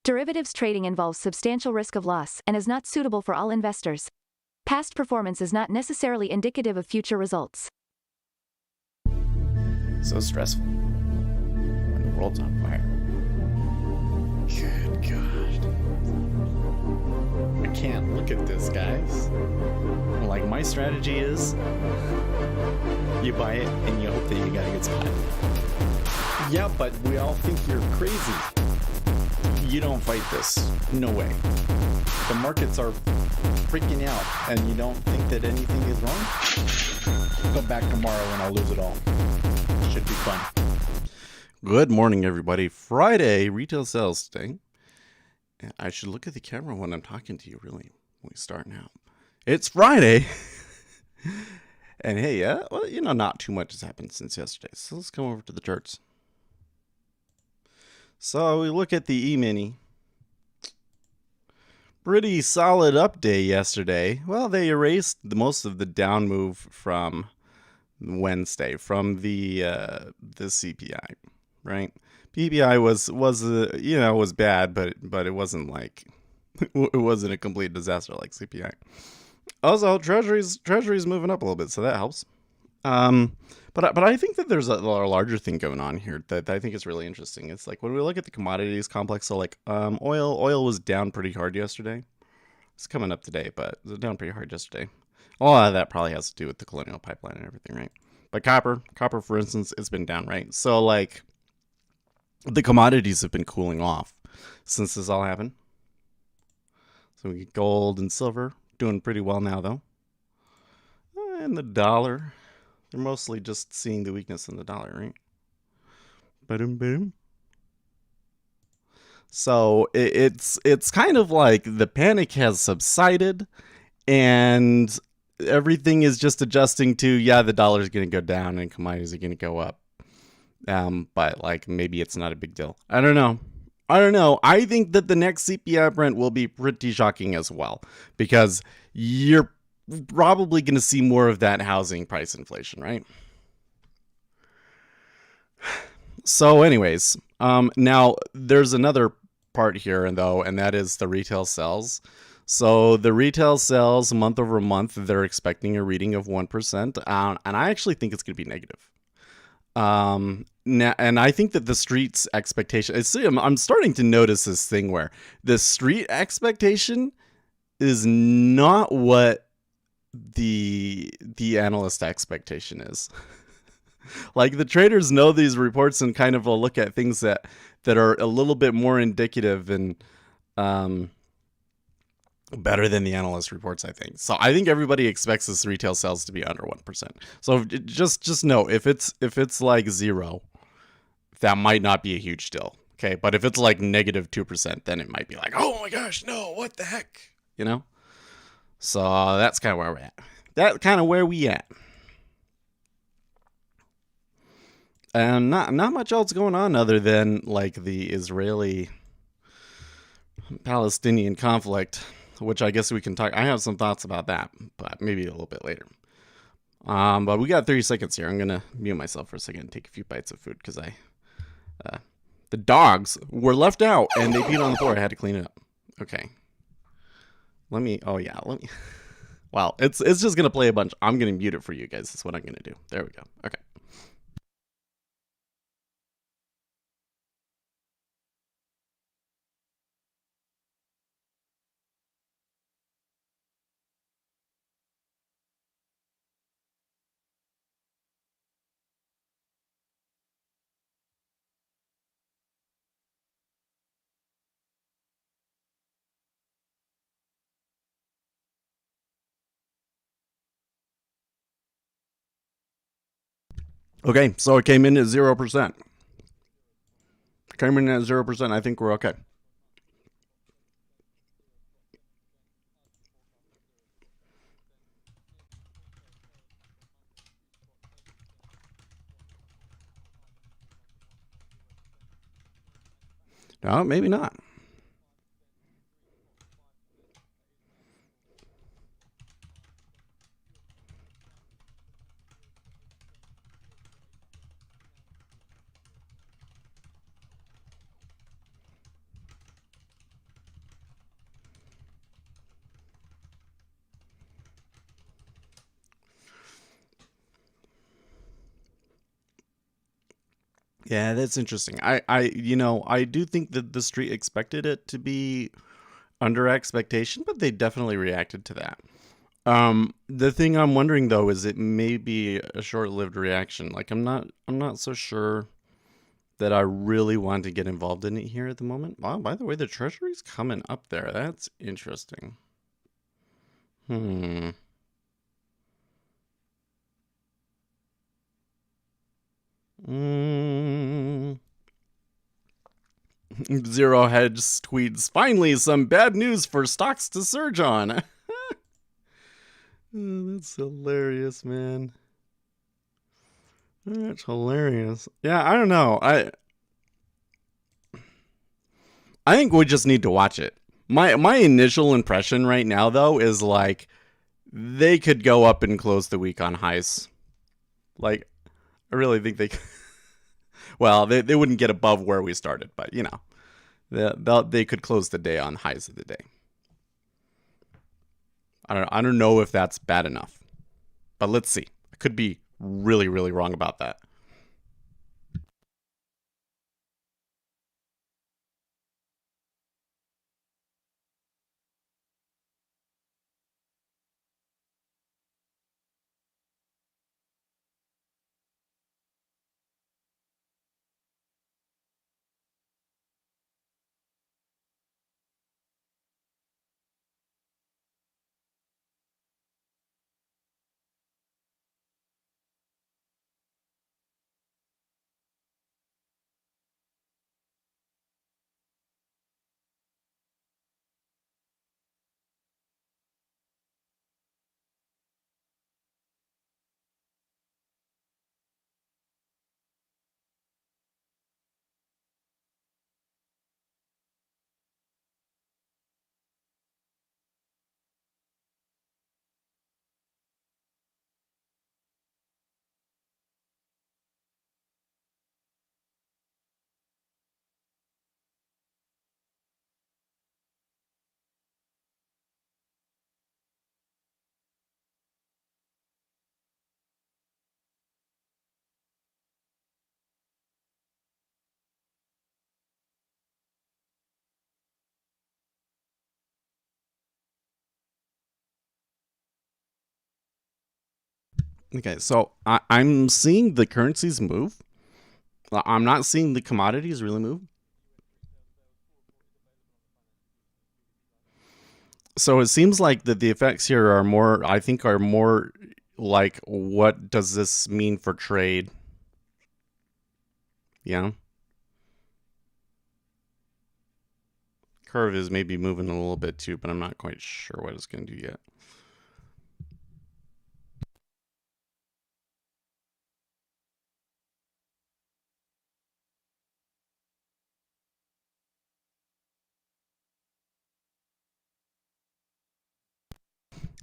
Derivatives trading involves substantial risk of loss and is not suitable for all investors. Past performance is not necessarily indicative of future results. So stressful when the world's on fire. Good God. I can't look at this, guys. Like, my strategy is you buy it and you hope that you got a good spot. Yeah, but we all think you're crazy. You don't fight this. No way. The markets are freaking out and you don't think that anything is wrong? Come back tomorrow and I'll lose it all. Should be fun. Good morning, everybody. Friday, retail sales today. I should look at the camera when I'm talking to you, really, when we start now. It's Friday. And hey, well, you know, not too much has happened since yesterday. So let's come over to the charts. So we look at the E-mini. Pretty solid up day yesterday. Well, they erased most of the down move from Wednesday, from the CPI, right? PPI was bad, but it wasn't like it wasn't a complete disaster like CPI. Also, Treasury's moving up a little bit, so that helps. But I think that there's a larger thing going on here that I think is really interesting. It's like when we look at the commodities complex, so like oil was down pretty hard yesterday. It's coming up today, but it was down pretty hard yesterday. A lot of that probably has to do with the Colonial Pipeline and everything, right? But copper, for instance, it's been down, right? So like the commodities have been cooling off since this all happened. So we get gold and silver doing pretty well now, though. And the dollar, they're mostly just seeing the weakness in the dollar, right? Boom. So it's kind of like the panic has subsided and everything is just adjusting to, yeah, the dollar is going to go down and commodities are going to go up. But like maybe it's not a big deal. I don't know. I think that the next CPI print will be pretty shocking as well, because you're probably going to see more of that housing price inflation, right? So anyways, now there's another part here, though, and that is the retail sales. So the retail sales month over month, they're expecting a reading of 1%, and I actually think it's going to be negative. Now, and I think that the street's expectation, I'm starting to notice this thing where the street expectation is not what the analyst expectation is. Like the traders know these reports and kind of will look at things that are a little bit more indicative and better than the analyst reports, I think. So I think everybody expects this retail sales to be under 1%. So just know if it's like 0, that might not be a huge deal. Okay, but if it's like negative 2%, then it might be like, oh my gosh, no, what the heck, you know? So that's kind of where we're at. That's kind of where we at. And not much else going on other than like the Israeli-Palestinian conflict, which I guess we can talk. I have some thoughts about that, but maybe a little bit later. But we got 30 seconds here. I'm gonna mute myself for a second and take a few bites of food because the dogs were left out and they peed on the floor. I had to clean it up. Okay. Let me. Wow, it's just gonna play a bunch. I'm gonna mute it for you guys. That's what I'm gonna do. There we go. Okay. Okay, so it came in at 0%. I think we're okay. No, maybe not. Yeah, that's interesting. I do think that the street expected it to be under expectation, but they definitely reacted to that. The thing I'm wondering though is it may be a short-lived reaction. Like I'm not so sure that I really want to get involved in it here at the moment. Wow, by the way, the treasury's coming up there. That's interesting. Hmm. Mm. Zero Hedge tweets, finally some bad news for stocks to surge on. Oh, that's hilarious, man. That's hilarious. Yeah, I don't know. I think we just need to watch it. My initial impression right now though is like they could go up and close the week on highs. Like I really think they well, they wouldn't get above where we started, but you know, they could close the day on highs of the day. I don't know if that's bad enough. But let's see. I could be really really wrong about that. Okay, so I'm seeing the currencies move. I'm not seeing the commodities really move. So it seems like that the effects here are more, I think, are more like what does this mean for trade? Yeah, curve is maybe moving a little bit too, but I'm not quite sure what it's going to do yet.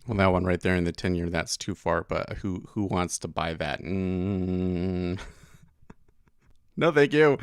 Well, that one right there in the 10-year, that's too far. But who wants to buy that? No, thank you.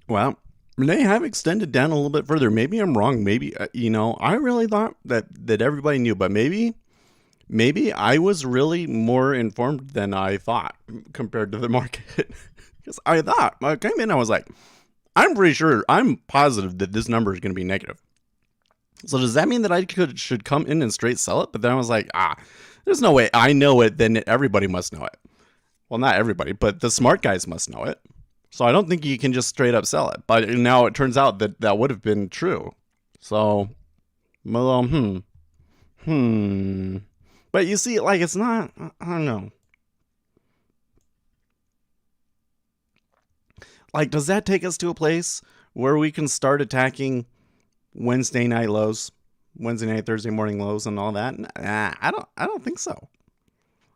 Well, they have extended down a little bit further. Maybe I'm wrong. Maybe I really thought that everybody knew, but maybe I was really more informed than I thought compared to the market. Because I thought I came in, I was like, I'm pretty sure, I'm positive that this number is going to be negative. So does that mean that should come in and straight sell it? But then I was like, there's no way I know it. Then everybody must know it. Well, not everybody, but the smart guys must know it. So I don't think you can just straight up sell it. But now it turns out that that would have been true. So, well, hmm. But you see, like, it's not, I don't know. Like, does that take us to a place where we can start attacking Wednesday night lows? Wednesday night, Thursday morning lows, and all that. Nah, I don't think so.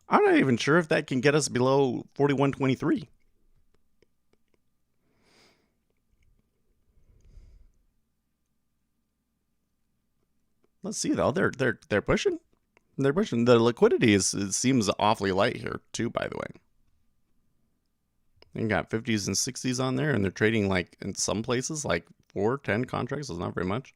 I'm not even sure if that can get us below 41.23. Let's see though. They're pushing. They're pushing. The liquidity it seems awfully light here too. By the way, you got 50s and 60s on there, and they're trading like in some places like 4, 10 contracts. Is not very much.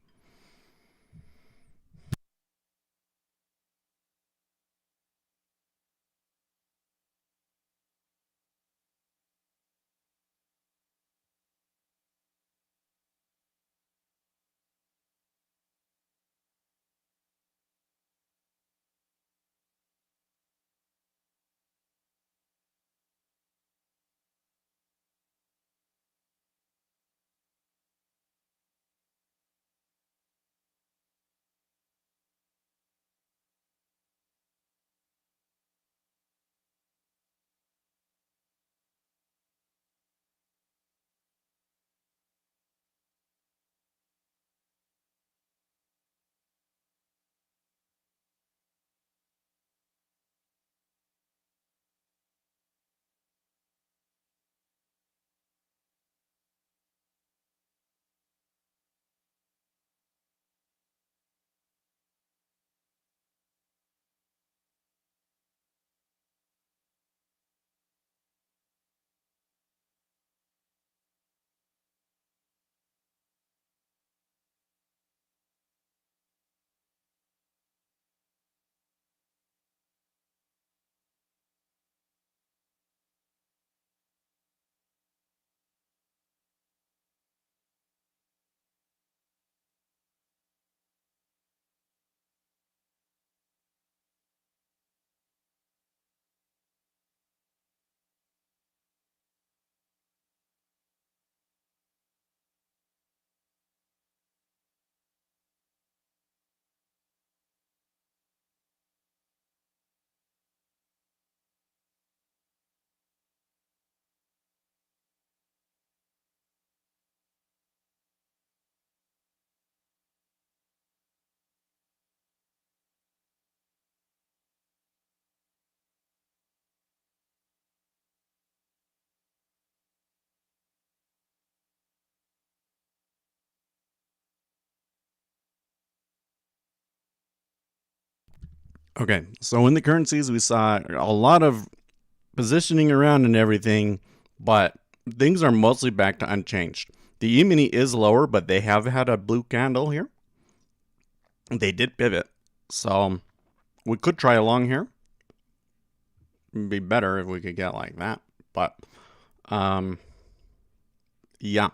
Okay, so in the currencies, we saw a lot of positioning around and everything, but things are mostly back to unchanged. The E-mini is lower, but they have had a blue candle here. They did pivot, so we could try along here. It'd be better if we could get like that, but yeah,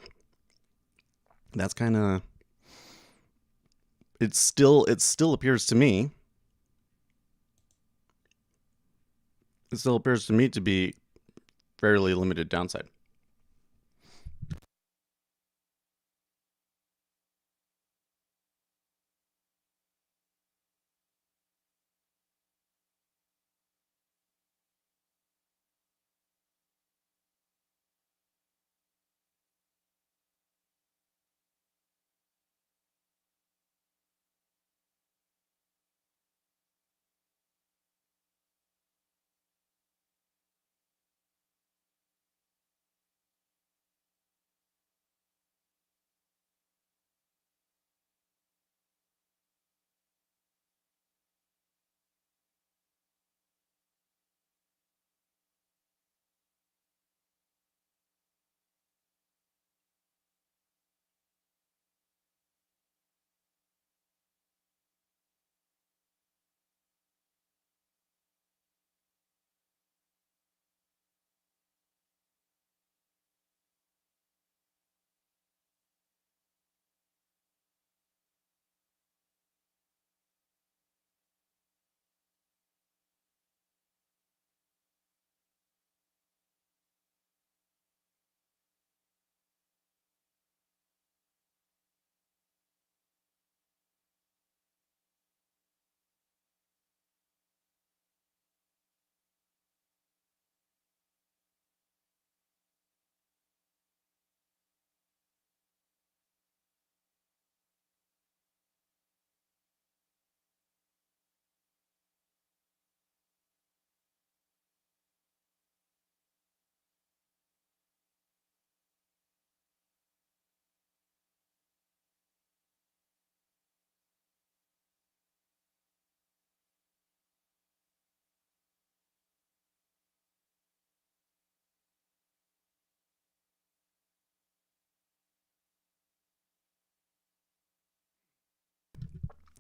that's kind of it still appears to me to be fairly limited downside.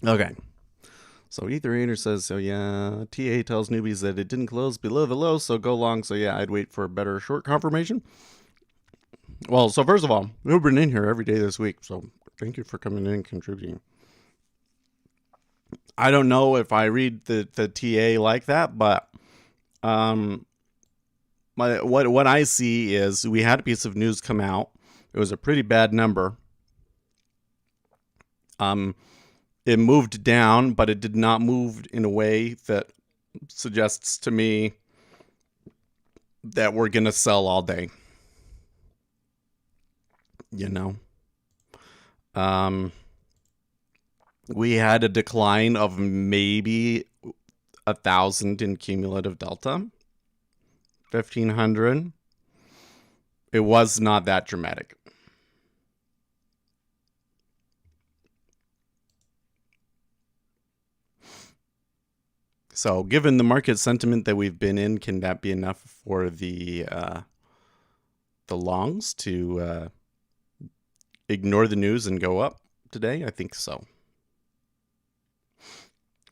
Okay. So Ether Raider says, so yeah, TA tells newbies that it didn't close below the low, so go long. So yeah, I'd wait for a better short confirmation. Well, so first of all, you've been in here every day this week, so thank you for coming in and contributing. I don't know if I read the TA like that, but um, what I see is we had a piece of news come out. It was a pretty bad number. It moved down, but it did not move in a way that suggests to me that we're gonna sell all day. You know, um, we had a decline of maybe 1,000 in cumulative delta, 1,500. It was not that dramatic. So, given the market sentiment that we've been in, can that be enough for the longs to ignore the news and go up today? I think so.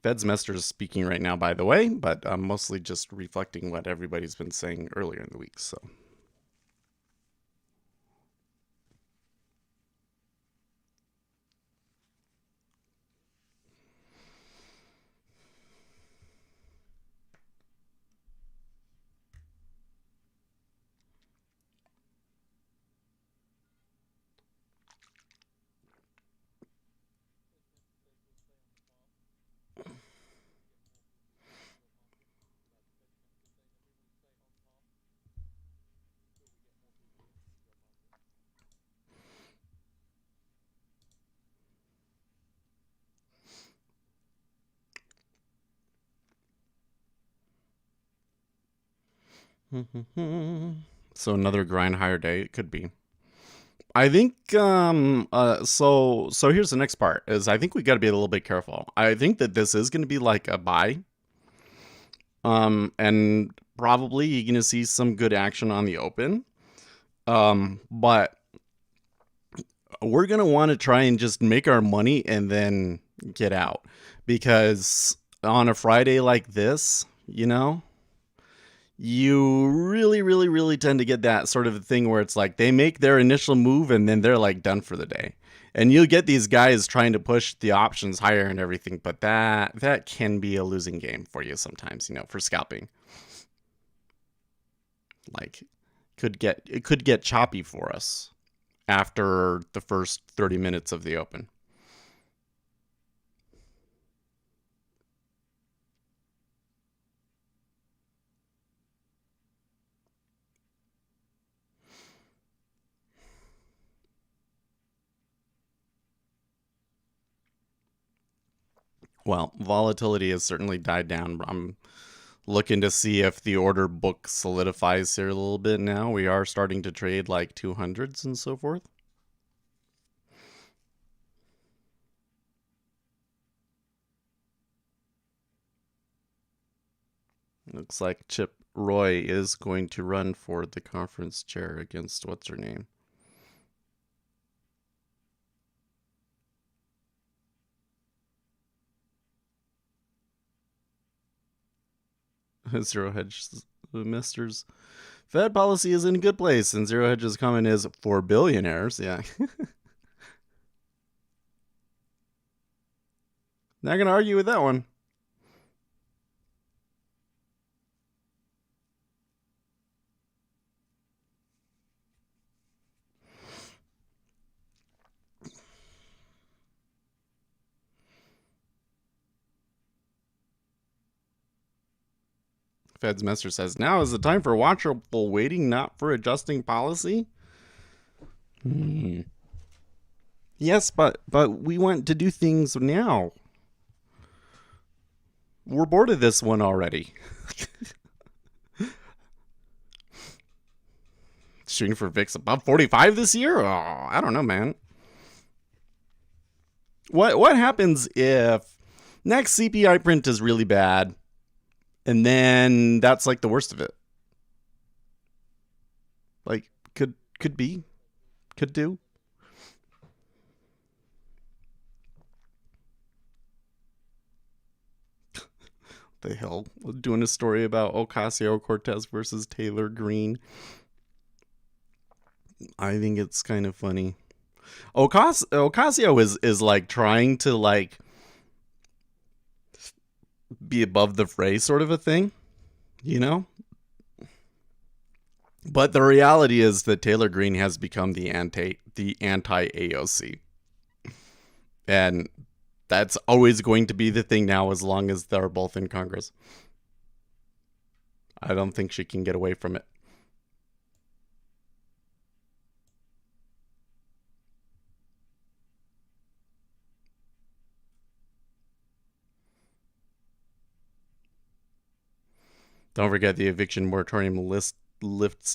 Fed's Mester is speaking right now, by the way, but I'm mostly just reflecting what everybody's been saying earlier in the week. So. So another grind higher day. It could be. I think so here's the next part is I think we got to be a little bit careful. I think that this is going to be like a buy. And probably you're going to see some good action on the open. But we're going to want to try and just make our money and then get out, because on a Friday like this, you really, really, really tend to get that sort of thing where it's like they make their initial move and then they're like done for the day. And you'll get these guys trying to push the options higher and everything, but that can be a losing game for you sometimes, for scalping. Like it could get choppy for us after the first 30 minutes of the open. Well, volatility has certainly died down. I'm looking to see if the order book solidifies here a little bit now. We are starting to trade like 200s and so forth. Looks like Chip Roy is going to run for the conference chair against what's her name? Zero Hedge Misters. Fed policy is in a good place, and Zero Hedge's comment is for billionaires. Yeah. Not going to argue with that one. Fed's Mester says, now is the time for watchful waiting, not for adjusting policy. Yes, but we want to do things now. We're bored of this one already. Shooting for VIX above 45 this year? Oh, I don't know, man. What happens if next CPI print is really bad, and then that's like the worst of it? Like could be, could do. the Hill, doing a story about Ocasio-Cortez versus Taylor Greene. I think it's kind of funny. Ocasio is like trying to like be above the fray sort of a thing, you know? But the reality is that Taylor Greene has become the anti AOC. And that's always going to be the thing now as long as they're both in Congress. I don't think she can get away from it. Don't forget the eviction moratorium lifts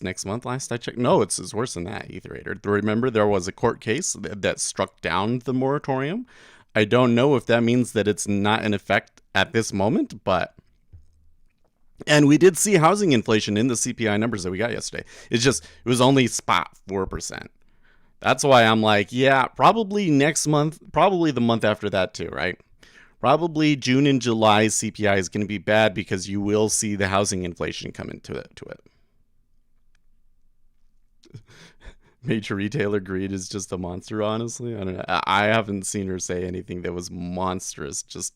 next month. Last I checked, no, it's worse than that. Ether. Remember, there was a court case that struck down the moratorium. I don't know if that means that it's not in effect at this moment, but and we did see housing inflation in the CPI numbers that we got yesterday. It was only spot 4%. That's why I'm like, yeah, probably next month, probably the month after that too, right? Probably June and July CPI is going to be bad because you will see the housing inflation come into it. Major retailer greed is just a monster, honestly. I don't know. I haven't seen her say anything that was monstrous. Just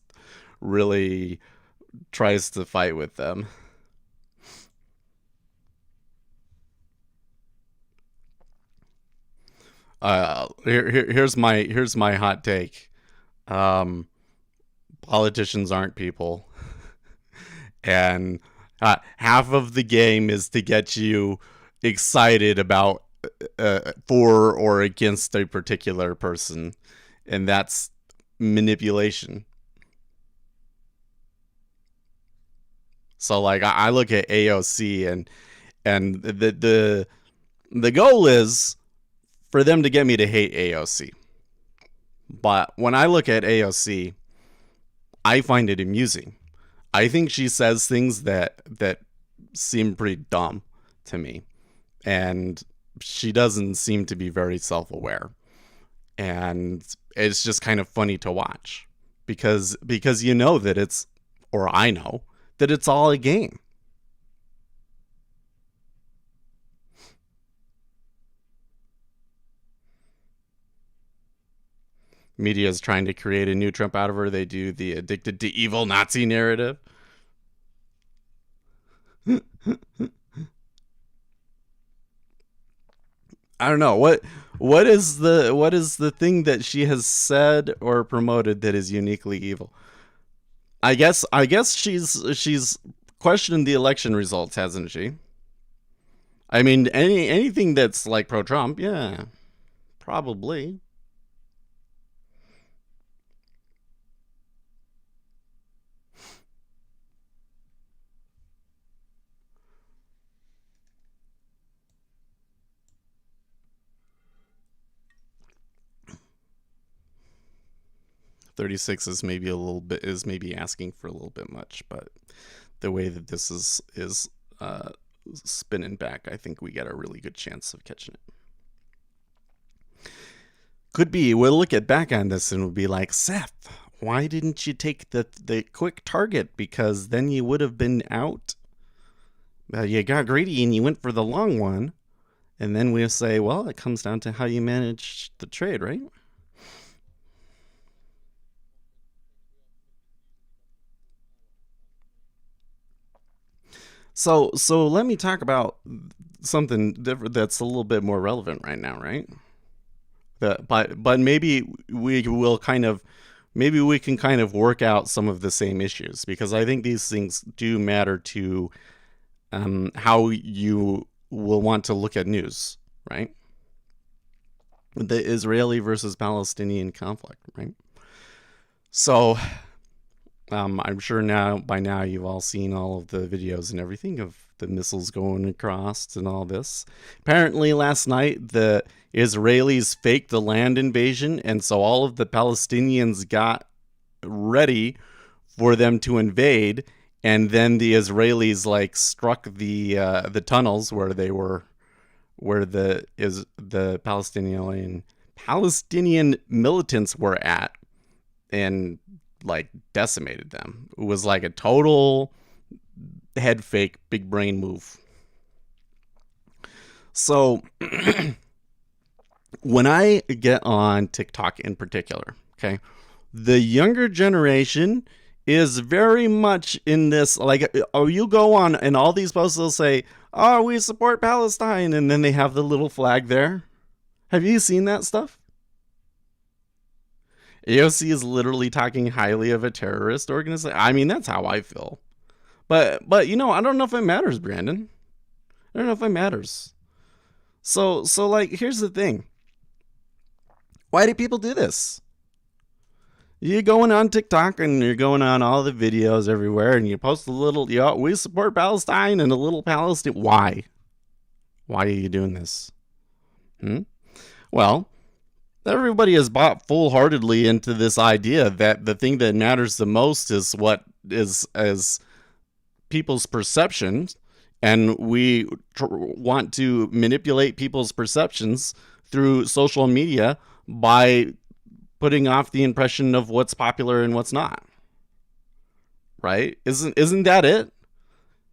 really tries to fight with them. Here's my hot take. Politicians aren't people, and half of the game is to get you excited about for or against a particular person, and that's manipulation. So like I look at AOC and the goal is for them to get me to hate AOC. But when I look at AOC, I find it amusing. I think she says things that seem pretty dumb to me, and she doesn't seem to be very self-aware, and it's just kind of funny to watch because you know that it's, or I know that it's all a game. Media is trying to create a new Trump out of her. They do the addicted to evil Nazi narrative. I don't know what is the thing that she has said or promoted that is uniquely evil. I guess she's questioned the election results, hasn't she? I mean, anything that's like pro Trump, yeah, probably. 36 is maybe asking for a little bit much, but the way that this is spinning back, I think we got a really good chance of catching it. Could be. We'll look at back on this and we'll be like, Seth, why didn't you take the quick target? Because then you would have been out. You got greedy and you went for the long one. And then we'll say, well, it comes down to how you manage the trade, right? So let me talk about something different that's a little bit more relevant right now, right? But maybe we can kind of work out some of the same issues because I think these things do matter to how you will want to look at news, right? The Israeli versus Palestinian conflict, right? So I'm sure by now you've all seen all of the videos and everything of the missiles going across and all this. Apparently last night the Israelis faked the land invasion, and so all of the Palestinians got ready for them to invade, and then the Israelis like struck the tunnels where the Palestinian militants were at, and like decimated them. It was like a total head fake, big brain move. So when I get on TikTok in particular, okay, the younger generation is very much in this, like, oh, you go on and all these posts will say, oh, we support Palestine, and then they have the little flag there. Have you seen that stuff? AOC is literally talking highly of a terrorist organization. I mean, that's how I feel. But you know, I don't know if it matters, Brandon. I don't know if it matters. So like, here's the thing. Why do people do this? You're going on TikTok and you're going on all the videos everywhere and you post a little, we support Palestine and a little Palestine. Why? Why are you doing this? Well, everybody has bought full-heartedly into this idea that the thing that matters the most is what is as people's perceptions, and we want to manipulate people's perceptions through social media by putting off the impression of what's popular and what's not. Right? Isn't that it?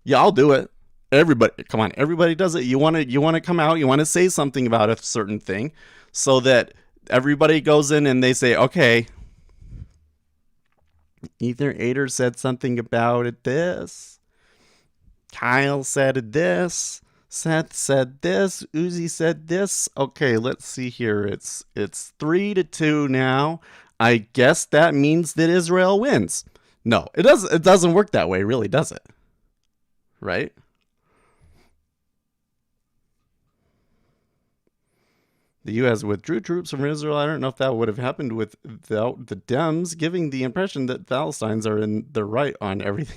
Yeah, I'll do it. Everybody, come on, everybody does it. You want to come out, you want to say something about a certain thing so that everybody goes in and they say, okay, either Ader said something about it this, Kyle said this, Seth said this, Uzi said this. Okay, let's see here. It's 3-2 now. I guess that means that Israel wins. No, it doesn't work that way, really, does it? Right? The U.S. withdrew troops from Israel. I don't know if that would have happened without the Dems giving the impression that Palestinians are in the right on everything.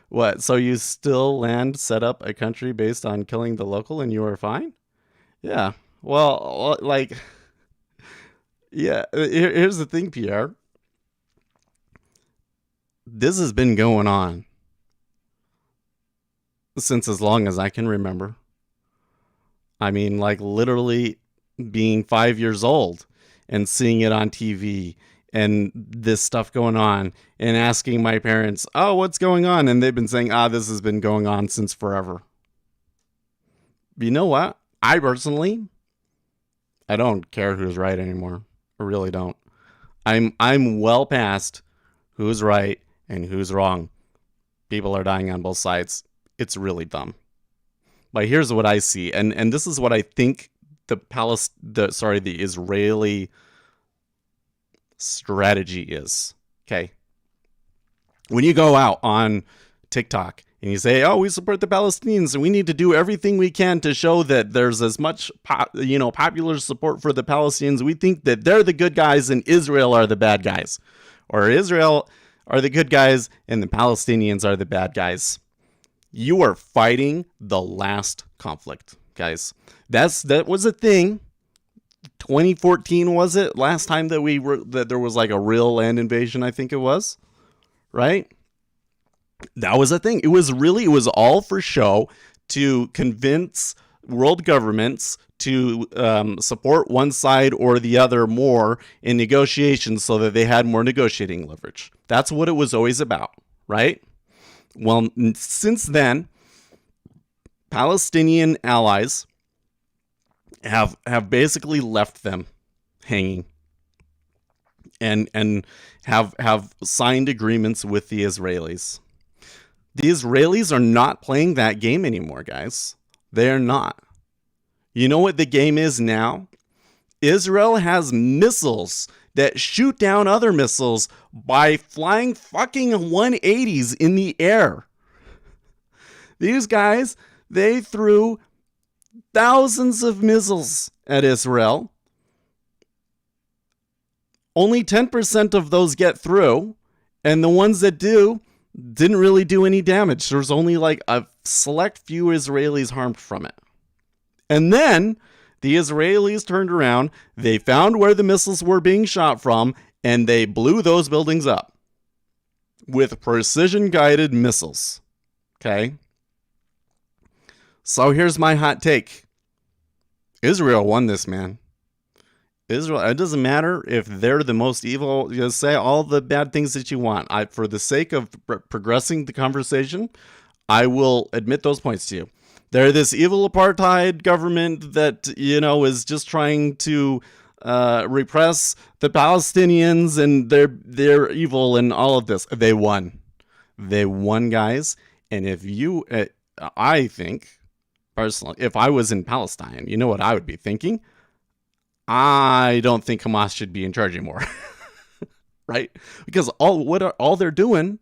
What? So you still set up a country based on killing the local and you are fine? Yeah. Well, like, yeah, here's the thing, Pierre. This has been going on since as long as I can remember. I mean, like, literally being 5 years old and seeing it on TV and this stuff going on and asking my parents, oh, what's going on? And they've been saying, this has been going on since forever. You know what? I personally, I don't care who's right anymore. I really don't. I'm well past who's right and who's wrong. People are dying on both sides. It's really dumb. But here's what I see, and this is what I think the Israeli strategy is. Okay, when you go out on TikTok and you say, "Oh, we support the Palestinians, and we need to do everything we can to show that there's as much popular support for the Palestinians. We think that they're the good guys and Israel are the bad guys, or Israel are the good guys and the Palestinians are the bad guys." You are fighting the last conflict, guys. That was a thing. 2014 was it? Last time that there was like a real land invasion, I think it was. Right? That was a thing. It was all for show to convince world governments to support one side or the other more in negotiations so that they had more negotiating leverage. That's what it was always about, right? Well, since then, Palestinian allies have basically left them hanging and have signed agreements with the Israelis. The Israelis are not playing that game anymore, guys. They're not. You know what the game is now? Israel has missiles that shoot down other missiles by flying fucking 180s in the air. These guys, they threw thousands of missiles at Israel. Only 10% of those get through, and the ones that do didn't really do any damage. There's only like a select few Israelis harmed from it. And then the Israelis turned around, they found where the missiles were being shot from, and they blew those buildings up with precision-guided missiles. Okay? So here's my hot take. Israel won this, man. Israel, it doesn't matter if they're the most evil. You say all the bad things that you want. For the sake of progressing the conversation, I will admit those points to you. They're this evil apartheid government that, is just trying to repress the Palestinians, and they're evil and all of this. They won. They won, guys. And if you, I think, personally, if I was in Palestine, you know what I would be thinking? I don't think Hamas should be in charge anymore. Right? Because all they're doing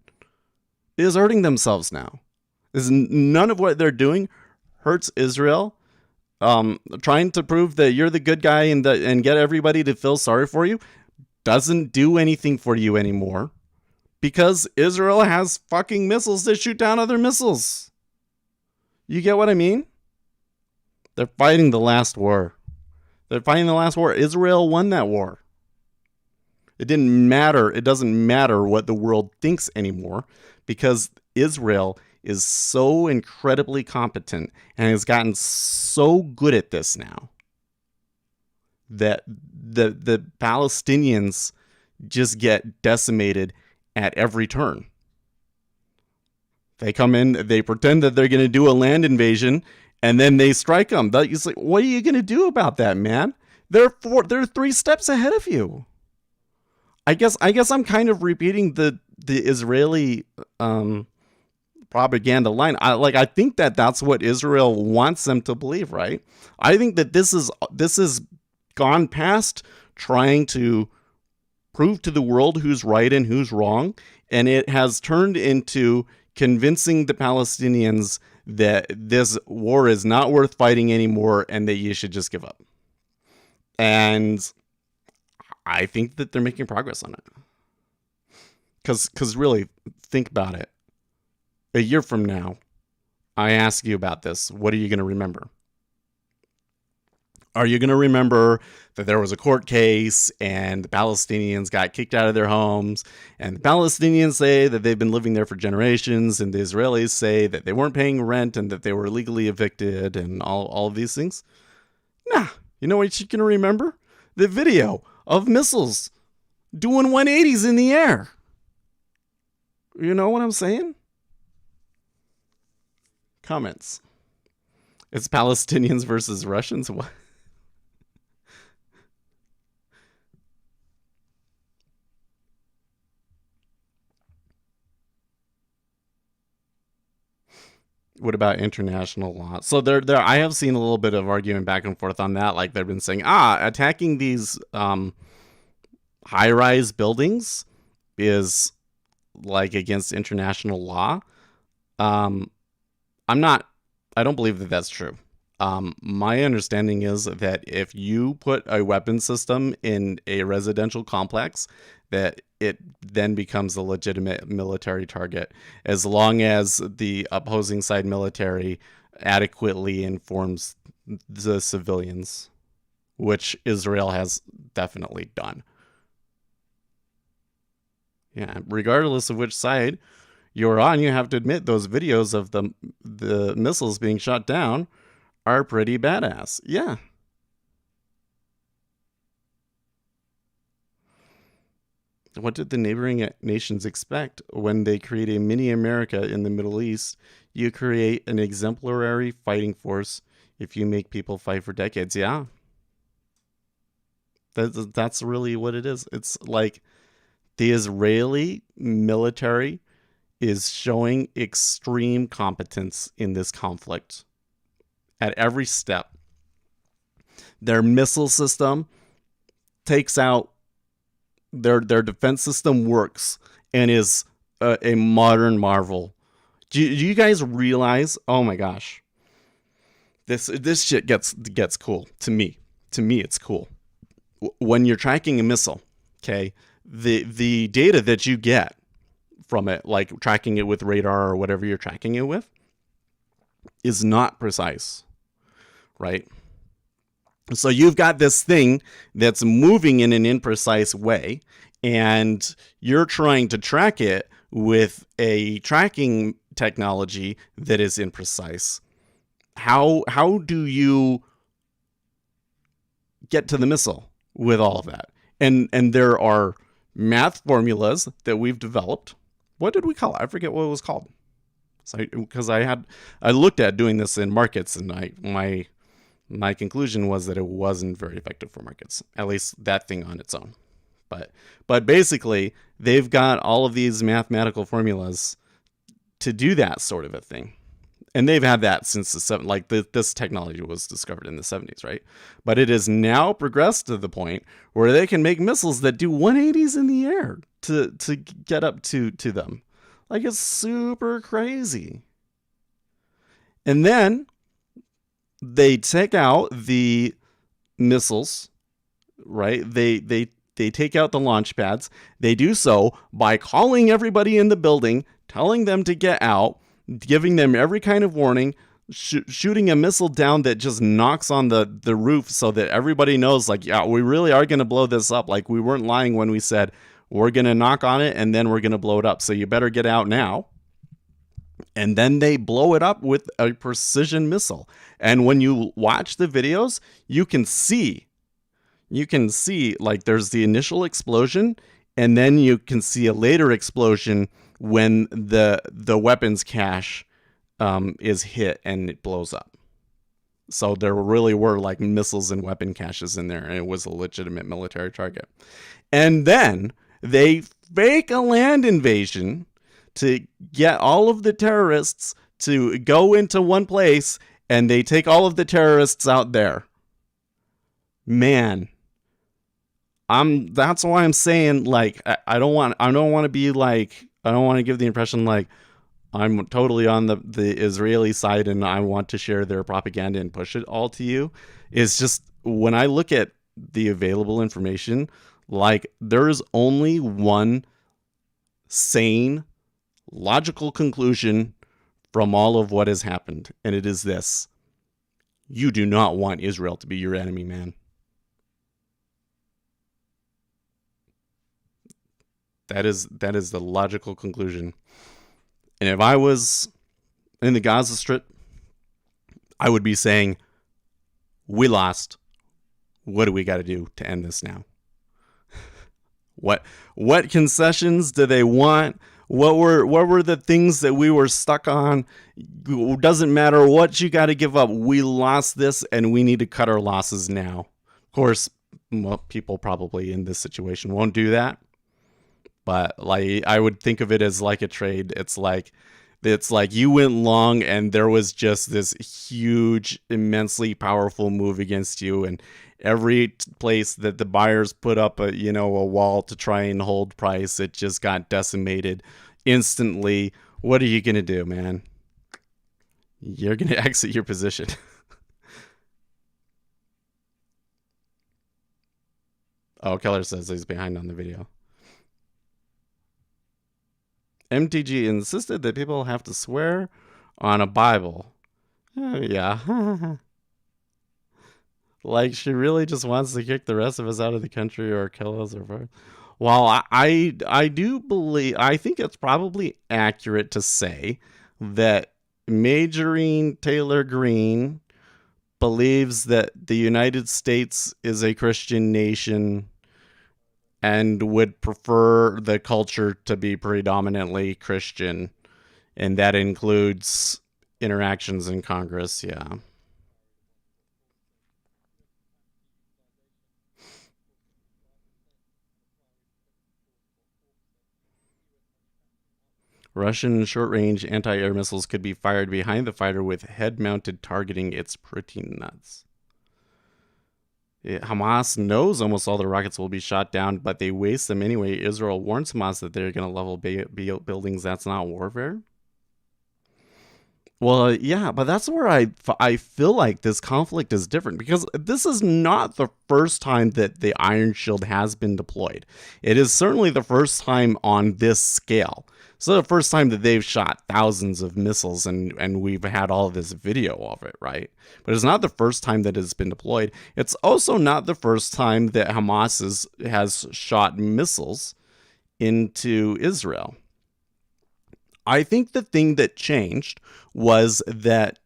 is hurting themselves now. None of what they're doing hurts Israel. Trying to prove that you're the good guy and get everybody to feel sorry for you doesn't do anything for you anymore, because Israel has fucking missiles that shoot down other missiles. You get what I mean? They're fighting the last war. Israel won that war. It didn't matter. It doesn't matter what the world thinks anymore, because Israel is so incredibly competent and has gotten so good at this now that the Palestinians just get decimated at every turn. They come in, they pretend that they're going to do a land invasion, and then they strike them. It's like, what are you going to do about that, man? They're 3 steps ahead of you. I guess I'm kind of repeating the Israeli propaganda line. I think that's what Israel wants them to believe, right? I think that this is gone past trying to prove to the world who's right and who's wrong, and it has turned into convincing the Palestinians that this war is not worth fighting anymore and that you should just give up. And I think that they're making progress on it. Because really, think about it. A year from now, I ask you about this. What are you going to remember? Are you going to remember that there was a court case and the Palestinians got kicked out of their homes, and the Palestinians say that they've been living there for generations, and the Israelis say that they weren't paying rent and that they were illegally evicted and all of these things? Nah. You know what you're going to remember? The video of missiles doing 180s in the air. You know what I'm saying? Comments. It's Palestinians versus Russians? What? What about international law? So there I have seen a little bit of argument back and forth on that. Like, they've been saying, attacking these high-rise buildings is like against international law. I don't believe that that's true. My understanding is that if you put a weapon system in a residential complex, that it then becomes a legitimate military target, as long as the opposing side military adequately informs the civilians, which Israel has definitely done. Yeah, regardless of which side you're on, you have to admit those videos of the missiles being shot down are pretty badass. Yeah. What did the neighboring nations expect when they create a mini America in the Middle East? You create an exemplary fighting force if you make people fight for decades. Yeah. That's really what it is. It's like the Israeli military is showing extreme competence in this conflict at every step. Their missile system takes out, their defense system works and is a modern marvel. Do you guys realize? Oh my gosh, this shit gets cool to me. To me, it's cool when you're tracking a missile. Okay, the data that you get from it, like tracking it with radar or whatever you're tracking it with, is not precise, right? So you've got this thing that's moving in an imprecise way, and you're trying to track it with a tracking technology that is imprecise. How do you get to the missile with all of that. And there are math formulas that we've developed. What did we call it? I forget what it was called. Because I looked at doing this in markets, and my conclusion was that it wasn't very effective for markets, at least that thing on its own. But basically, they've got all of these mathematical formulas to do that sort of a thing. And they've had that since the 70s. Like this technology was discovered in the 70s, right? But it has now progressed to the point where they can make missiles that do 180s in the air to get up to them. Like, it's super crazy. And then they take out the missiles, right? They take out the launch pads. They do so by calling everybody in the building, telling them to get out, giving them every kind of warning, shooting a missile down that just knocks on the roof so that everybody knows, like, yeah, we really are going to blow this up. Like, we weren't lying when we said we're going to knock on it and then we're going to blow it up. So you better get out now. And then they blow it up with a precision missile. And when you watch the videos, you can see like there's the initial explosion, and then you can see a later explosion when the weapons cache is hit and it blows up. So there really were like missiles and weapon caches in there, and it was a legitimate military target. And then they fake a land invasion to get all of the terrorists to go into one place, and they take all of the terrorists out there. Man, that's why I'm saying, like, I don't want to be like, I don't want to give the impression like I'm totally on the Israeli side and I want to share their propaganda and push it all to you. It's just, when I look at the available information, like, there is only one sane, logical conclusion from all of what has happened, and it is this: you do not want Israel to be your enemy, man. That is the logical conclusion. And if I was in the Gaza Strip, I would be saying, we lost. What do we got to do to end this now? What concessions do they want? What were the things that we were stuck on? It doesn't matter what you got to give up. We lost this, and we need to cut our losses now. Of course, people probably in this situation won't do that. But like, I would think of it as like a trade. It's like you went long, and there was just this huge, immensely powerful move against you, and every place that the buyers put up a wall to try and hold price, it just got decimated instantly. What are you gonna do, man? You're gonna exit your position. Oh, Keller says he's behind on the video. MTG insisted that people have to swear on a Bible. Oh, yeah. Like, she really just wants to kick the rest of us out of the country or kill us or... Well, I do believe... I think it's probably accurate to say that Majorine Taylor Greene believes that the United States is a Christian nation and would prefer the culture to be predominantly Christian, and that includes interactions in Congress, yeah. Russian short-range anti-air missiles could be fired behind the fighter with head-mounted targeting. It's pretty nuts. Hamas knows almost all the rockets will be shot down, but they waste them anyway. Israel warns Hamas that they're going to level buildings. That's not warfare. Well, yeah, but that's where I feel like this conflict is different, because this is not the first time that the Iron Shield has been deployed. It is certainly the first time on this scale. So the first time that they've shot thousands of missiles, and we've had all of this video of it, right? But it's not the first time that it's been deployed. It's also not the first time that Hamas has shot missiles into Israel. I think the thing that changed was that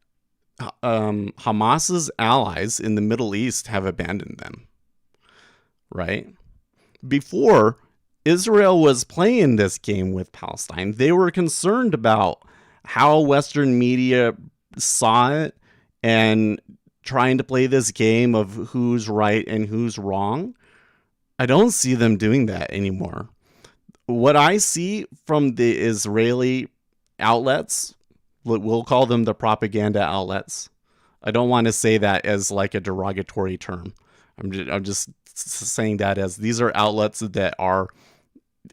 Hamas's allies in the Middle East have abandoned them. right? Before Israel was playing this game with Palestine, they were concerned about how Western media saw it and trying to play this game of who's right and who's wrong. I don't see them doing that anymore. What I see from the Israeli outlets, we'll call them the propaganda outlets. I don't want to say that as like a derogatory term. I'm just saying that as these are outlets that are,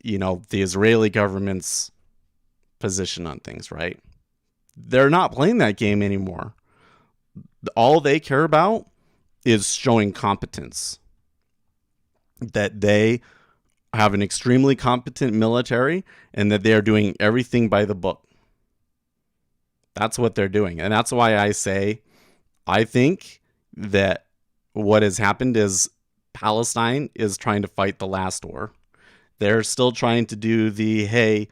the Israeli government's position on things, right? They're not playing that game anymore. All they care about is showing competence. That they have an extremely competent military and that they are doing everything by the book. That's what they're doing. And that's why I say I think that what has happened is Palestine is trying to fight the last war. They're still trying to do the, hey,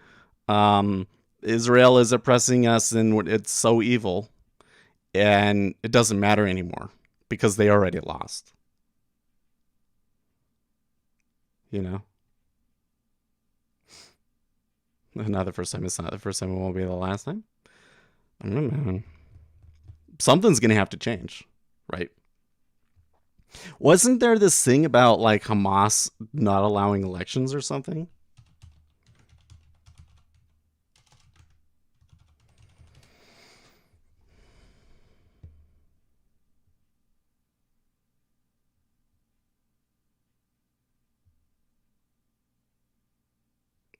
Israel is oppressing us and it's so evil. And it doesn't matter anymore because they already lost. Not the first time. It's not the first time. It won't be the last time. I don't know, man. Something's going to have to change, right? Wasn't there this thing about like Hamas not allowing elections or something?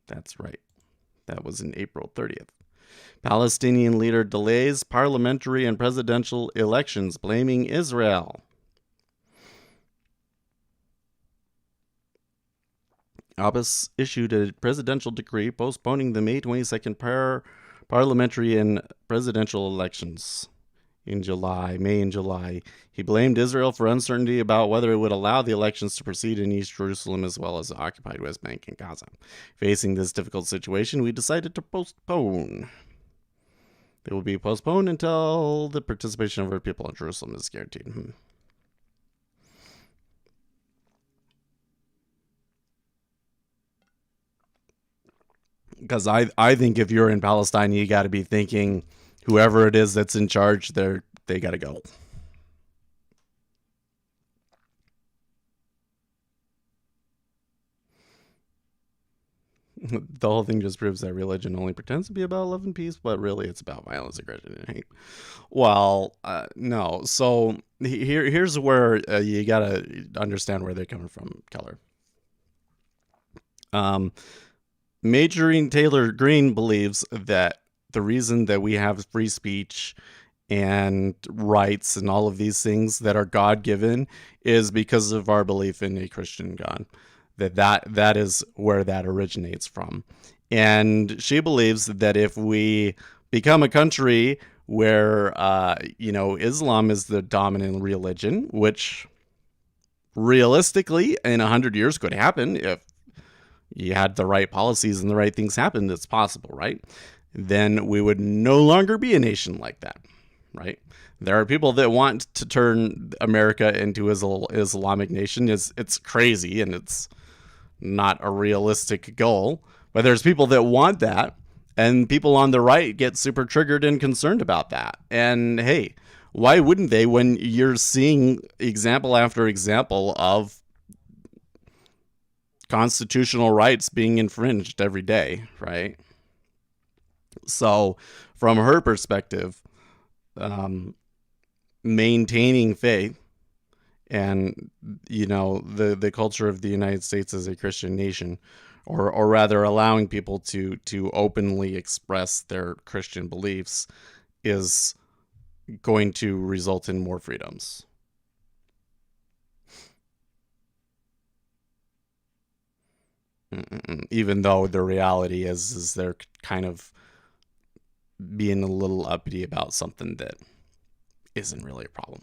That's right. That was in April 30th. Palestinian leader delays parliamentary and presidential elections, blaming Israel. Abbas issued a presidential decree postponing the May 22nd parliamentary and presidential elections in May and July. He blamed Israel for uncertainty about whether it would allow the elections to proceed in East Jerusalem as well as the occupied West Bank and Gaza. Facing this difficult situation, we decided to postpone. It will be postponed until the participation of our people in Jerusalem is guaranteed. Because I think if you're in Palestine, you got to be thinking whoever it is that's in charge, they got to go. The whole thing just proves that religion only pretends to be about love and peace, but really it's about violence, aggression, and hate. Well, no. So here's where you got to understand where they're coming from, Keller. Majoring Taylor Greene believes that the reason that we have free speech and rights and all of these things that are God-given is because of our belief in a Christian God. That is where that originates from. And she believes that if we become a country where, Islam is the dominant religion, which realistically in 100 years could happen if you had the right policies and the right things happened, it's possible, right? Then we would no longer be a nation like that, right? There are people that want to turn America into an Islamic nation. It's crazy and it's not a realistic goal, but there's people that want that, and people on the right get super triggered and concerned about that. And hey, why wouldn't they when you're seeing example after example of constitutional rights being infringed every day, right? So from her perspective, maintaining faith and the culture of the United States as a Christian nation, or rather allowing people to openly express their Christian beliefs, is going to result in more freedoms. Even though the reality is they're kind of being a little uppity about something that isn't really a problem.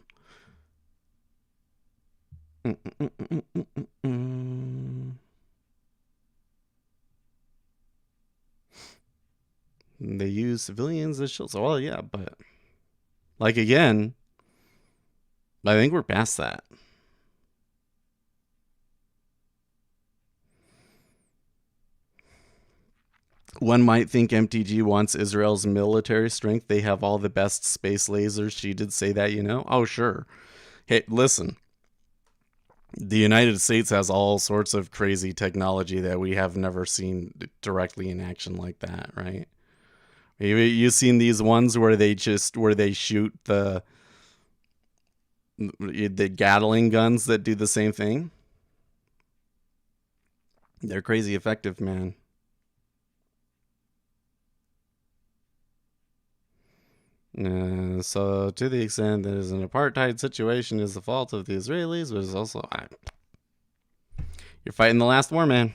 They use civilians as shields. Well, yeah, but like again, I think we're past that. One might think MTG wants Israel's military strength. They have all the best space lasers. She did say that, you know? Oh, sure. Hey, listen. The United States has all sorts of crazy technology that we have never seen directly in action like that, right? You've seen these ones where they shoot the Gatling guns that do the same thing. They're crazy effective, man. So to the extent that is an apartheid situation is the fault of the Israelis, but it's also you're fighting the last war, man.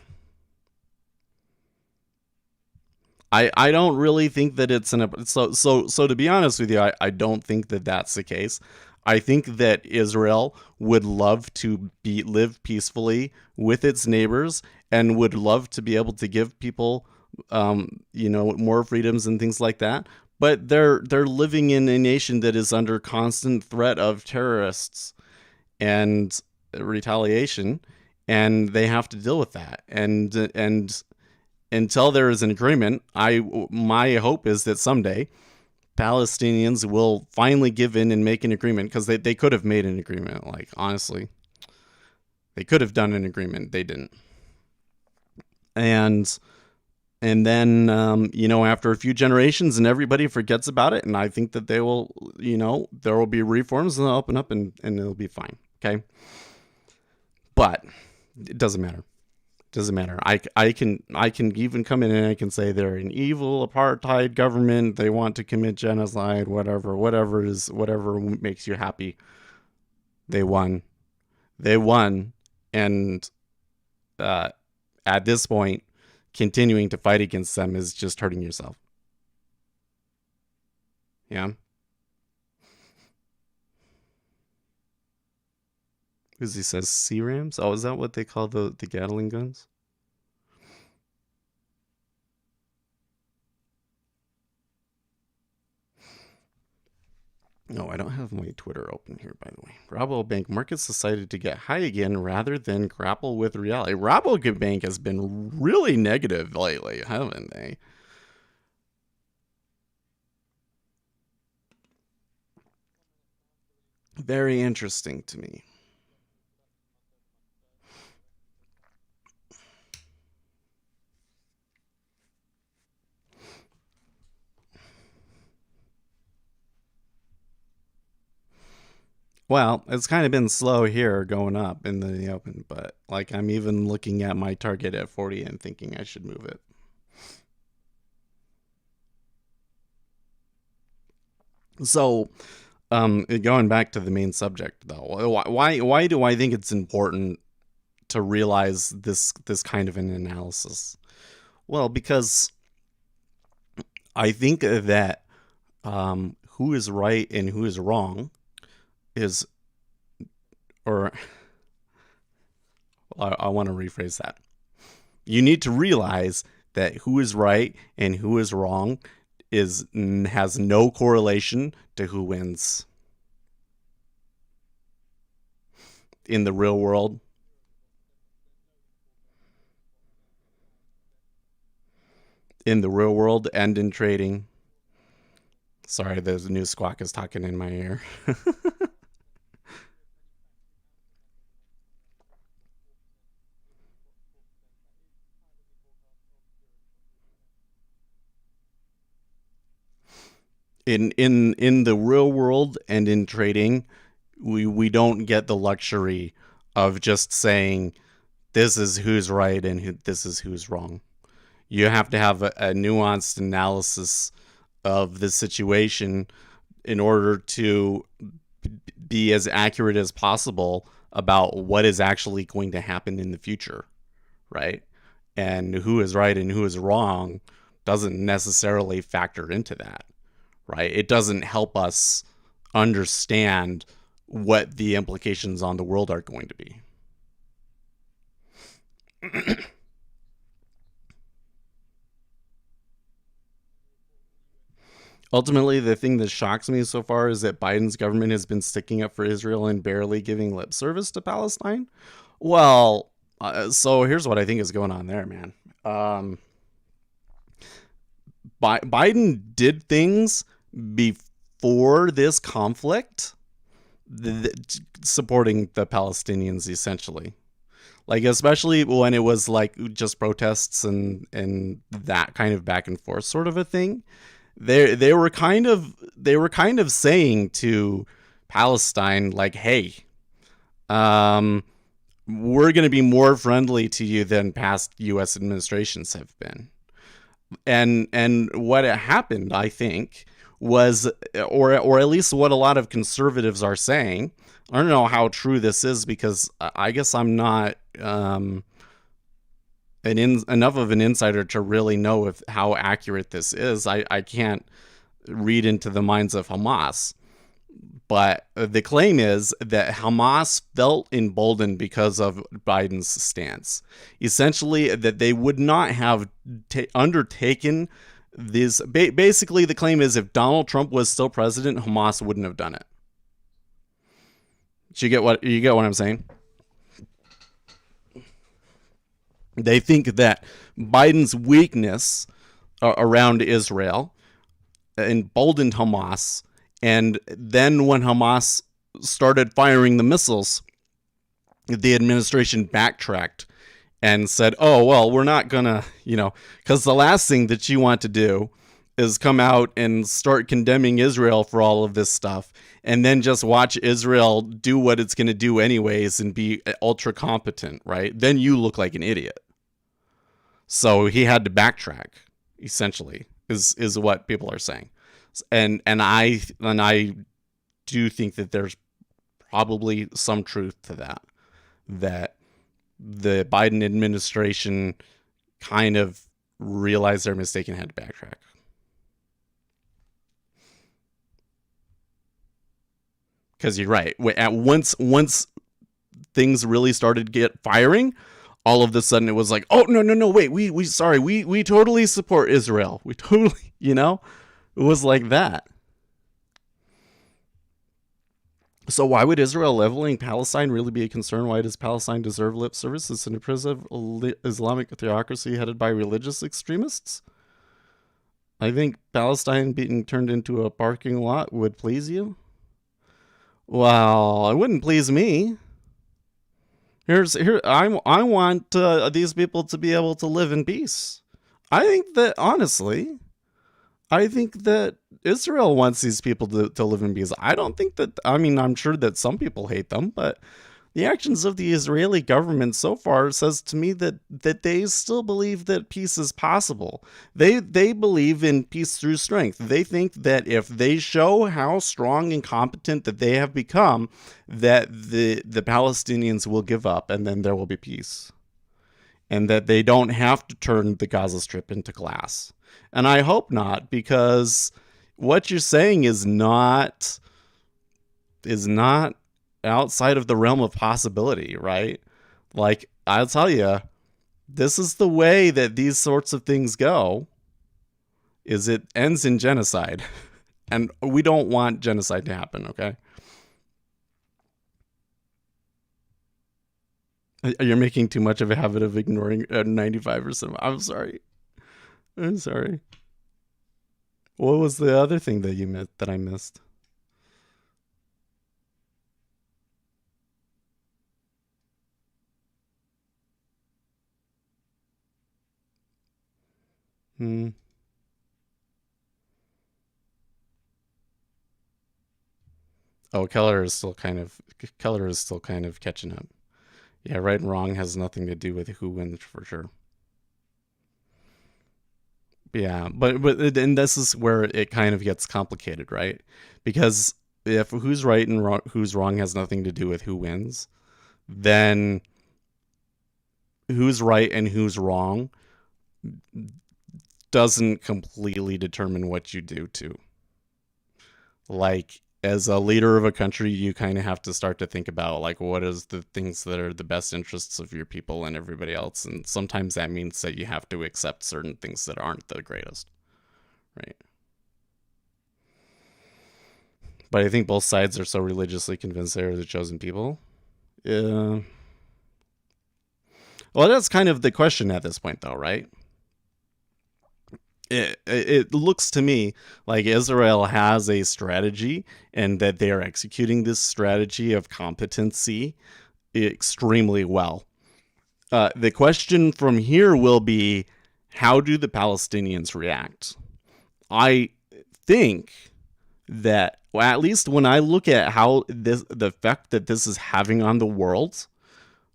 I don't really think that it's so to be honest with you, I don't think that that's the case. I think that Israel would love to live peacefully with its neighbors and would love to be able to give people more freedoms and things like that. But they're living in a nation that is under constant threat of terrorists and retaliation, and they have to deal with that. And until there is an agreement, my hope is that someday Palestinians will finally give in and make an agreement, because they could have made an agreement. Like, honestly, they could have done an agreement. They didn't. And then, after a few generations and everybody forgets about it, and I think that they will, there will be reforms and they'll open up and it'll be fine. Okay. But it doesn't matter. Doesn't matter. I can even come in and I can say they're an evil apartheid government. They want to commit genocide, whatever makes you happy. They won. And at this point, continuing to fight against them is just hurting yourself. Yeah. Because he says C-rams? Oh, is that what they call the Gatling guns? No, I don't have my Twitter open here, by the way. Rabobank markets decided to get high again rather than grapple with reality. Rabobank has been really negative lately, haven't they? Very interesting to me. Well, it's kind of been slow here going up in the open, but like I'm even looking at my target at 40 and thinking I should move it. So, going back to the main subject though, why do I think it's important to realize this kind of an analysis? Well, because I think that who is right and who is wrong is, or I want to rephrase that. You need to realize that who is right and who is wrong has no correlation to who wins in the real world. In the real world and in trading. Sorry, there's a new squawk is talking in my ear. in the real world and in trading, we don't get the luxury of just saying this is who's right and this is who's wrong. You have to have a nuanced analysis of the situation in order to be as accurate as possible about what is actually going to happen in the future, right? And who is right and who is wrong doesn't necessarily factor into that, right? It doesn't help us understand what the implications on the world are going to be. Ultimately, the thing that shocks me so far is that Biden's government has been sticking up for Israel and barely giving lip service to Palestine. Well, so here's what I think is going on there, man. Biden did things before this conflict, supporting the Palestinians essentially. Like, especially when it was like just protests and that kind of back and forth sort of a thing. They were kind of saying to Palestine, like, hey, we're going to be more friendly to you than past U.S. administrations have been. And what happened, I think, was, or at least what a lot of conservatives are saying. I don't know how true this is, because I guess I'm not enough of an insider to really know how accurate this is. I can't read into the minds of Hamas. But the claim is that Hamas felt emboldened because of Biden's stance. Essentially, that they would not have undertaken this. Basically, the claim is if Donald Trump was still president, Hamas wouldn't have done it. Do you get what I'm saying? They think that Biden's weakness around Israel emboldened Hamas. And then when Hamas started firing the missiles, the administration backtracked and said, oh, well, we're not going to, because the last thing that you want to do is come out and start condemning Israel for all of this stuff and then just watch Israel do what it's going to do anyways and be ultra competent, right? Then you look like an idiot. So he had to backtrack, essentially, is what people are saying. And I do think that there's probably some truth to that the Biden administration kind of realized their mistake and had to backtrack. Because you're right. Once things really started get firing, all of a sudden it was like, oh, no, wait, we totally support Israel. We totally, it was like that. So why would Israel leveling Palestine really be a concern? Why does Palestine deserve lip service? It's an oppressive Islamic theocracy headed by religious extremists. I think Palestine being turned into a parking lot would please you. Well, it wouldn't please me. I want these people to be able to live in peace. I think that, honestly, Israel wants these people to live in peace. I don't think that, I'm sure that some people hate them, but the actions of the Israeli government so far says to me that they still believe that peace is possible. They believe in peace through strength. They think that if they show how strong and competent that they have become, that the Palestinians will give up and then there will be peace. And that they don't have to turn the Gaza Strip into glass. And I hope not, because what you're saying is not outside of the realm of possibility, right? Like, I'll tell you, this is the way that these sorts of things go, is it ends in genocide. And we don't want genocide to happen, okay? You're making too much of a habit of ignoring 95%. I'm sorry. What was the other thing that I missed? Oh, Keller is still kind of catching up. Yeah, right and wrong has nothing to do with who wins, for sure. Yeah, but and this is where it kind of gets complicated, right? Because if who's right and who's wrong has nothing to do with who wins, then who's right and who's wrong doesn't completely determine what you do too. Like, as a leader of a country, you kind of have to start to think about, like, what is the things that are the best interests of your people and everybody else. And sometimes that means that you have to accept certain things that aren't the greatest, right? But I think both sides are so religiously convinced they are the chosen people. Yeah. Well, that's kind of the question at this point, though, right? it looks to me like Israel has a strategy and that they are executing this strategy of competency extremely well. The question from here will be, how do the Palestinians react? I think that, well, at least when I look at how the effect that this is having on the world,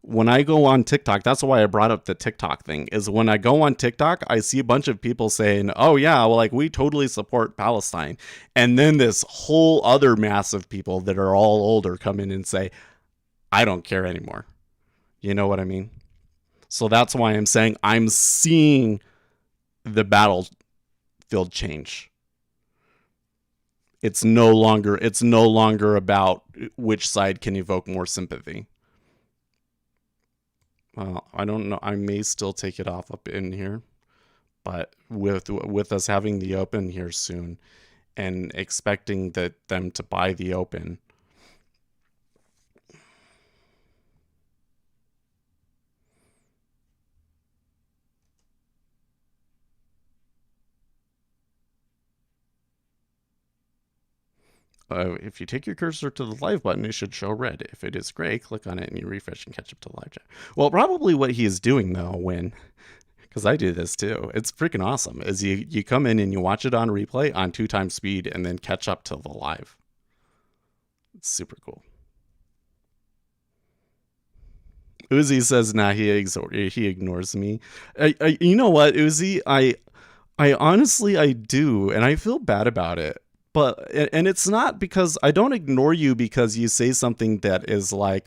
when I go on TikTok, that's why I brought up the TikTok thing, is when I go on TikTok, I see a bunch of people saying, oh yeah, well, like, we totally support Palestine. And then this whole other mass of people that are all older come in and say, I don't care anymore. You know what I mean? So that's why I'm saying I'm seeing the battlefield change. It's no longer about which side can evoke more sympathy. Well, I don't know. I may still take it off up in here, but with us having the open here soon and expecting them to buy the open, if you take your cursor to the live button, it should show red. If it is gray, click on it and you refresh and catch up to live chat. Well, probably what he is doing though, because I do this too, it's freaking awesome, is you come in and you watch it on replay on 2x speed and then catch up to the live. It's super cool. Uzi says, nah, he ignores me. You know what, Uzi? I honestly, I do, and I feel bad about it. But, and it's not because I don't ignore you because you say something that is like,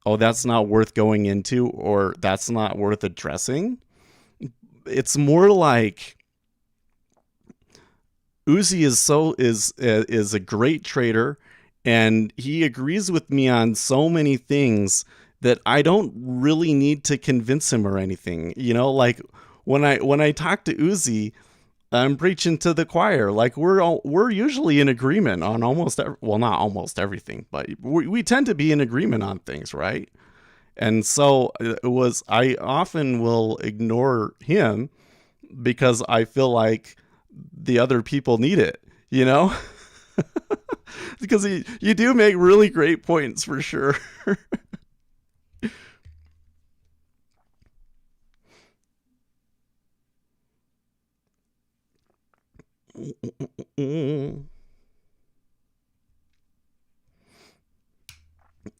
oh, that's not worth going into, or that's not worth addressing. It's more like Uzi is a great trader, and he agrees with me on so many things that I don't really need to convince him or anything. You know, like when I talk to Uzi, I'm preaching to the choir. Like we're usually in agreement on not almost everything, but we tend to be in agreement on things, right? And so I often will ignore him because I feel like the other people need it, you know? Because you do make really great points for sure.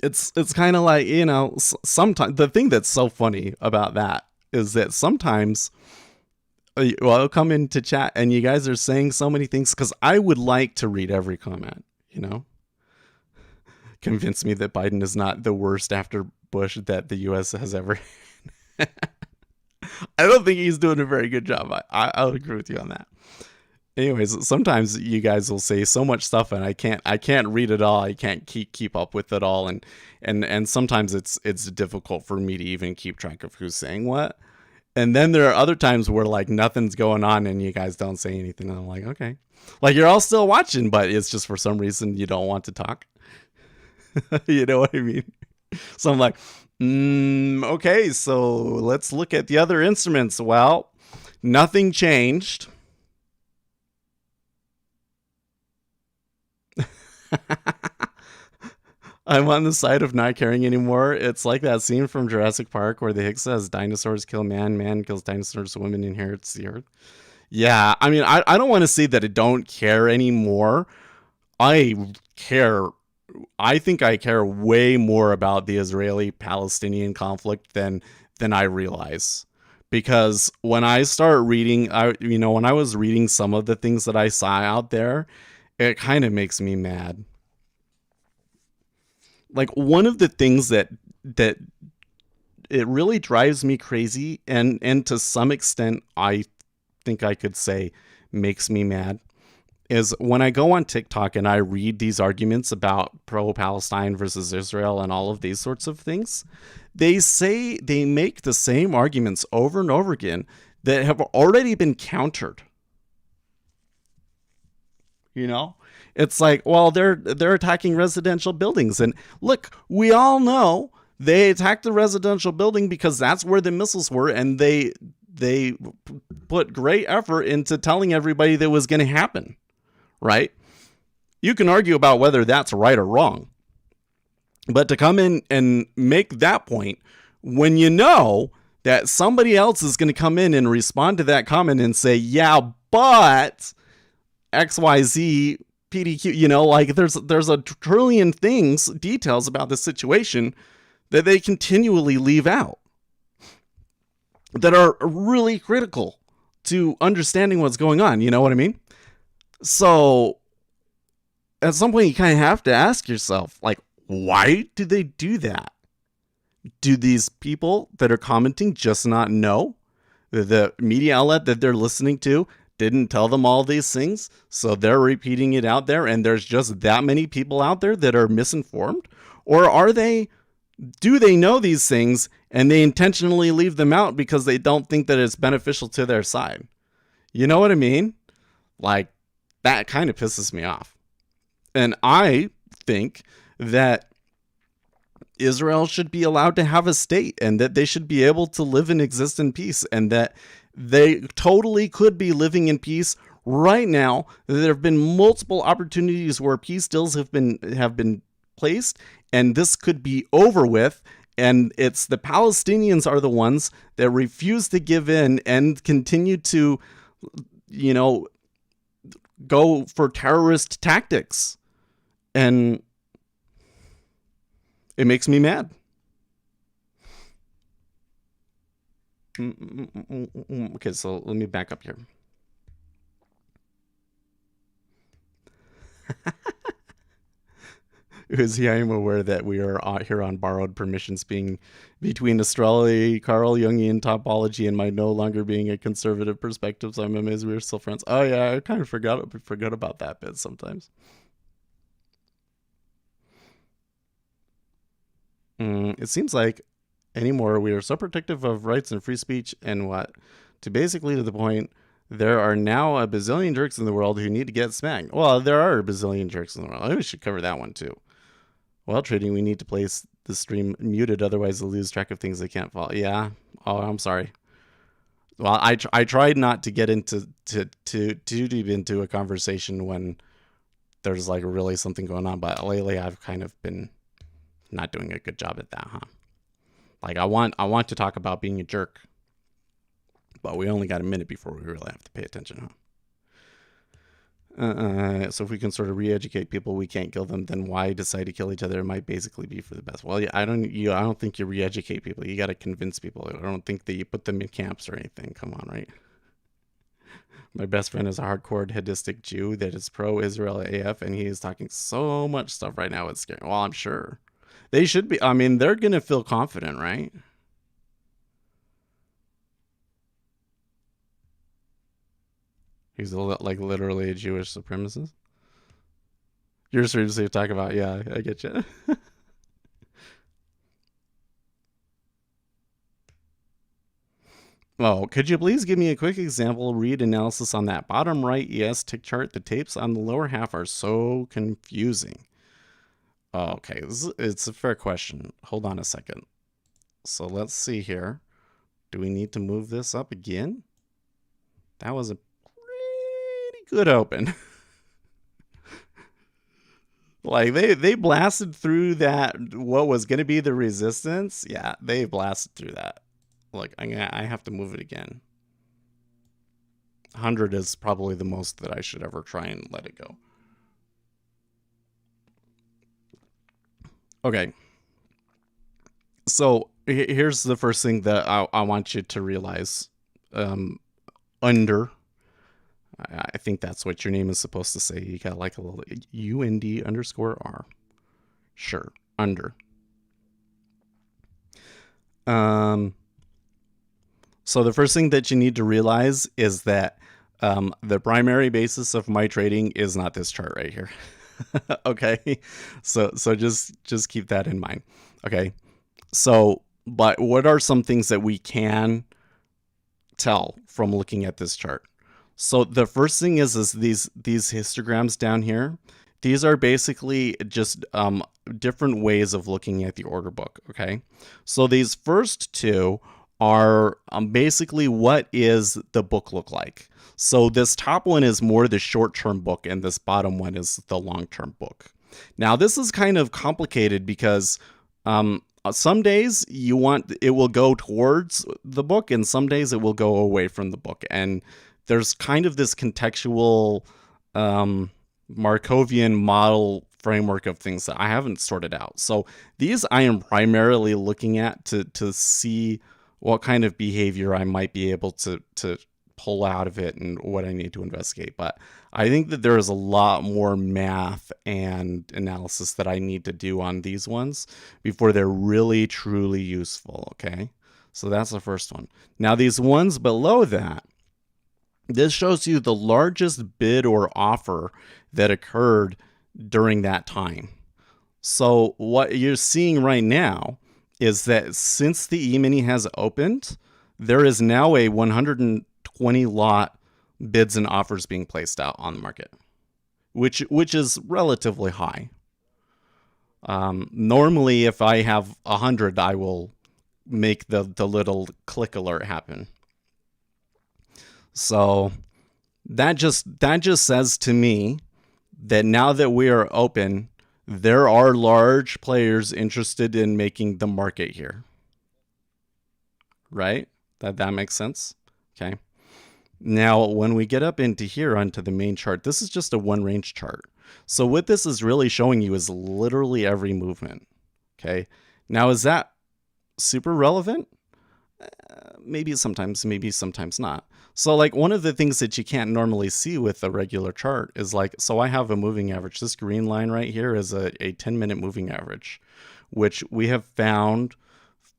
It's kind of like, you know, sometimes the thing that's so funny about that is that sometimes, well, I'll come into chat and you guys are saying so many things because I would like to read every comment, you know, convince me that Biden is not the worst after Bush that the U.S. has ever. I don't think he's doing a very good job. I'll agree with you on that. Anyways, sometimes you guys will say so much stuff and I can't read it all. I can't keep up with it all, and sometimes it's difficult for me to even keep track of who's saying what. And then there are other times where like nothing's going on and you guys don't say anything, and I'm like, okay, like you're all still watching, but it's just for some reason you don't want to talk. You know what I mean? So I'm like, okay, so let's look at the other instruments. Well, nothing changed. I'm on the side of not caring anymore. It's like that scene from Jurassic Park where the Higgs says dinosaurs kill man, man kills dinosaurs, woman inherits the earth. Yeah, I mean, I don't want to say that I don't care anymore. I care. I think I care way more about the Israeli-Palestinian conflict than I realize. Because when I start reading, when I was reading some of the things that I saw out there, it kind of makes me mad. Like one of the things that it really drives me crazy, and to some extent I think I could say makes me mad, is when I go on TikTok and I read these arguments about pro-Palestine versus Israel and all of these sorts of things. They make the same arguments over and over again that have already been countered. You know, it's like, well, they're attacking residential buildings, and look, we all know they attacked the residential building because that's where the missiles were, and they they put great effort into telling everybody that was going to happen, right? You can argue about whether that's right or wrong, but to come in and make that point when you know that somebody else is going to come in and respond to that comment and say, yeah, but XYZ, PDQ, like there's a trillion things, details about the situation that they continually leave out that are really critical to understanding what's going on. You know what I mean? So at some point you kind of have to ask yourself, like, why do they do that? Do these people that are commenting just not know? The media outlet that they're listening to didn't tell them all these things, so they're repeating it out there, and there's just that many people out there that are misinformed? Or do they know these things and they intentionally leave them out because they don't think that it's beneficial to their side? You know what I mean? Like, that kind of pisses me off. And I think that Israel should be allowed to have a state, and that they should be able to live and exist in peace, and that they totally could be living in peace right now. There have been multiple opportunities where peace deals have been placed, and this could be over with. And it's the Palestinians are the ones that refuse to give in and continue to, go for terrorist tactics. And it makes me mad. Okay, so let me back up here. Because I am aware that we are out here on borrowed permission, speaking between astrology, Carl Jungian topology, and my no longer being a conservative perspective. So I'm amazed we're still friends. Oh yeah, I kind of forgot about that bit sometimes. It seems like anymore we are so protective of rights and free speech and to the point there are now a bazillion jerks in the world who need to get smacked. Well, there are a bazillion jerks in the world. I think we should cover that one too. While trading, we need to place the stream muted, otherwise they'll lose track of things they can't follow. Yeah. Oh, I'm sorry. Well, I tried not to get into too deep into a conversation when there's like really something going on, but lately I've kind of been not doing a good job at that, huh? Like I want to talk about being a jerk, but we only got a minute before we really have to pay attention, huh? So if we can sort of re-educate people, we can't kill them. Then why decide to kill each other? It might basically be for the best. Well, yeah, I don't think you re-educate people. You got to convince people. I don't think that you put them in camps or anything. Come on, right? My best friend is a hardcore hedonistic Jew that is pro-Israel AF, and he is talking so much stuff right now. It's scary. Well, I'm sure they should be. I mean, they're gonna feel confident, right? He's like literally a Jewish supremacist. You're seriously talking about, yeah, I get you. Oh, could you please give me a quick example, read analysis on that bottom right ES tick chart? The tapes on the lower half are so confusing. Oh, okay, it's a fair question. Hold on a second. So let's see here. Do we need to move this up again? That was a pretty good open. Like they blasted through that, what was going to be the resistance. Yeah, they blasted through that. Look, I have to move it again. 100 is probably the most that I should ever try and let it go. Okay. So here's the first thing that I want you to realize. Under. I think that's what your name is supposed to say. You got like a little UND_R. Sure. Under. So the first thing that you need to realize is that the primary basis of my trading is not this chart right here. Okay. So just keep that in mind. Okay. So, but what are some things that we can tell from looking at this chart? So the first thing is these histograms down here. These are basically just different ways of looking at the order book. Okay. So these first two are basically what is the book look like. So this top one is more the short-term book, and this bottom one is the long-term book. Now this is kind of complicated because some days it will go towards the book, and some days it will go away from the book. And there's kind of this contextual Markovian model framework of things that I haven't sorted out. So these I am primarily looking at to see what kind of behavior I might be able to pull out of it and what I need to investigate. But I think that there is a lot more math and analysis that I need to do on these ones before they're really, truly useful, okay? So that's the first one. Now these ones below that, this shows you the largest bid or offer that occurred during that time. So what you're seeing right now is that since the E-mini has opened, there is now a 120 lot bids and offers being placed out on the market, which is relatively high. Normally, if I have 100, I will make the little click alert happen. So that just says to me that now that we are open, there are large players interested in making the market here. Right? That makes sense? Okay. Now, when we get up into here onto the main chart, this is just a one range chart. So what this is really showing you is literally every movement. Okay. Now, is that super relevant? Maybe sometimes not. So like one of the things that you can't normally see with a regular chart is like, so I have a moving average. This green line right here is a 10-minute moving average, which we have found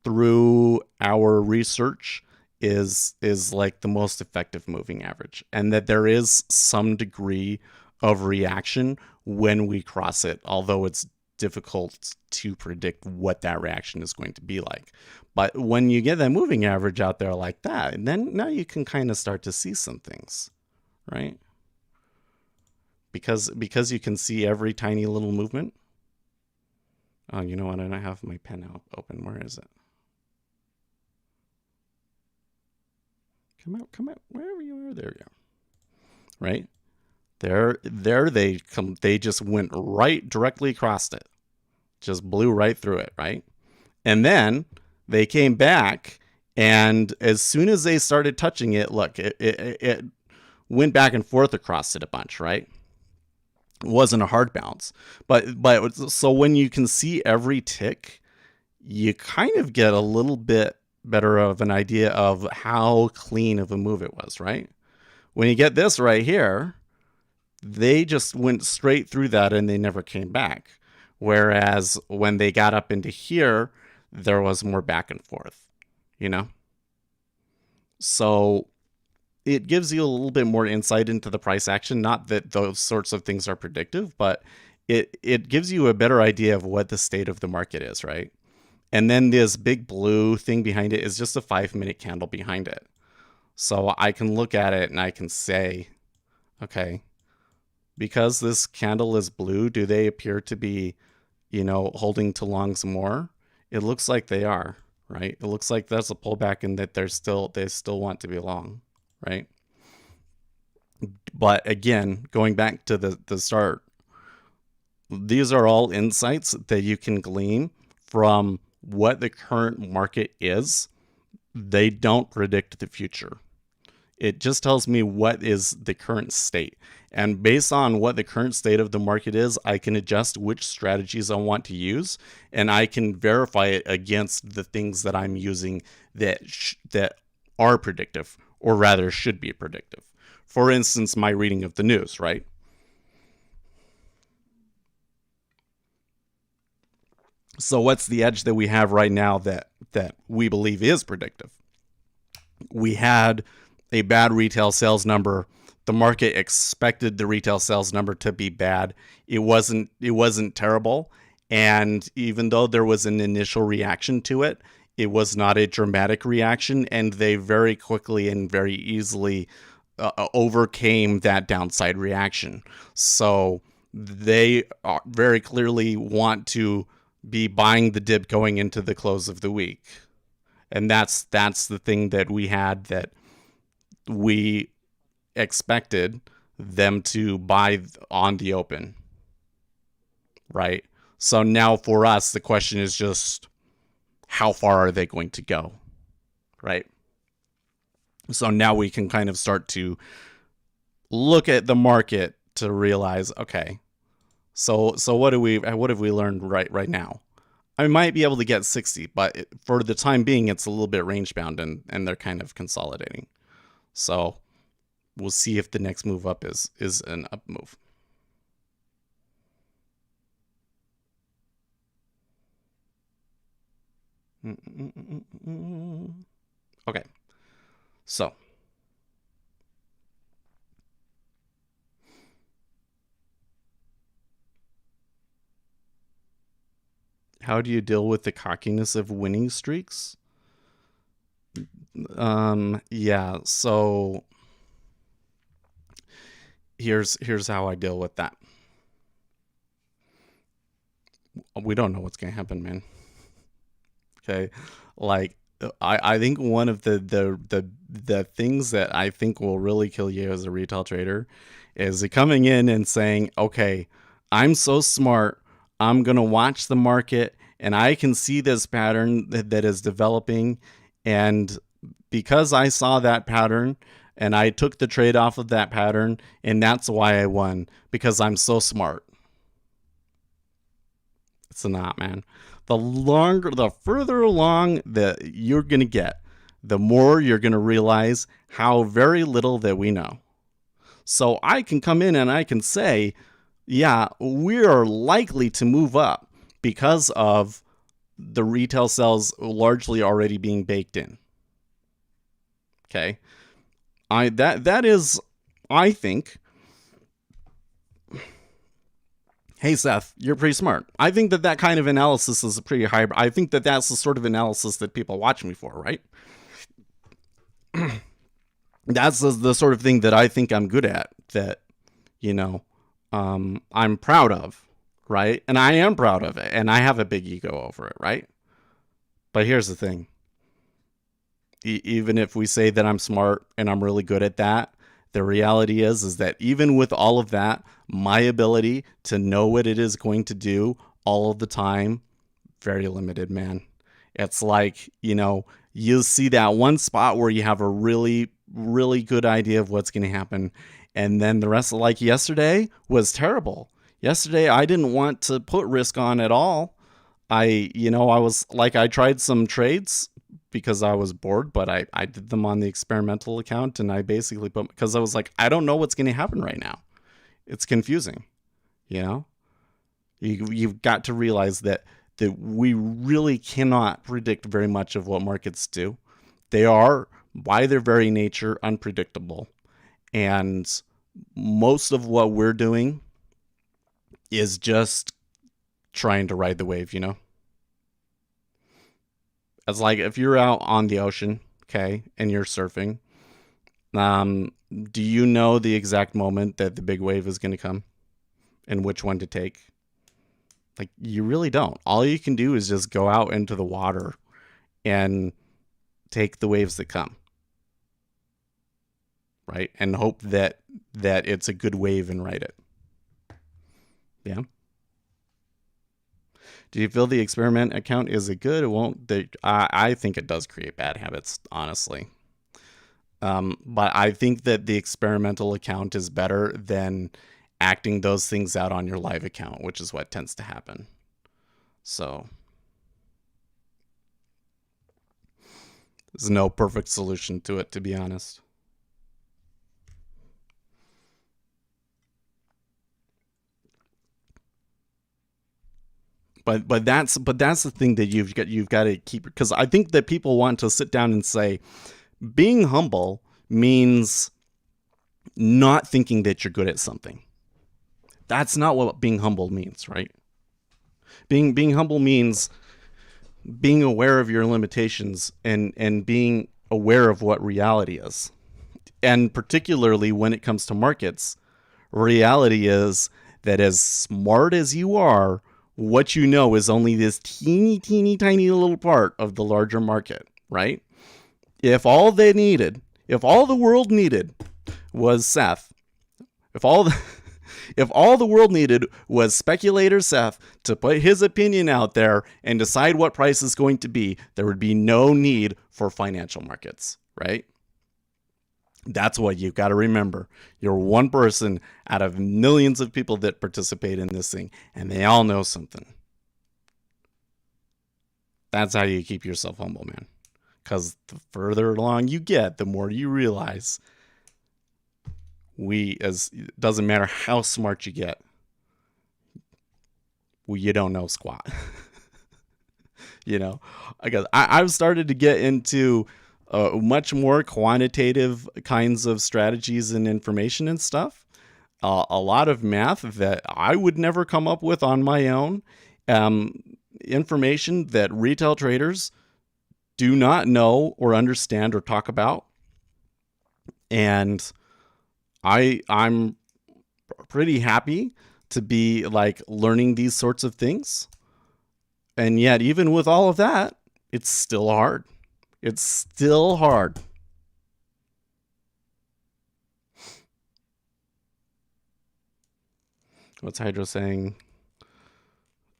through our research is like the most effective moving average, and that there is some degree of reaction when we cross it, although it's difficult to predict what that reaction is going to be like. But when you get that moving average out there like that, and then now you can kind of start to see some things, right? Because you can see every tiny little movement. Oh, you know what? I don't have my pen out open. Where is it? Come out, wherever you are. There you go. Right? There they come. They just went right directly across it. Just blew right through it, right? And then they came back, and as soon as they started touching it, look, it went back and forth across it a bunch, right? It wasn't a hard bounce. But so when you can see every tick, you kind of get a little bit better of an idea of how clean of a move it was, right? When you get this right here, they just went straight through that and they never came back. Whereas when they got up into here, there was more back and forth, you know? So it gives you a little bit more insight into the price action. Not that those sorts of things are predictive, but it gives you a better idea of what the state of the market is, right? And then this big blue thing behind it is just a 5-minute candle behind it. So I can look at it and I can say, okay, because this candle is blue, do they appear to be, holding to longs more? It looks like they are, right? It looks like that's a pullback and that they still want to be long, right? But again, going back to the start, these are all insights that you can glean from what the current market is. They don't predict the future. It just tells me what is the current state. And based on what the current state of the market is, I can adjust which strategies I want to use, and I can verify it against the things that I'm using that are predictive, or rather should be predictive. For instance, my reading of the news, right? So what's the edge that we have right now that we believe is predictive? We had a bad retail sales number. The market expected the retail sales number to be bad. It wasn't terrible. And even though there was an initial reaction to it, it was not a dramatic reaction. And they very quickly and very easily overcame that downside reaction. So they very clearly want to be buying the dip going into the close of the week. And that's the thing that we had, that we expected them to buy on the open, right? So now for us, the question is just, how far are they going to go, right? So now we can kind of start to look at the market to realize, okay, so what have we learned right now? I might be able to get 60, but for the time being, it's a little bit range bound, and they're kind of consolidating. So we'll see if the next move up is an up move. Okay, so how do you deal with the cockiness of winning streaks? Yeah, so here's how I deal with that. We don't know what's gonna happen, man. Okay, like I think one of the things that I think will really kill you as a retail trader is coming in and saying, okay, I'm so smart, I'm gonna watch the market and I can see this pattern that is developing, and because I saw that pattern and I took the trade off of that pattern, and that's why I won, because I'm so smart. It's not, man. The further along that you're going to get, the more you're going to realize how very little that we know. So I can come in and I can say, yeah, we are likely to move up because of the retail sales largely already being baked in. Okay. That is, I think, hey, Seth, you're pretty smart. I think that kind of analysis is a pretty high. I think that that's the sort of analysis that people watch me for, right? That's the sort of thing that I think I'm good at, that, I'm proud of, right? And I am proud of it, and I have a big ego over it, right? But here's the thing. Even if we say that I'm smart and I'm really good at that, the reality is that even with all of that, my ability to know what it is going to do all of the time, very limited, man. It's like, you see that one spot where you have a really, really good idea of what's going to happen. And then the rest, like yesterday, was terrible. Yesterday, I didn't want to put risk on at all. I was like, I tried some trades because I was bored, but I did them on the experimental account, and I basically put, because I was like, I don't know what's going to happen right now. It's confusing, You've got to realize that we really cannot predict very much of what markets do. They are, by their very nature, unpredictable. And most of what we're doing is just trying to ride the wave, It's like if you're out on the ocean, okay, and you're surfing, do you know the exact moment that the big wave is going to come and which one to take? Like, you really don't. All you can do is just go out into the water and take the waves that come, right? And hope that it's a good wave and ride it. Yeah. Do you feel the experiment account is it good? It won't. I think it does create bad habits, honestly. But I think that the experimental account is better than acting those things out on your live account, which is what tends to happen. So there's no perfect solution to it, to be honest. But that's the thing that you've got to keep, because I think that people want to sit down and say, being humble means not thinking that you're good at something. That's not what being humble means, right? Being humble means being aware of your limitations and being aware of what reality is. And particularly when it comes to markets, reality is that as smart as you are, what you know is only this teeny, teeny, tiny little part of the larger market. right? If all the world needed was Seth, if all the if all the world needed was speculator Seth to put his opinion out there and decide what price is going to be, there would be no need for financial markets, right? That's what you've got to remember. You're one person out of millions of people that participate in this thing, and they all know something. That's how you keep yourself humble, man. Because the further along you get, the more you realize it doesn't matter how smart you get, you don't know squat. You know, I've started to get into much more quantitative kinds of strategies and information and stuff. A lot of math that I would never come up with on my own. Information that retail traders do not know or understand or talk about. And I'm pretty happy to be like learning these sorts of things. And yet, even with all of that, it's still hard. It's still hard. What's Hydro saying?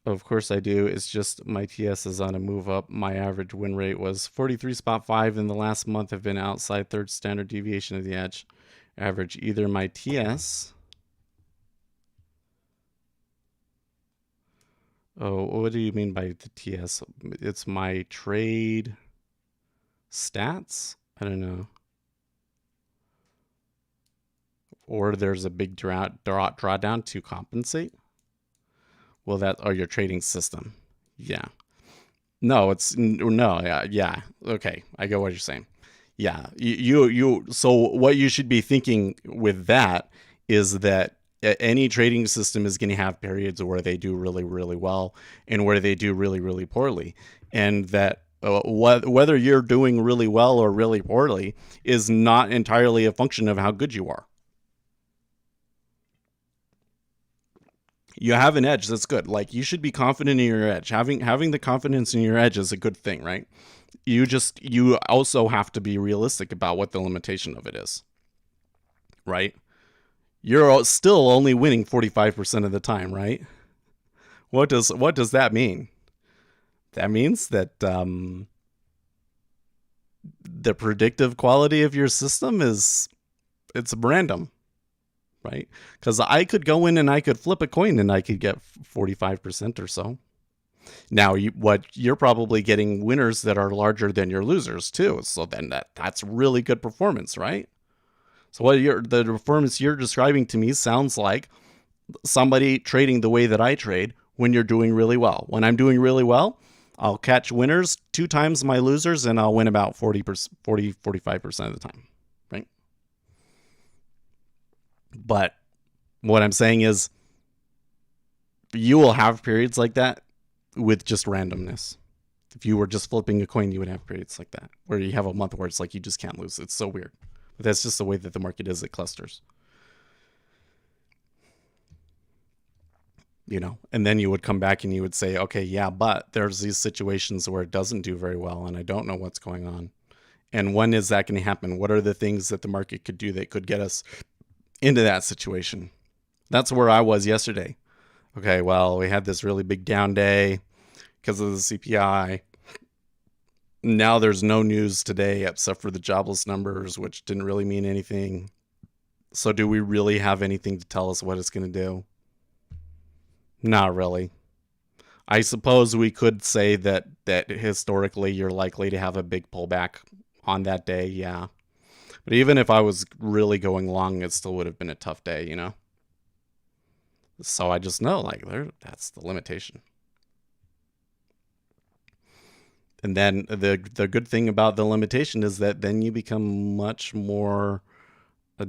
Of course I do. It's just my TS is on a move up. My average win rate was 43.5 in the last month. Have been outside third standard deviation of the edge average. Either my TS. Oh, what do you mean by the TS? It's my trade stats? I don't know. Or there's a big drawdown to compensate. Well, your trading system. Yeah. No, yeah. Okay, I get what you're saying. Yeah, so what you should be thinking with that is that any trading system is going to have periods where they do really, really well and where they do really, really poorly. And that whether you're doing really well or really poorly is not entirely a function of how good you are. You have an edge. That's good. Like, you should be confident in your edge. Having the confidence in your edge is a good thing, right? You also have to be realistic about what the limitation of it is, right? You're still only winning 45% of the time, right? What does that mean? That means that the predictive quality of your system it's random, right? Because I could go in and I could flip a coin and I could get 45% or so. Now, you're probably getting winners that are larger than your losers too. So then that's really good performance, right? So the performance you're describing to me sounds like somebody trading the way that I trade when you're doing really well. When I'm doing really well, I'll catch winners 2 times my losers and I'll win about 45% of the time, right? But what I'm saying is you will have periods like that with just randomness. If you were just flipping a coin, you would have periods like that where you have a month where it's like you just can't lose. It's so weird. But that's just the way that the market is. It clusters. You know, and then you would come back and you would say, okay, yeah, but there's these situations where it doesn't do very well and I don't know what's going on. And when is that going to happen? What are the things that the market could do that could get us into that situation? That's where I was yesterday. Okay, well, we had this really big down day because of the CPI. Now there's no news today except for the jobless numbers, which didn't really mean anything. So do we really have anything to tell us what it's going to do? Not really. I suppose we could say that historically you're likely to have a big pullback on that day, yeah. But even if I was really going long, it still would have been a tough day, you know? So I just know, like, that's the limitation. And then the good thing about the limitation is that then you become much more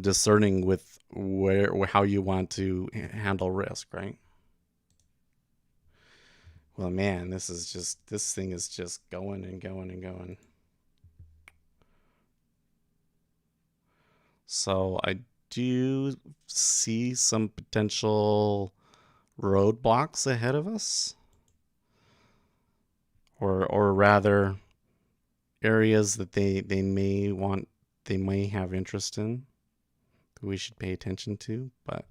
discerning with how you want to handle risk, right? Well, man, this thing is just going and going and going. So I do see some potential roadblocks ahead of us. Or rather, areas that they may have interest in that we should pay attention to. But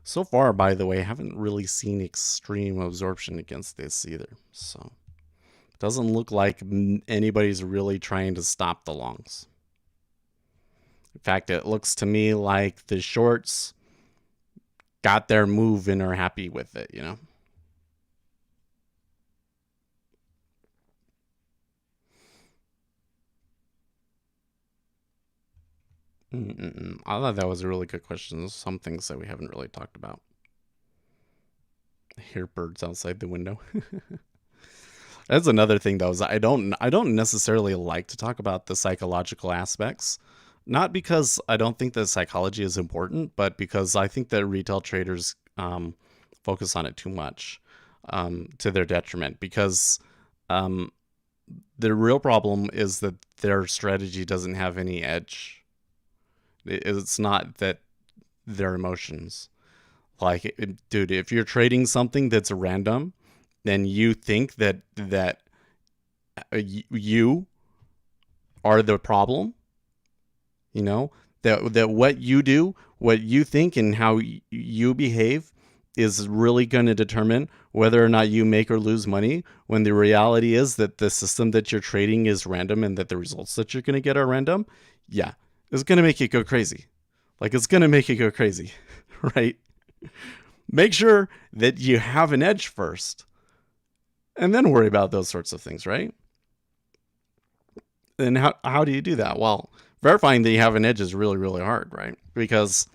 so far, by the way, I haven't really seen extreme absorption against this either. So it doesn't look like anybody's really trying to stop the longs. In fact, it looks to me like the shorts got their move and are happy with it, you know? I thought that was a really good question. There's some things that we haven't really talked about. I hear birds outside the window. That's another thing, though, is I don't necessarily like to talk about the psychological aspects. Not because I don't think that psychology is important, but because I think that retail traders focus on it too much to their detriment. Because the real problem is that their strategy doesn't have any edge. It's not that their emotions. Like, dude, if you're trading something that's random, then you think that you are the problem. You know, that what you do, what you think, and how you behave is really going to determine whether or not you make or lose money, when the reality is that the system that you're trading is random and that the results that you're going to get are random. Yeah, it's going to make you go crazy. Like, it's going to make you go crazy, right? Make sure that you have an edge first and then worry about those sorts of things, right? And how do you do that? Well, verifying that you have an edge is really, really hard, right? Because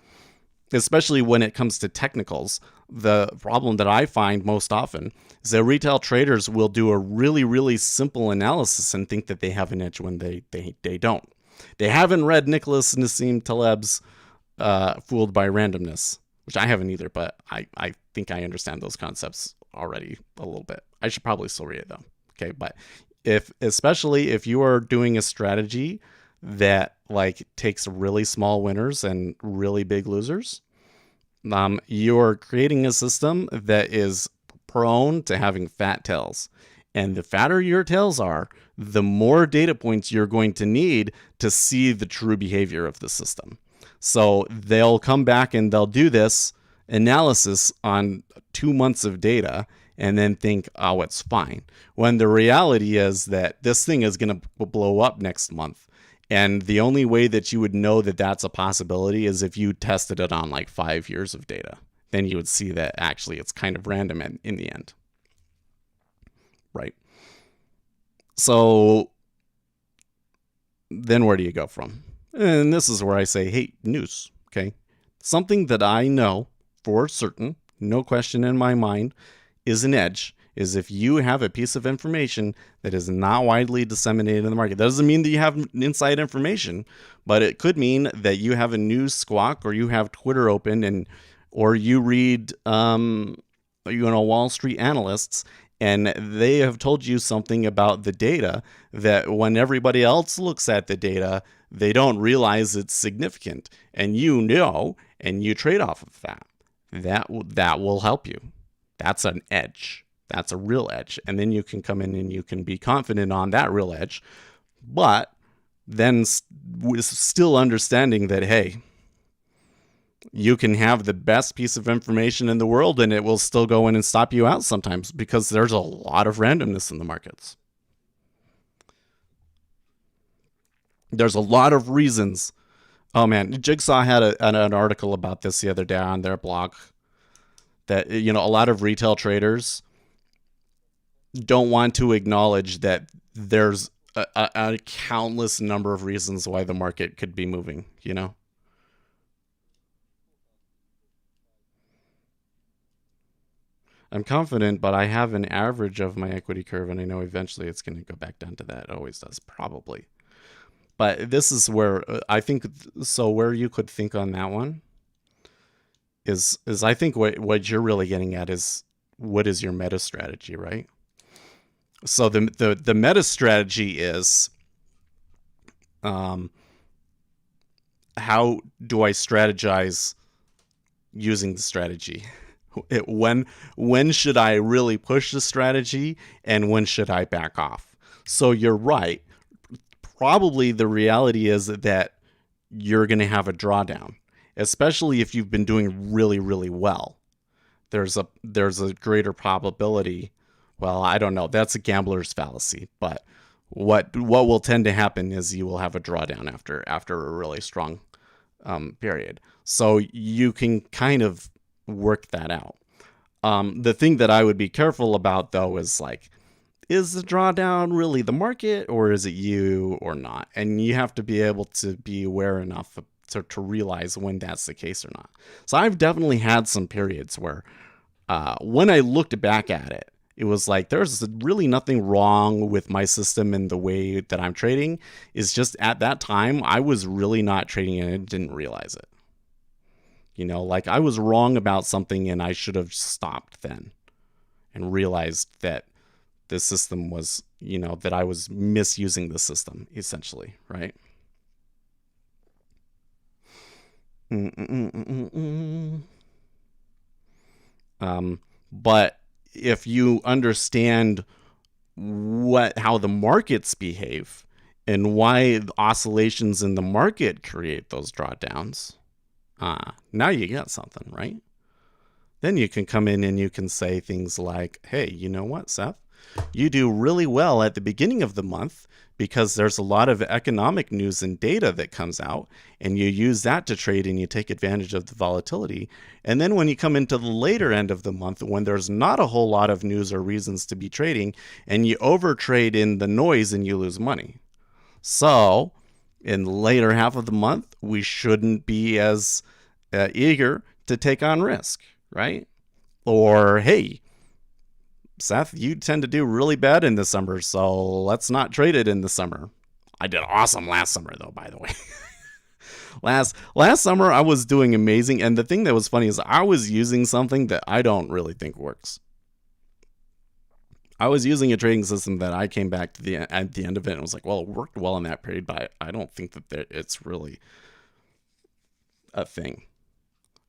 especially when it comes to technicals, the problem that I find most often is that retail traders will do a really, really simple analysis and think that they have an edge when they don't. They haven't read Nicholas Nassim Taleb's Fooled by Randomness, which I haven't either, but I think I understand those concepts already a little bit. I should probably still read it though. Okay, but especially if you are doing a strategy that like takes really small winners and really big losers, you're creating a system that is prone to having fat tails. And the fatter your tails are, the more data points you're going to need to see the true behavior of the system. So they'll come back and they'll do this analysis on 2 months of data and then think, oh, it's fine. When the reality is that this thing is going to blow up next month. And the only way that you would know that that's a possibility is if you tested it on like 5 years of data. Then you would see that actually it's kind of random in the end. Right. So then where do you go from? And this is where I say, hey, news. Okay. Something that I know for certain, no question in my mind, is an edge, is if you have a piece of information that is not widely disseminated in the market. That doesn't mean that you have inside information, but it could mean that you have a news squawk, or you have Twitter open, or you read Wall Street analysts, and they have told you something about the data that when everybody else looks at the data, they don't realize it's significant, and and you trade off of that. That will help you. That's an edge. That's a real edge. And then you can come in and you can be confident on that real edge, but then with still understanding that, hey, you can have the best piece of information in the world and it will still go in and stop you out sometimes, because there's a lot of randomness in the markets. There's a lot of reasons. Oh man, Jigsaw had an article about this the other day on their blog, that, a lot of retail traders don't want to acknowledge that there's a countless number of reasons why the market could be moving, I'm confident, but I have an average of my equity curve, and I know eventually it's going to go back down to that. It always does, probably. But this is where I think, so where you could think on that one is I think what you're really getting at is, what is your meta strategy, right? So the meta strategy is, how do I strategize using the strategy? When should I really push the strategy, and when should I back off? So you're right. probably the reality is that you're going to have a drawdown, especially if you've been doing really, really well. There's a greater probability. Well, I don't know. That's a gambler's fallacy, but what will tend to happen is you will have a drawdown after a really strong period. So you can kind of work that out. The thing that I would be careful about though is like, is the drawdown really the market or is it you or not? And you have to be able to be aware enough to realize when that's the case or not. So I've definitely had some periods where when I looked back at it, it was like there's really nothing wrong with my system and the way that I'm trading. It's just at that time I was really not trading and I didn't realize it. Like I was wrong about something and I should have stopped then and realized that the system was, that I was misusing the system essentially, right? But if you understand how the markets behave and why the oscillations in the market create those drawdowns, now you got something, right? Then you can come in and you can say things like, hey, you know what, Seth? You do really well at the beginning of the month because there's a lot of economic news and data that comes out, and you use that to trade and you take advantage of the volatility. And then when you come into the later end of the month, when there's not a whole lot of news or reasons to be trading, and you overtrade in the noise and you lose money. So in the later half of the month, we shouldn't be as eager to take on risk, right? Or, hey, Seth, you tend to do really bad in the summer, so let's not trade it in the summer. I did awesome last summer, though, by the way. last summer, I was doing amazing, and the thing that was funny is I was using something that I don't really think works. I was using a trading system that I came back to at the end of it and was like, well, it worked well in that period, but I don't think that it's really a thing.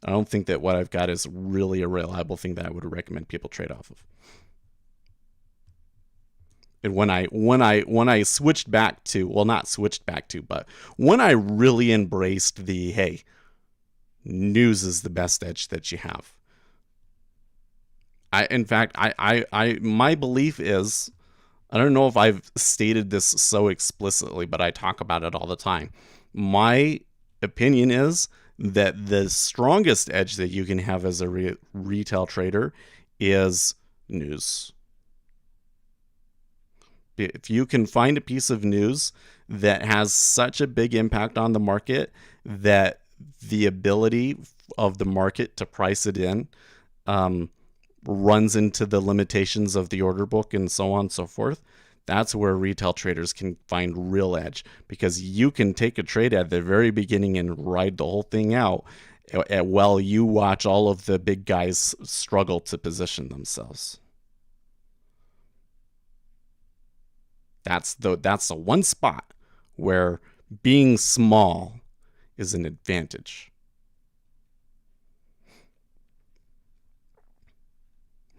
I don't think that what I've got is really a reliable thing that I would recommend people trade off of. And when I switched back to, well, not switched back to, but when I really embraced the, hey, news is the best edge that you have. In fact, my belief is, I don't know if I've stated this so explicitly, but I talk about it all the time. My opinion is that the strongest edge that you can have as a retail trader is news. If you can find a piece of news that has such a big impact on the market that the ability of the market to price it in runs into the limitations of the order book and so on and so forth, that's where retail traders can find real edge, because you can take a trade at the very beginning and ride the whole thing out while you watch all of the big guys struggle to position themselves. That's the one spot where being small is an advantage.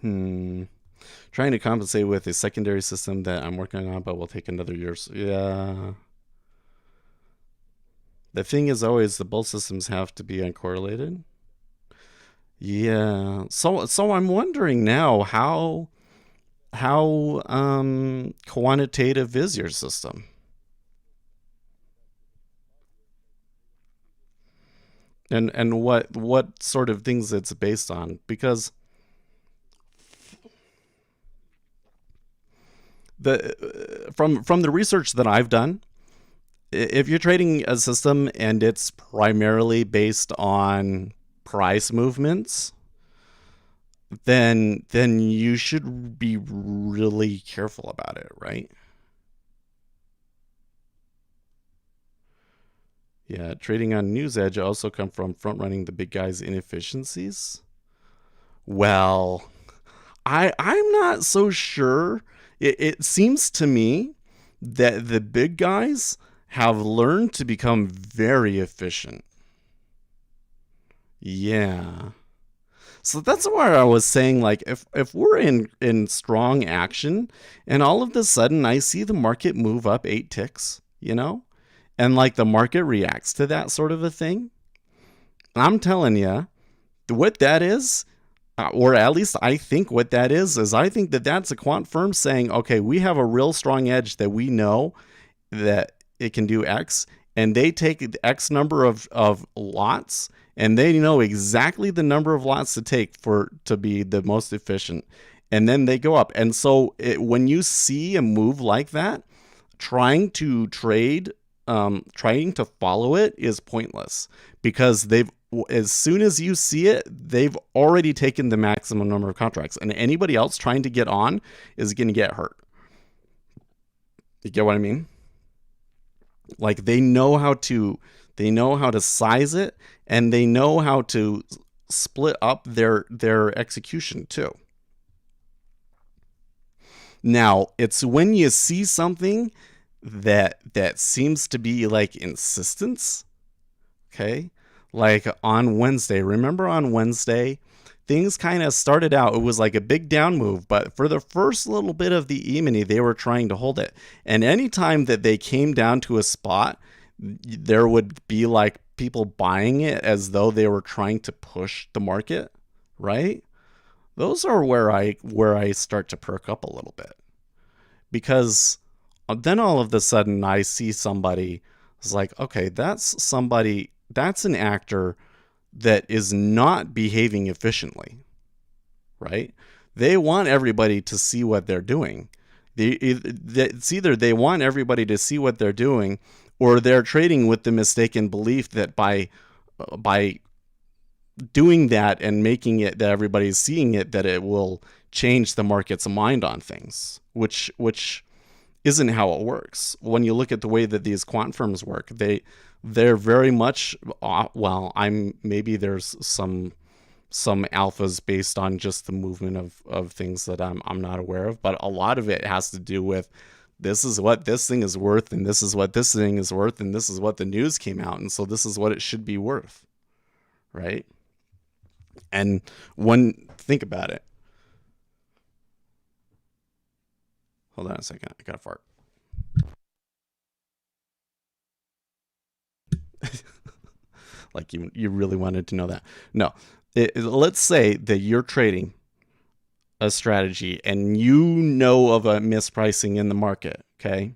Trying to compensate with a secondary system that I'm working on, but will take another year. Yeah. The thing is always the both systems have to be uncorrelated. Yeah. So I'm wondering now how quantitative is your system? And what sort of things it's based on? Because from the research that I've done, if you're trading a system and it's primarily based on price movements, then you should be really careful about it, right? Yeah, trading on News Edge also come from front running the big guys' inefficiencies. Well, I'm not so sure. It seems to me that the big guys have learned to become very efficient. Yeah. So that's where I was saying, like, if we're in strong action and all of a sudden I see the market move up 8 ticks, you know? And like the market reacts to that sort of a thing. I'm telling you, what that is, or at least I think what that is I think that that's a quant firm saying, okay, we have a real strong edge that we know that it can do X, and they take the X number of lots, and they know exactly the number of lots to take to be the most efficient, and then they go up. And so when you see a move like that, trying to trade, trying to follow it is pointless, because as soon as you see it, they've already taken the maximum number of contracts, and anybody else trying to get on is going to get hurt. You get what I mean? Like they know how to size it, and they know how to split up their execution too. Now, it's when you see something that seems to be like insistence, okay? Like on Wednesday, remember on Wednesday, things kind of started out, it was like a big down move, but for the first little bit of the E-mini, they were trying to hold it. And anytime that they came down to a spot, there would be like people buying it as though they were trying to push the market, right? Those are where I start to perk up a little bit, because then all of a sudden I see somebody, it's like, okay, that's an actor that is not behaving efficiently, right? They want everybody to see what they're doing. It's either they want everybody to see what they're doing, or they're trading with the mistaken belief that by doing that and making it that everybody's seeing it, that it will change the market's mind on things, which isn't how it works. When you look at the way that these quant firms work, they're very much, well, maybe there's some alphas based on just the movement of things that I'm not aware of, but a lot of it has to do with, this is what this thing is worth, and this is what this thing is worth, and this is what the news came out, and so this is what it should be worth, right? And think about it. Hold on a second, I got a fart. Like you really wanted to know that. No, let's say that you're trading a strategy and you know of a mispricing in the market, okay?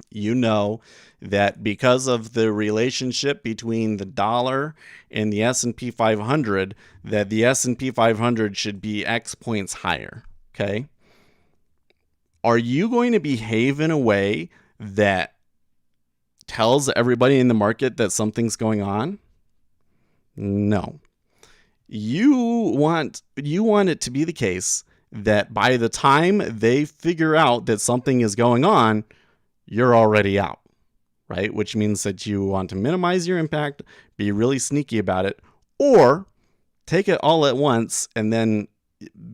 You know that because of the relationship between the dollar and the S&P 500, that the S&P 500 should be X points higher, okay? Are you going to behave in a way that tells everybody in the market that something's going on? No. You want it to be the case that by the time they figure out that something is going on, you're already out, right? Which means that you want to minimize your impact, be really sneaky about it, or take it all at once and then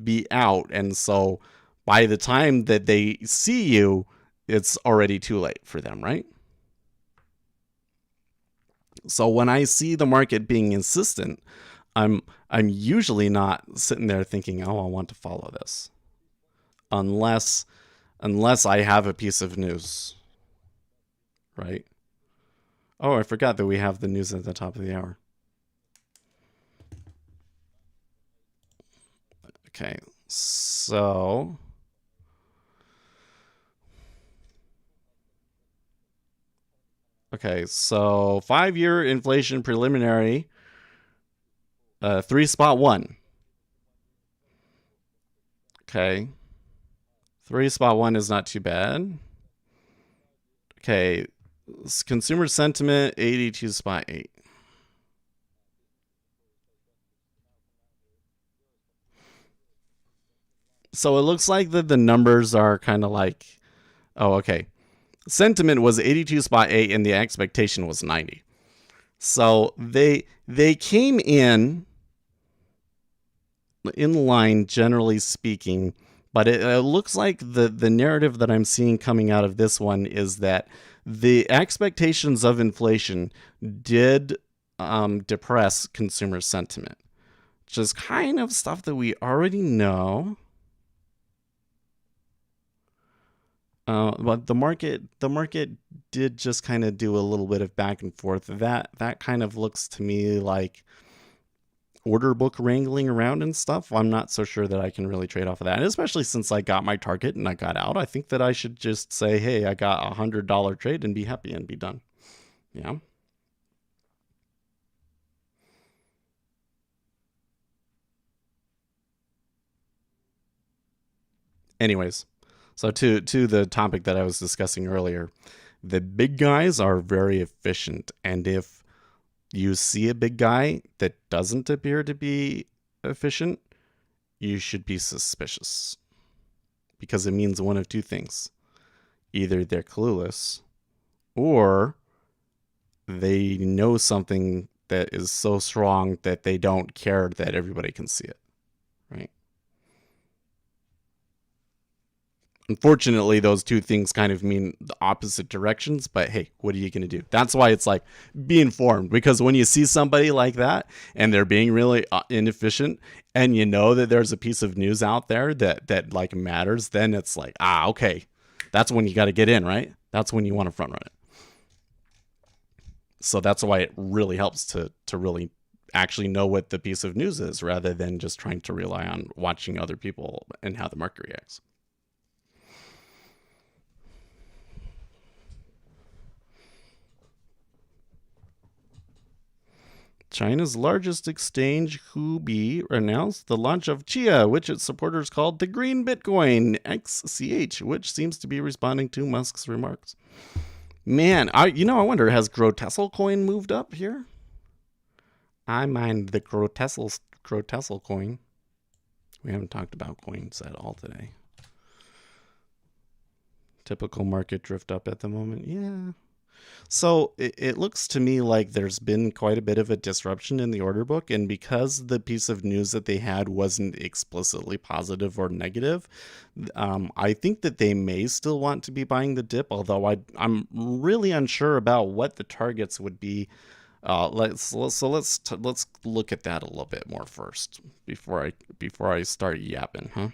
be out. And so by the time that they see you, it's already too late for them, right? So when I see the market being insistent, I'm usually not sitting there thinking, oh, I want to follow this, unless I have a piece of news, right? Oh, I forgot that we have the news at the top of the hour. Okay, so okay, so 5-year inflation preliminary, 3.1. Okay, 3.1 is not too bad. Okay, consumer sentiment 82.8. So it looks like that the numbers are kind of like, oh, okay. Sentiment was 82.8 and the expectation was 90. So they came in line, generally speaking, but it looks like the narrative that I'm seeing coming out of this one is that the expectations of inflation did depress consumer sentiment, which is kind of stuff that we already know. But the market did just kind of do a little bit of back and forth. That kind of looks to me like order book wrangling around and stuff. I'm not so sure that I can really trade off of that. And especially since I got my target and I got out, I think that I should just say, hey, I got $100 trade and be happy and be done. Yeah. Anyways, so to the topic that I was discussing earlier, the big guys are very efficient, and if you see a big guy that doesn't appear to be efficient, you should be suspicious because it means one of two things. Either they're clueless or they know something that is so strong that they don't care that everybody can see it, right? Unfortunately, those two things kind of mean the opposite directions, but hey, what are you going to do? That's why it's like, be informed, because when you see somebody like that and they're being really inefficient and you know that there's a piece of news out there that like matters, then it's like, okay, that's when you got to get in, right? That's when you want to front run it. So that's why it really helps to really actually know what the piece of news is rather than just trying to rely on watching other people and how the market reacts. China's largest exchange, Huobi, announced the launch of Chia, which its supporters called the Green Bitcoin, XCH, which seems to be responding to Musk's remarks. Man, I wonder, has Grotessel coin moved up here? I mind the Grotessel coin. We haven't talked about coins at all today. Typical market drift up at the moment. Yeah. So it looks to me like there's been quite a bit of a disruption in the order book, and because the piece of news that they had wasn't explicitly positive or negative, I think that they may still want to be buying the dip. Although I'm really unsure about what the targets would be. Let's look at that a little bit more first before I start yapping, huh?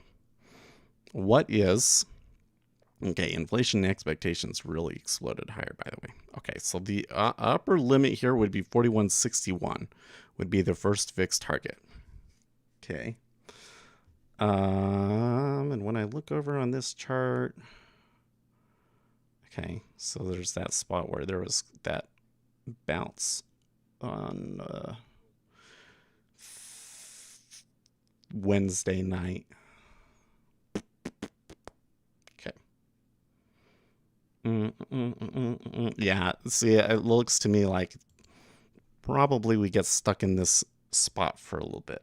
What is Okay, inflation expectations really exploded higher, by the way. Okay, so the upper limit here would be 4161, would be the first fixed target. Okay. And when I look over on this chart, okay, so there's that spot where there was that bounce on Wednesday night. Yeah, see, it looks to me like probably we get stuck in this spot for a little bit.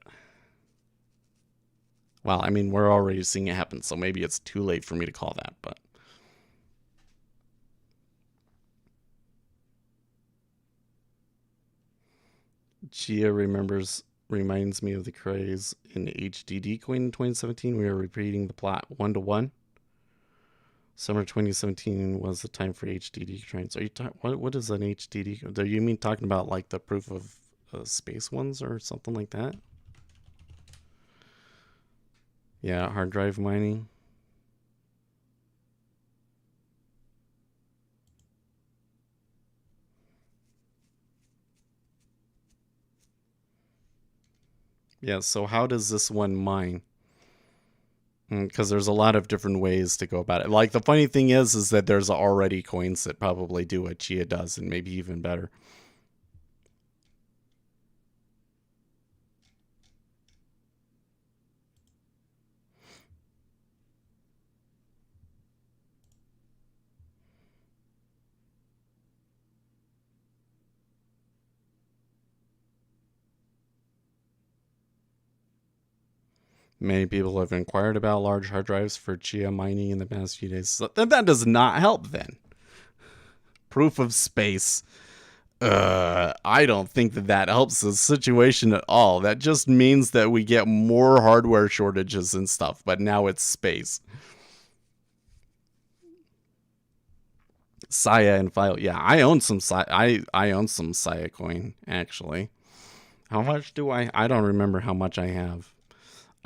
Well, I mean, we're already seeing it happen, so maybe it's too late for me to call that, but Chia reminds me of the craze in HDD coin in 2017. We were repeating the plot 1-to-1. Summer 2017 was the time for HDD trains. Are you what is an HDD? Do you mean talking about like the proof of space ones or something like that? Yeah, hard drive mining. Yeah, so how does this one mine? Because there's a lot of different ways to go about it. Like the funny thing is that there's already coins that probably do what Chia does and maybe even better. Many people have inquired about large hard drives for Chia mining in the past few days. So that does not help then. Proof of space. I don't think that helps the situation at all. That just means that we get more hardware shortages and stuff, but now it's space. Saya and File. Yeah, I own some I own some Saya coin actually. How much do I don't remember how much I have.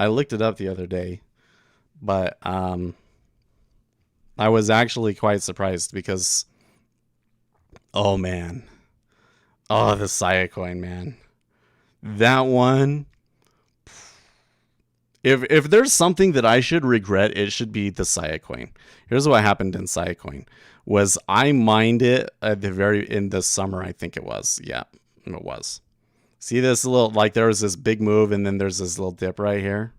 I looked it up the other day, but I was actually quite surprised because, oh man, oh, the Saya coin, man, that one. If there's something that I should regret, it should be the Saya coin. Here's what happened in Saya coin: was I mined it at in the summer, I think it was. Yeah, it was. See this little, like, there was this big move and then there's this little dip right here.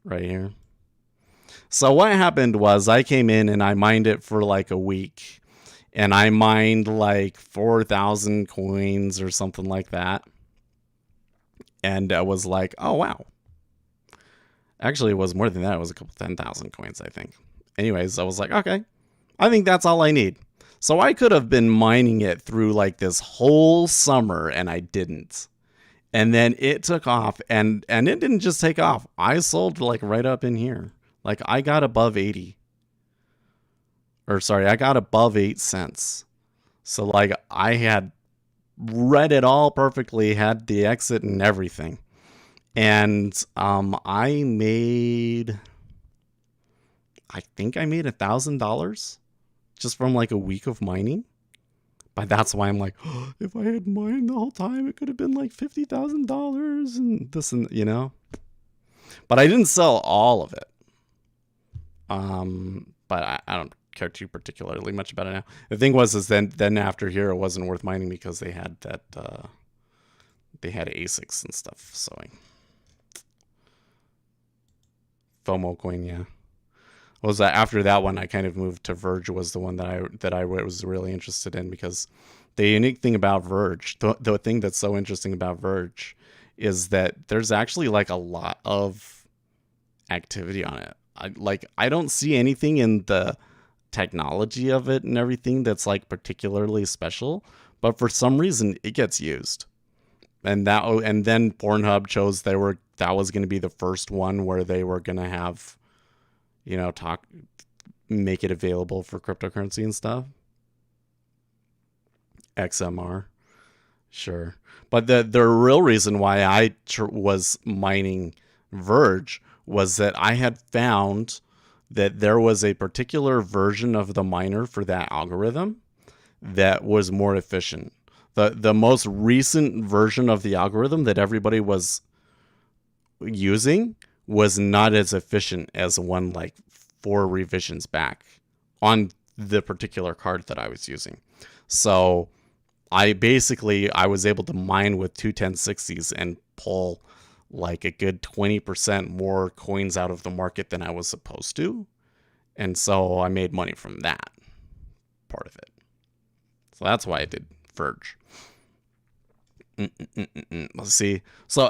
Right here. So what happened was I came in and I mined it for like a week. And I mined like 4,000 coins or something like that. And I was like, oh, wow. Actually, it was more than that. It was a couple 10,000 coins, I think. Anyways, I was like, okay, I think that's all I need. So I could have been mining it through like this whole summer and I didn't. And then it took off and it didn't just take off. I sold like right up in here. Like I got above 80. Or sorry, I got above 8 cents. So like I had read it all perfectly, had the exit and everything. And I think I made $1,000 just from like a week of mining. But that's why I'm like, oh, if I had mined the whole time, it could have been like $50,000 and this and, you know. But I didn't sell all of it. But I don't care too particularly much about it now. The thing was, is then after here, it wasn't worth mining because they had that, they had ASICs and stuff. So FOMO coin, yeah. Was that after that one I kind of moved to Verge, was the one that I was really interested in, because the unique thing about Verge, the thing that's so interesting about Verge is that there's actually like a lot of activity on it. I don't see anything in the technology of it and everything that's like particularly special, but for some reason it gets used. And then Pornhub chose that was going to be the first one where they were going to have, you know, make it available for cryptocurrency and stuff. XMR, sure. But the real reason why I was mining Verge was that I had found that there was a particular version of the miner for that algorithm that was more efficient. The most recent version of the algorithm that everybody was using was not as efficient as one like 4 revisions back on the particular card that I was using. So I was able to mine with 2 1060s and pull like a good 20% more coins out of the market than I was supposed to. And so I made money from that part of it. So that's why I did Verge. Let's see. So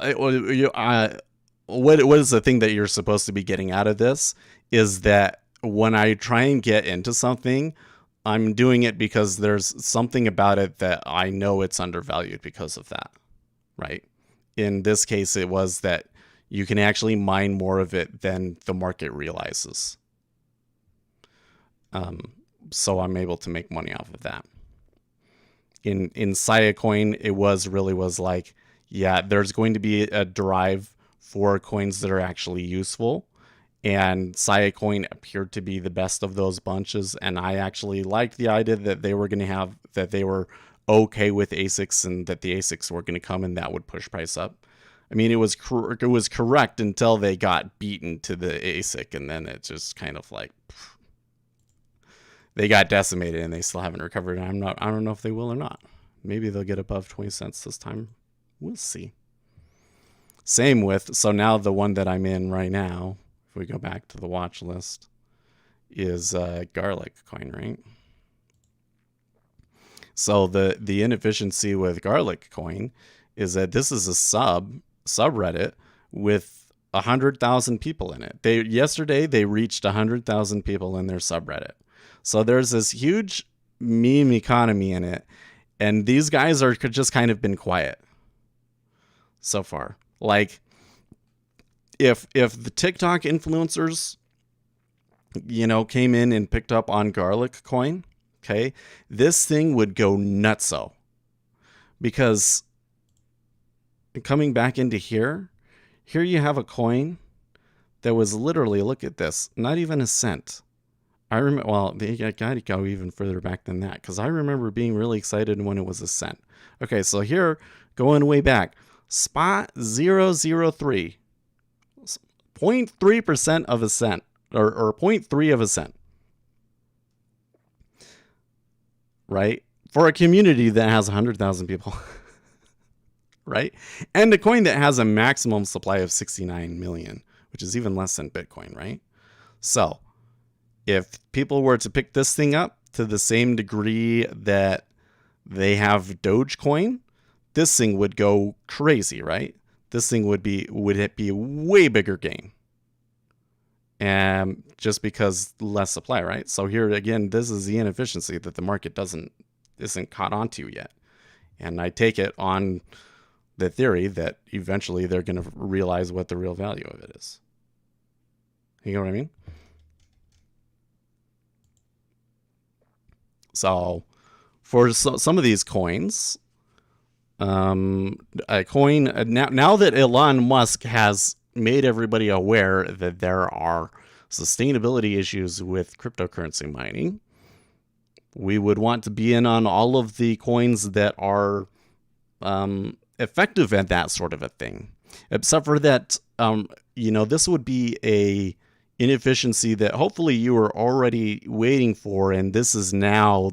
what is the thing that you're supposed to be getting out of this is that when I try and get into something, I'm doing it because there's something about it that I know it's undervalued because of that, right? In this case, it was that you can actually mine more of it than the market realizes. So I'm able to make money off of that. In Saya coin, it was like, yeah, there's going to be a drive for coins that are actually useful. And Saya coin appeared to be the best of those bunches. And I actually liked the idea that they were going to have, that they were okay with ASICs and that the ASICs were going to come and that would push price up. I mean, it was correct until they got beaten to the ASIC. And then it just kind of like, they got decimated and they still haven't recovered. And I don't know if they will or not. Maybe they'll get above 20 cents this time. We'll see. Same with, so now the one that I'm in right now, if we go back to the watch list, is Garlic coin, right? So the inefficiency with Garlic coin is that this is a subreddit with 100,000 people in it. Yesterday they reached 100,000 people in their subreddit. So there's this huge meme economy in it, and these guys are just kind of been quiet so far. Like, if the TikTok influencers, you know, came in and picked up on Garlic coin, okay, this thing would go nutso. Because coming back into here you have a coin that was literally, look at this, not even a cent. I remember, well, they got to go even further back than that, because I remember being really excited when it was a cent. Okay, so here, going way back, spot 003, 0.3% of a cent, or 0.3 of a cent, right? For a community that has 100,000 people, right? And a coin that has a maximum supply of 69 million, which is even less than Bitcoin, right? So if people were to pick this thing up to the same degree that they have Dogecoin, this thing would go crazy, right? This thing would be a way bigger gain. And just because less supply, right? So here again, this is the inefficiency that the market isn't caught onto yet. And I take it on the theory that eventually they're going to realize what the real value of it is. You know what I mean? So for some of these coins, a coin now that Elon Musk has made everybody aware that there are sustainability issues with cryptocurrency mining, we would want to be in on all of the coins that are effective at that sort of a thing. Except for that, this would be a inefficiency that hopefully you were already waiting for, and this is now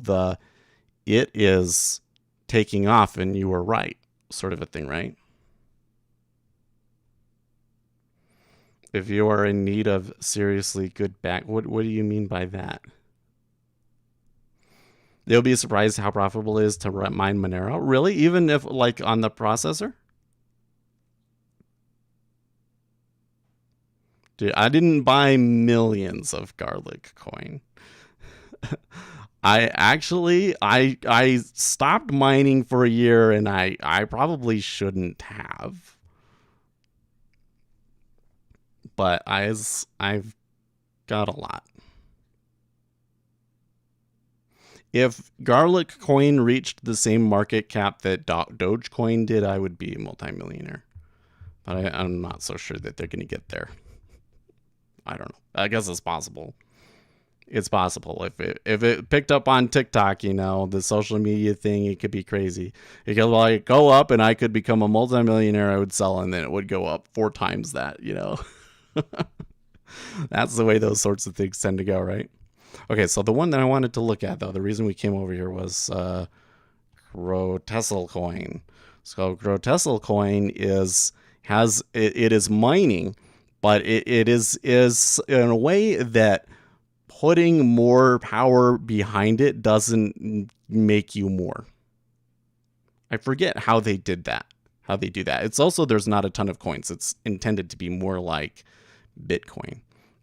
it is taking off and you were right, sort of a thing, right? If you are in need of seriously good back, what do you mean by that? They'll be surprised how profitable it is to mine Monero. Really? Even if, like, on the processor? Dude, I didn't buy millions of garlic coin. I stopped mining for a year, and I probably shouldn't have. But I've got a lot. If garlic coin reached the same market cap that Dogecoin did, I would be a multimillionaire. But I'm not so sure that they're going to get there. I don't know. I guess it's possible. It's possible. If it picked up on TikTok, the social media thing, it could be crazy. It could like go up and I could become a multimillionaire. I would sell and then it would go up 4 times that, That's the way those sorts of things tend to go, right? Okay, so the one that I wanted to look at, though, the reason we came over here was Grotessel coin. So Grotessel coin is mining, but it is in a way that putting more power behind it doesn't make you more. I forget how they did that. How they do that. It's also, there's not a ton of coins. It's intended to be more like Bitcoin.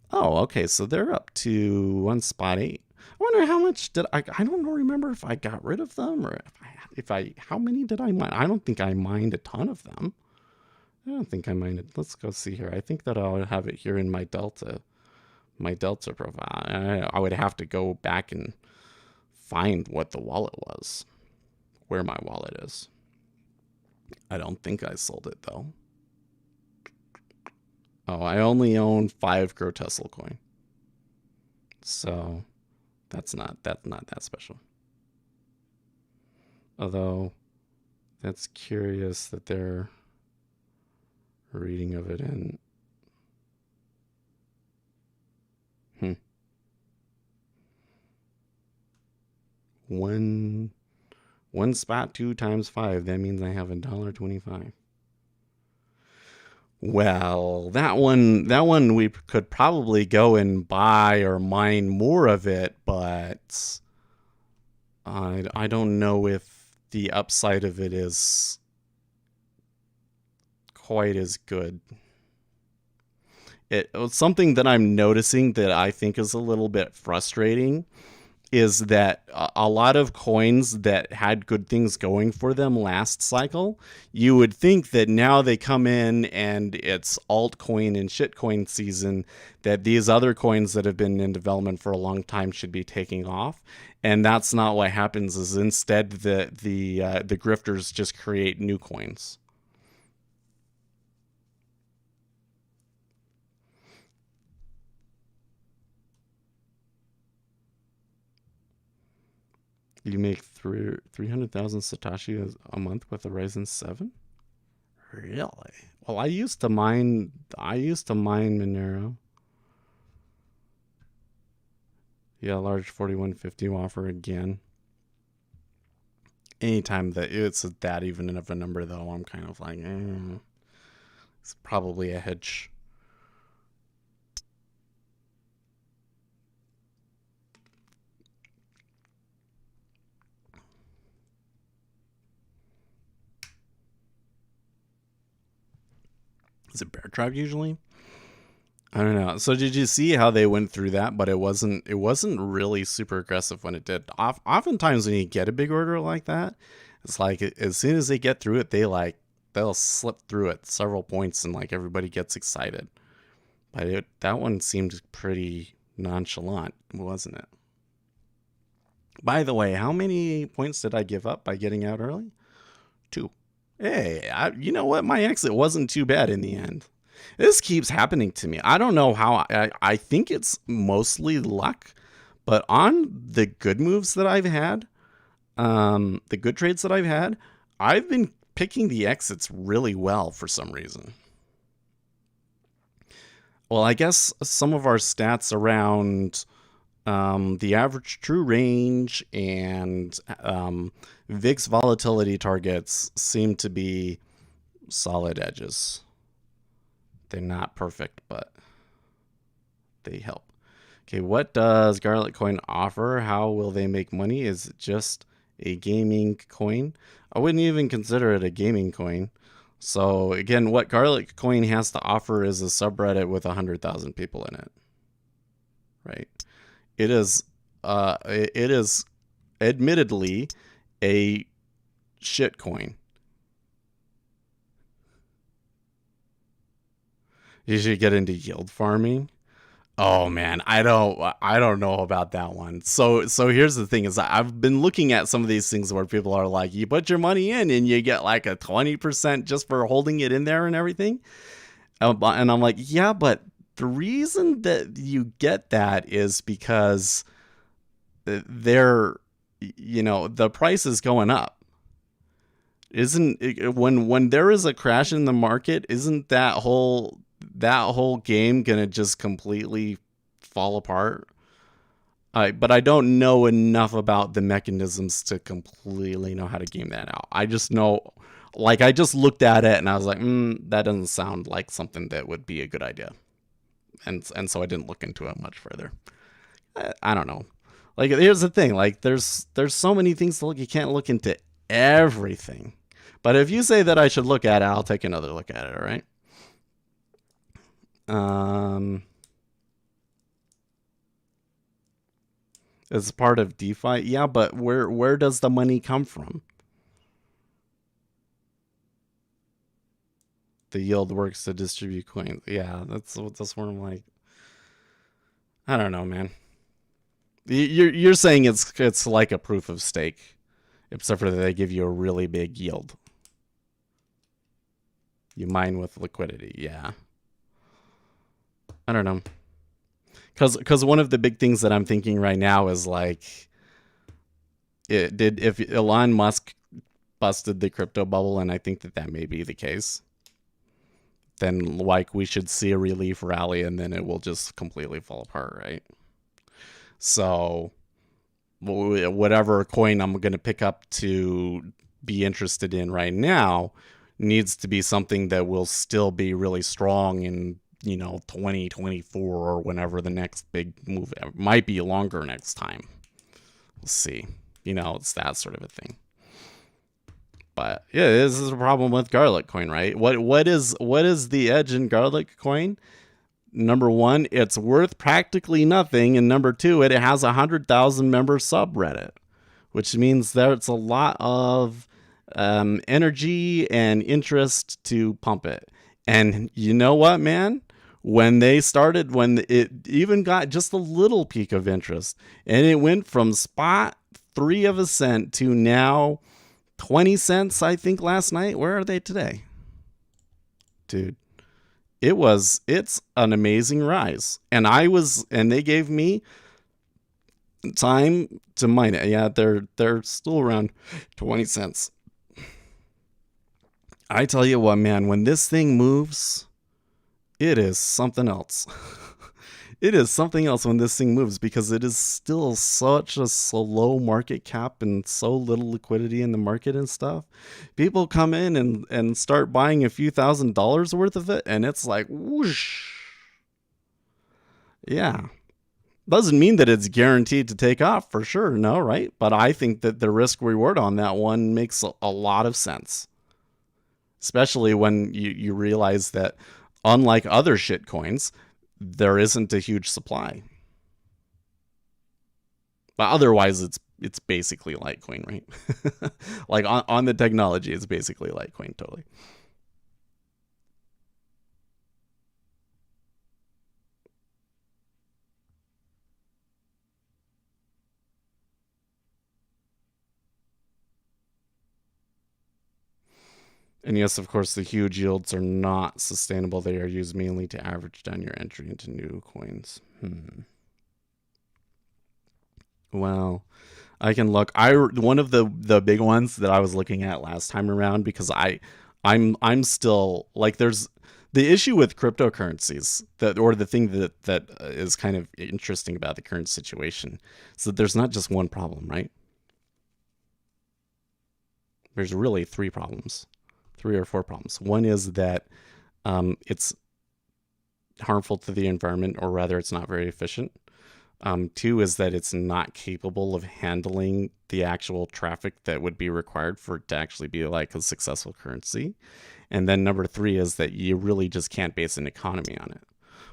Oh, okay. So they're up to 1.8. I wonder how much I don't remember if I got rid of them or how many did I mine? I don't think I mined a ton of them. I don't think I mined it. Let's go see here. I think that I'll have it here in my Delta profile. I would have to go back and find what the wallet was, where my wallet is. I don't think I sold it though. Oh, I only own 5 Grotessel coin. So that's not that special. Although that's curious that they're reading of it in one spot 2 times 5. That means I have $1.25. Well, that one we could probably go and buy or mine more of it, but I don't know if the upside of it is quite as good. It's something that I'm noticing that I think is a little bit frustrating is that a lot of coins that had good things going for them last cycle, you would think that now they come in and it's altcoin and shitcoin season, that these other coins that have been in development for a long time should be taking off. And that's not what happens, is instead the grifters just create new coins. You make 300,000 Satoshi a month with a Ryzen 7? Really? Well, I used to mine Monero. Yeah, large 4150 offer again. Anytime that it's that even of a number, though, I'm kind of like, it's probably a hedge. Is it bear trap usually? I don't know. So did you see how they went through that? But it wasn't really super aggressive when it did. Oftentimes when you get a big order like that, it's like as soon as they get through it, they'll slip through it several points and like everybody gets excited. But that one seemed pretty nonchalant, wasn't it? By the way, how many points did I give up by getting out early? 2. Hey, you know what? My exit wasn't too bad in the end. This keeps happening to me. I don't know how. I think it's mostly luck, but on the good moves that I've had, the good trades that I've had, I've been picking the exits really well for some reason. Well, I guess some of our stats around the average true range and VIX volatility targets seem to be solid edges. They're not perfect, but they help. Okay, what does Garlic Coin offer? How will they make money? Is it just a gaming coin? I wouldn't even consider it a gaming coin. So again, what Garlic Coin has to offer is a subreddit with 100,000 people in it. Right? It is admittedly a shit coin. You should get into yield farming. Oh man, I don't know about that one. So here's the thing: is I've been looking at some of these things where people are like, you put your money in and you get like a 20% just for holding it in there and everything. And I'm like, yeah, but the reason that you get that is because the price is going up. Isn't it, when there is a crash in the market, isn't that whole game gonna just completely fall apart? But I don't know enough about the mechanisms to completely know how to game that out. I just know, like, I just looked at it and I was like, that doesn't sound like something that would be a good idea, and so I didn't look into it much further. I don't know. Like, here's the thing: like, there's so many things to look. You can't look into everything. But if you say that I should look at it, I'll take another look at it. All right. It's part of DeFi. Yeah, but where does the money come from? The yield works to distribute coins. Yeah, that's where I'm like, I don't know, man. You're saying it's like a proof of stake, except for that they give you a really big yield. You mine with liquidity. Yeah. I don't know. Because one of the big things that I'm thinking right now is like, if Elon Musk busted the crypto bubble, and I think that may be the case, then like we should see a relief rally and then it will just completely fall apart, right? So whatever coin I'm going to pick up to be interested in right now needs to be something that will still be really strong in 2024 or whenever the next big move. It might be longer next time. We'll see. It's that sort of a thing. But yeah, this is a problem with Garlic Coin, right? What is the edge in Garlic Coin? Number one, it's worth practically nothing, and number two, it has 100,000 member subreddit, which means there's a lot of energy and interest to pump it. And you know what, man? When it even got just a little peak of interest, and it went from spot 3 of a cent to now 20 cents, I think, last night. Where are they today? Dude, it's an amazing rise. And they gave me Time to mine it. Yeah, they're still around 20 cents. I tell you what, man, when this thing moves, it is something else. It is something else when this thing moves because it is still such a slow market cap and so little liquidity in the market and stuff. People come in and start buying a few $1,000s worth of it, and it's like whoosh. Yeah. Doesn't mean that it's guaranteed to take off for sure, no, right? But I think that the risk reward on that one makes a lot of sense. Especially when you realize that unlike other shit coins, there isn't a huge supply. But otherwise, it's basically Litecoin, right? Like on the technology, it's basically Litecoin, totally. And yes, of course, the huge yields are not sustainable. They are used mainly to average down your entry into new coins. Well, I can look. One of the big ones that I was looking at last time around because I'm still like there's the issue with cryptocurrencies that or the thing that is kind of interesting about the current situation is that there's not just one problem, right? There's really three problems, three or four problems. One is that it's harmful to the environment, or rather, it's not very efficient. Two is that it's not capable of handling the actual traffic that would be required for it to actually be like a successful currency. And then number three is that you really just can't base an economy on it.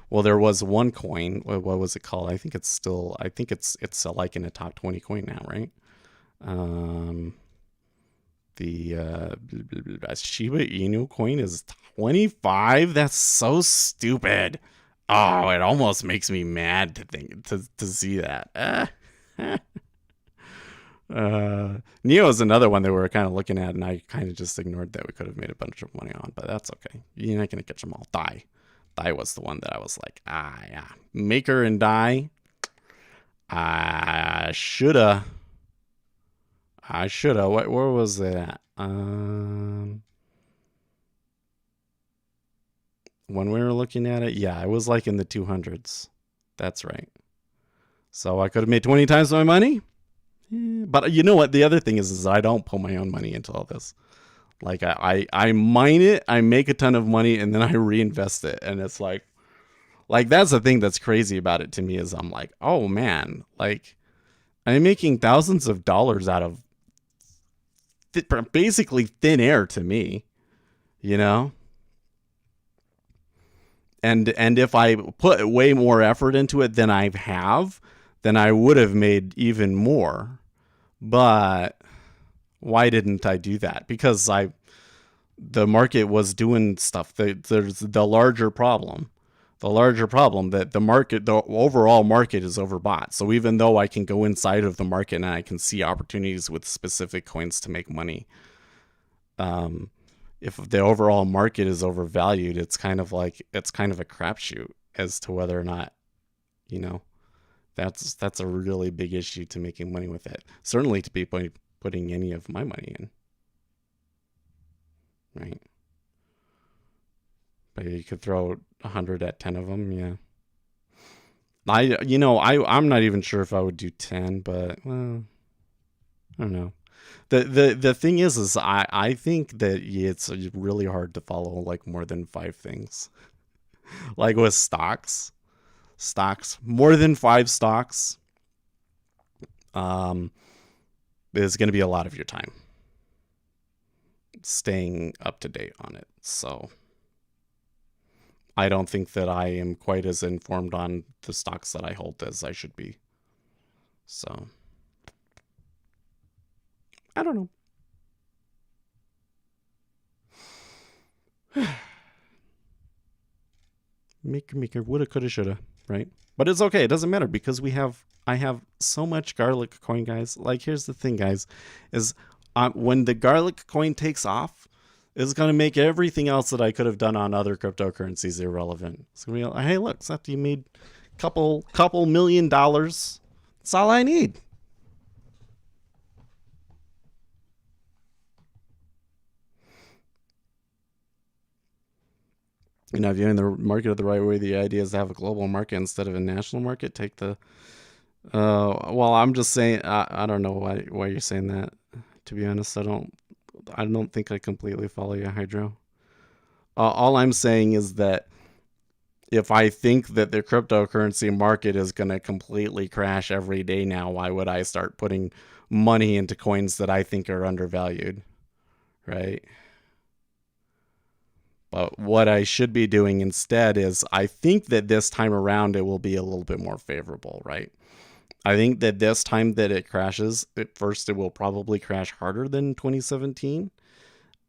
Well, there was one coin. What was it called? I think it's still. I think it's like in a top 20 coin now, right? Um, the Shiba Inu coin is 25. That's so stupid. Oh, it almost makes me mad to think to see that. Neo is another one that we were kind of looking at, and I kind of just ignored that we could have made a bunch of money on, but that's okay. You're not gonna catch them all. Die was the one that I was like, yeah, Maker and Die. I shoulda. Where was that? When we were looking at it, yeah, it was like in the 200s. That's right. So I could have made 20 times my money. But you know what? The other thing is I don't put my own money into all this. Like I mine it, I make a ton of money, and then I reinvest it. And it's like that's the thing that's crazy about it to me is I'm like, oh man, like I'm making thousands of dollars out of basically thin air to me, you know? And if I put way more effort into it than I have, then I would have made even more. But why didn't I do that? Because the market was doing stuff. There's the larger problem. The larger problem that the overall market is overbought. So even though I can go inside of the market and I can see opportunities with specific coins to make money, if the overall market is overvalued, it's kind of a crapshoot as to whether or not, you know, that's a really big issue to making money with it. Certainly to be putting any of my money in, right? But you could throw 100 at 10 of them, yeah. I'm not even sure if I would do 10, but well, I don't know. The thing is I think that it's really hard to follow like more than 5 things. Like with stocks, more than 5 stocks, is going to be a lot of your time staying up to date on it. So I don't think that I am quite as informed on the stocks that I hold as I should be. So I don't know. Maker, woulda, coulda, shoulda, right? But it's okay. It doesn't matter because I have so much garlic coin, guys. Like, here's the thing, guys, is when the garlic coin takes off, it's gonna make everything else that I could have done on other cryptocurrencies irrelevant. It's gonna be like, hey, look, Seth, you made couple $1 million That's all I need. Viewing the market the right way, the idea is to have a global market instead of a national market. Take the well, I'm just saying. I don't know why you're saying that. To be honest, I don't think I completely follow you, Hydro. All I'm saying is that if I think that the cryptocurrency market is going to completely crash every day now, why would I start putting money into coins that I think are undervalued, right? But what I should be doing instead is I think that this time around it will be a little bit more favorable, right? I think that this time that it crashes, at first it will probably crash harder than 2017.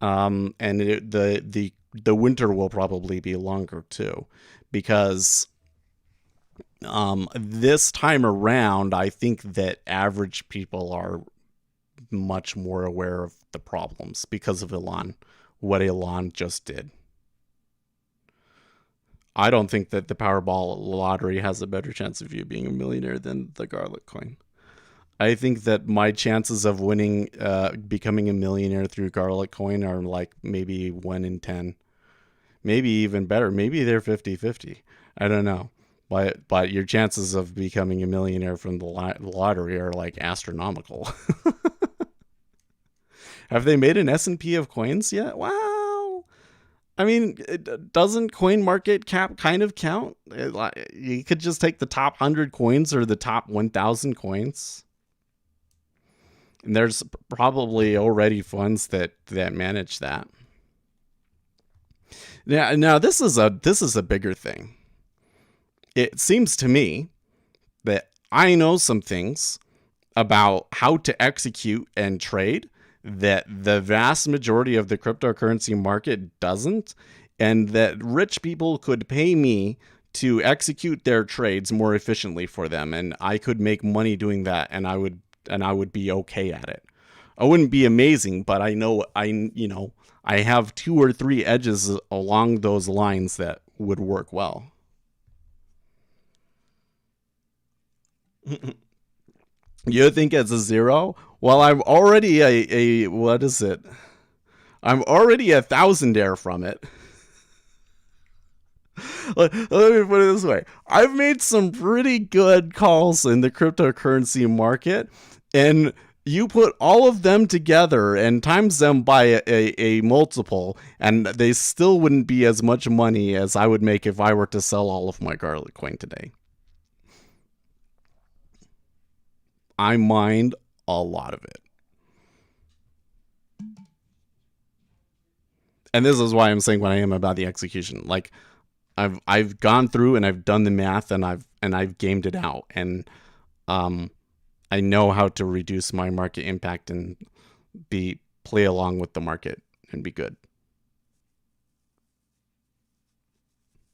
And the winter will probably be longer too, because this time around, I think that average people are much more aware of the problems because of what Elon just did. I don't think that the Powerball lottery has a better chance of you being a millionaire than the Garlic coin. I think that my chances of winning, becoming a millionaire through Garlic coin are like maybe 1 in 10. Maybe even better. Maybe they're 50-50. I don't know. But your chances of becoming a millionaire from the lottery are like astronomical. Have they made an S&P of coins yet? Wow. I mean, doesn't coin market cap kind of count? You could just take the top 100 coins or the top 1,000 coins. And there's probably already funds that manage that. Yeah, now this is a bigger thing. It seems to me that I know some things about how to execute and trade that the vast majority of the cryptocurrency market doesn't, and that rich people could pay me to execute their trades more efficiently for them, and I could make money doing that, and I would be okay at it. I wouldn't be amazing, but I have 2 or 3 edges along those lines that would work well. You think it's a zero? Well, I'm already a what is it? I'm already a thousandaire from it. Let me put it this way. I've made some pretty good calls in the cryptocurrency market, and you put all of them together and times them by a multiple, and they still wouldn't be as much money as I would make if I were to sell all of my Garlic coin today. I mined a lot of it. And this is why I'm saying what I am about the execution. Like, I've gone through and I've done the math and I've gamed it out, and I know how to reduce my market impact and play along with the market and be good.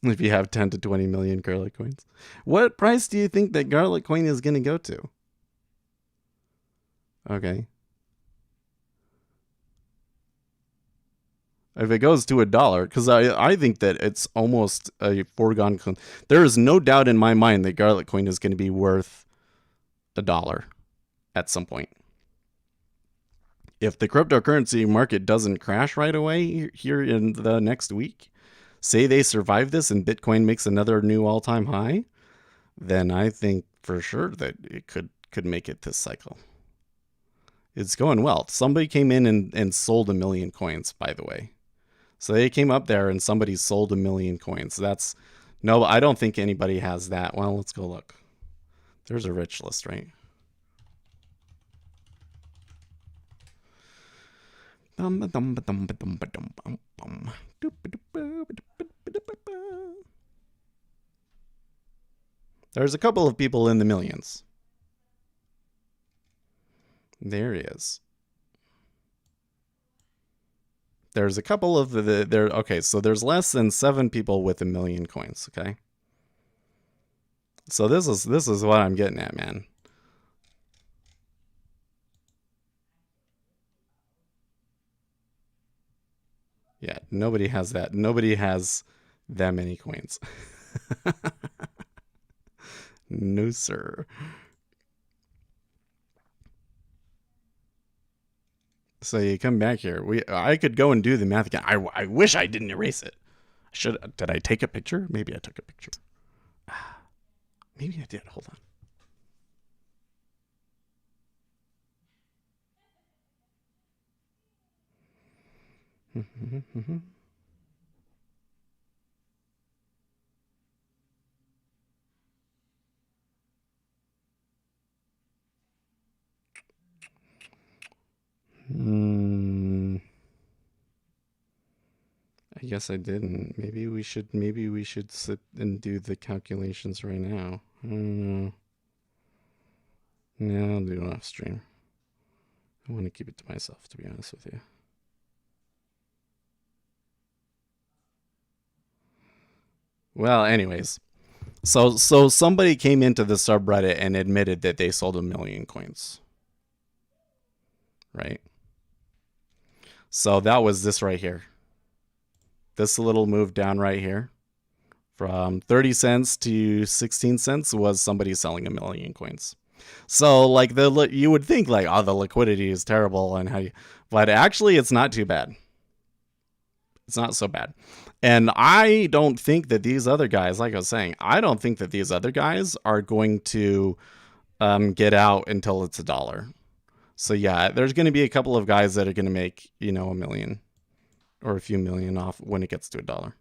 If you have 10 to 20 million Garlic coins, what price do you think that Garlic coin is going to go to? Okay. If it goes to $1, because I think that it's almost a foregone. There is no doubt in my mind that Garlic coin is going to be worth $1 at some point. If the cryptocurrency market doesn't crash right away here in the next week, say they survive this and Bitcoin makes another new all-time high, then I think for sure that it could make it this cycle. It's going well. Somebody came in and sold 1 million coins, by the way. So they came up there and somebody sold 1 million coins. No, I don't think anybody has that. Well, let's go look. There's a rich list, right? There's a couple of people in the millions. There he is. There's a couple of there. Okay, so there's less than 7 people with 1 million coins. Okay, so this is what I'm getting at, man. Yeah, nobody has that. Nobody has that many coins. No, sir. So you come back here. I could go and do the math again. I wish I didn't erase it. Did I take a picture? Maybe I took a picture. Maybe I did. Hold on. I guess I didn't. Maybe we should sit and do the calculations right now. I don't know. No, I'll do it off stream. I want to keep it to myself, to be honest with you. Well, anyways. So somebody came into the subreddit and admitted that they sold 1 million coins. Right? So that was this right here. This little move down right here. From 30 cents to 16 cents was somebody selling 1 million coins. So like you would think like, oh, the liquidity is terrible and but actually it's not too bad. It's not so bad. And I don't think that these other guys, like I was saying, I don't think that these other guys are going to get out until it's $1. So yeah, there's going to be a couple of guys that are going to make, $1 million or a few million off when it gets to $1.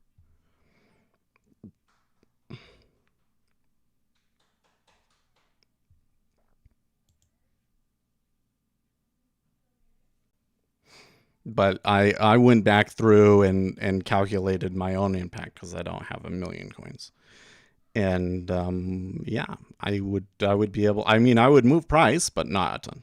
But I went back through and calculated my own impact because I don't have 1 million coins. And yeah, I would be able, I mean, I would move price, but not a ton.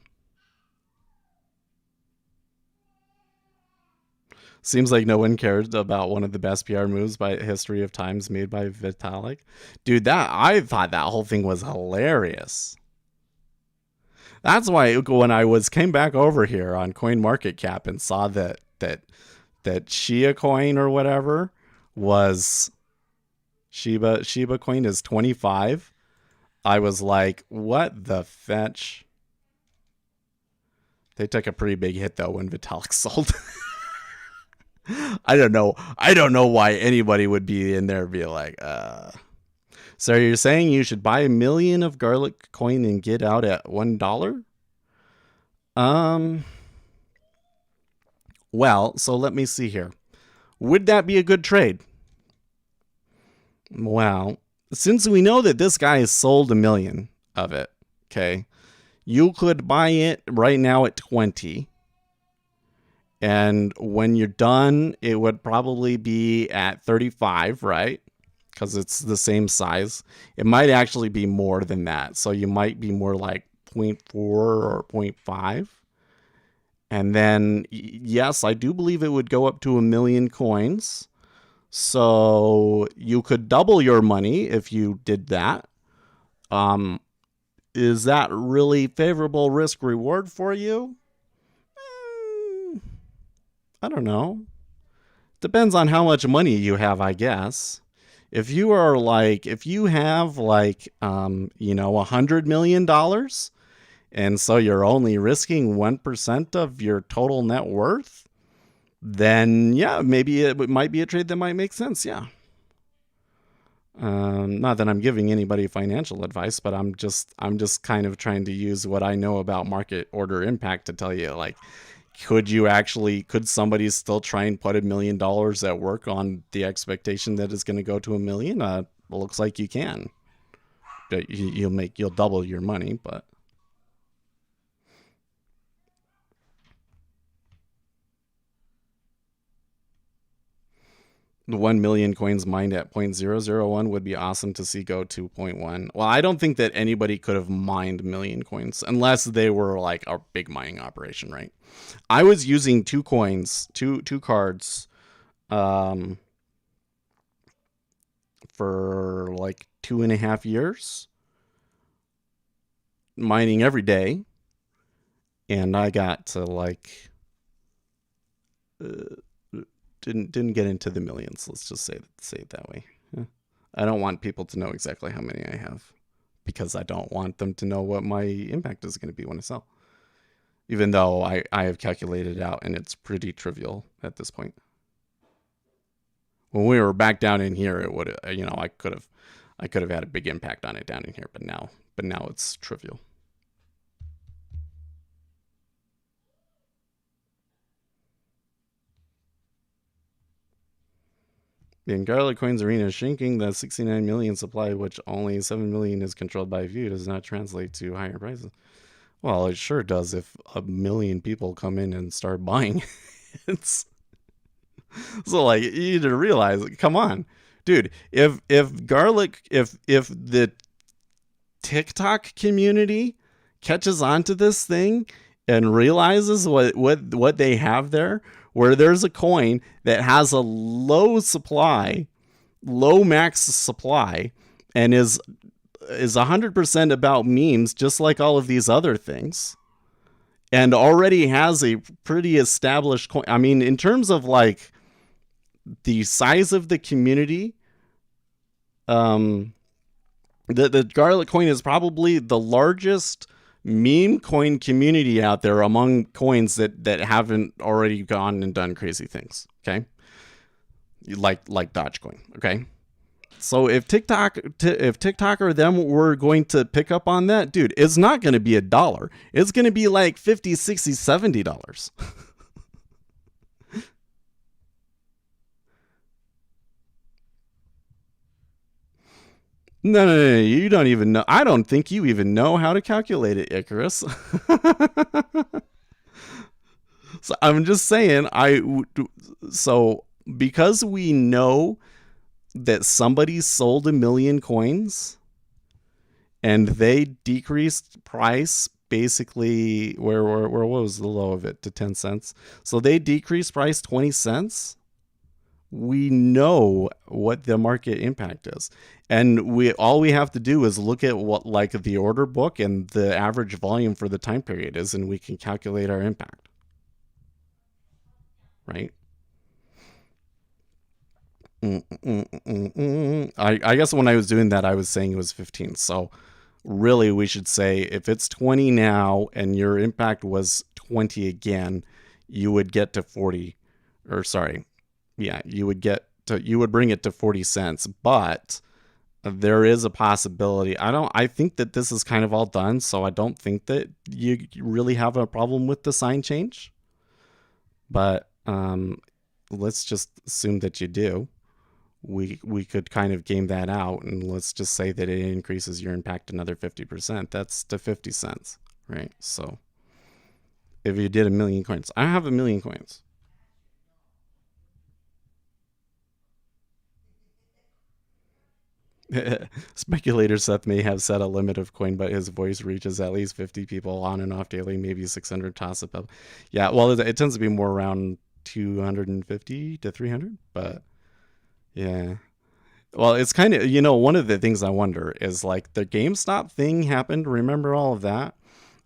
Seems like no one cared about one of the best PR moves by history of times made by Vitalik. Dude, I thought that whole thing was hilarious. That's why when I came back over here on CoinMarketCap and saw that Shia coin or whatever was Shiba coin is 25. I was like, what the fetch? They took a pretty big hit though when Vitalik sold. I don't know why anybody would be in there and be like, So you're saying you should buy 1 million of garlic coin and get out at $1? Well, so let me see here. Would that be a good trade? Well, since we know that this guy has sold 1 million of it, okay, you could buy it right now at 20. And when you're done, it would probably be at 35, right? Because it's the same size. It might actually be more than that. So you might be more like 0.4 or 0.5. And then, yes, I do believe it would go up to 1 million coins. So you could double your money if you did that. Is that really favorable risk reward for you? I don't know. Depends on how much money you have, I guess. If you have $100 million, and so you're only risking 1% of your total net worth, then yeah, maybe it might be a trade that might make sense. Yeah. Not that I'm giving anybody financial advice, but I'm just kind of trying to use what I know about market order impact to tell you, like, could somebody still try and put $1 million at work on the expectation that it's going to go to 1 million? Looks like you can. You'll double your money, but the 1 million coins mined at 0.001 would be awesome to see go to 0.1. Well, I don't think that anybody could have mined 1 million coins unless they were like a big mining operation, right? I was using two cards, for like 2.5 years, mining every day, and I got to like didn't get into the millions. Let's just say it that way. I don't want people to know exactly how many I have because I don't want them to know what my impact is going to be when I sell. even though I have calculated it out and it's pretty trivial at this point. When we were back down in here, it would, I could have had a big impact on it down in here, but now it's trivial. In Garlic Coin's arena, shrinking the 69 million supply, which only 7 million is controlled by a few, does not translate to higher prices. Well, it sure does if a million people come in and start buying. It's so like you need to realize, come on, dude. If the TikTok community catches on to this thing and realizes what they have there, where there's a coin that has a low max supply, and is 100% about memes, just like all of these other things, and already has a pretty established coin. I mean, in terms of like the size of the community, the Garlic coin is probably the largest meme coin community out there among coins that haven't already gone and done crazy things. Okay, like Dogecoin. Okay, so if TikTok or them were going to pick up on that, dude, it's not going to be $1. It's going to be like $50, $60, $70. No, you don't even know. I don't think you even know how to calculate it, Icarus. So I'm just saying, so because we know that somebody sold 1 million coins and they decreased price basically, where what was the low of it, to 10 cents. So they decreased price 20 cents. We know what the market impact is, and all we have to do is look at what like the order book and the average volume for the time period is, and we can calculate our impact, right? I guess when I was doing that, I was saying it was 15. So really, we should say if it's 20 now and your impact was 20 again, you would get to 40, or sorry, yeah, you would bring it to 40 cents. But there is a possibility. I think that this is kind of all done, so I don't think that you really have a problem with the sign change. But let's just assume that you do. We could kind of game that out, and let's just say that it increases your impact another 50%. That's to 50 cents, right? So if you did 1 million coins, I have 1 million coins. Speculator Seth may have set a limit of coin, but his voice reaches at least 50 people on and off daily, maybe 600 toss up. Yeah, well, it tends to be more around 250 to 300, but yeah. Well, it's kind of, one of the things I wonder is like the GameStop thing happened. Remember all of that?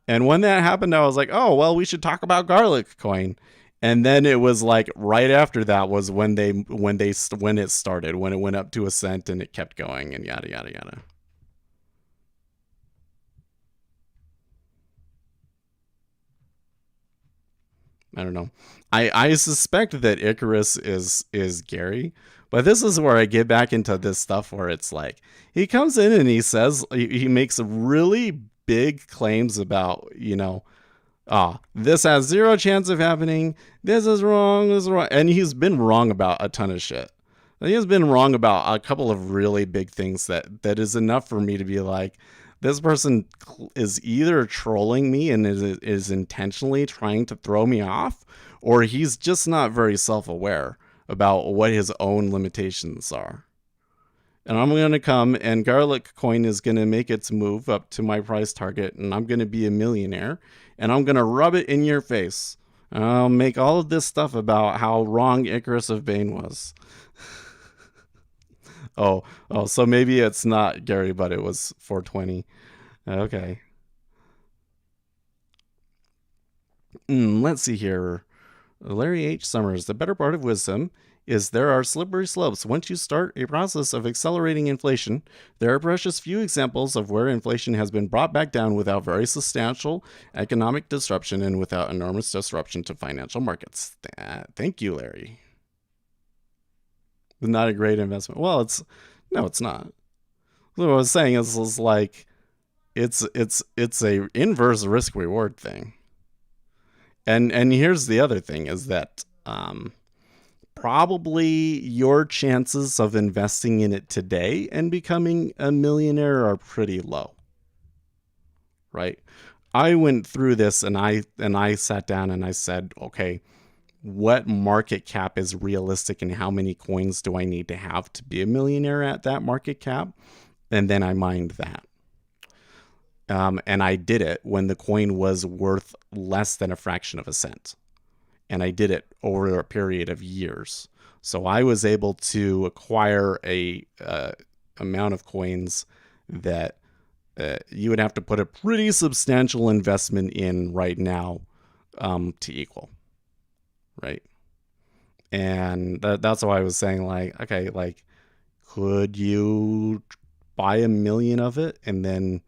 And when that happened, I was like, oh, well, we should talk about Garlic Coin. And then it was like right after that was when it started, when it went up to a cent and it kept going and yada, yada, yada. I don't know. I suspect that Icarus is Gary, but this is where I get back into this stuff where it's like he comes in and he says he makes really big claims about, this has zero chance of happening. This is wrong. This is wrong. And he's been wrong about a ton of shit. He has been wrong about a couple of really big things that is enough for me to be like, this person is either trolling me and is intentionally trying to throw me off, or he's just not very self-aware about what his own limitations are. And I'm going to come, and Garlic Coin is going to make its move up to my price target, and I'm going to be a millionaire, and I'm going to rub it in your face. And I'll make all of this stuff about how wrong Icarus of Bane was. Oh, so maybe it's not Gary, but it was 420. Okay. Let's see here. Larry H. Summers, the better part of wisdom is there are slippery slopes. Once you start a process of accelerating inflation, there are precious few examples of where inflation has been brought back down without very substantial economic disruption and without enormous disruption to financial markets. Thank you, Larry. Not a great investment. Well, it's not. What I was saying is like it's a inverse risk reward thing. And here's the other thing is that probably your chances of investing in it today and becoming a millionaire are pretty low. Right? I went through this and I sat down and I said, okay, what market cap is realistic and how many coins do I need to have to be a millionaire at that market cap? And then I mined that. And I did it when the coin was worth less than a fraction of a cent. And I did it over a period of years. So I was able to acquire a amount of coins that you would have to put a pretty substantial investment in right now to equal. Right. And that's why I was saying, like, okay, like, could you buy 1 million of it and then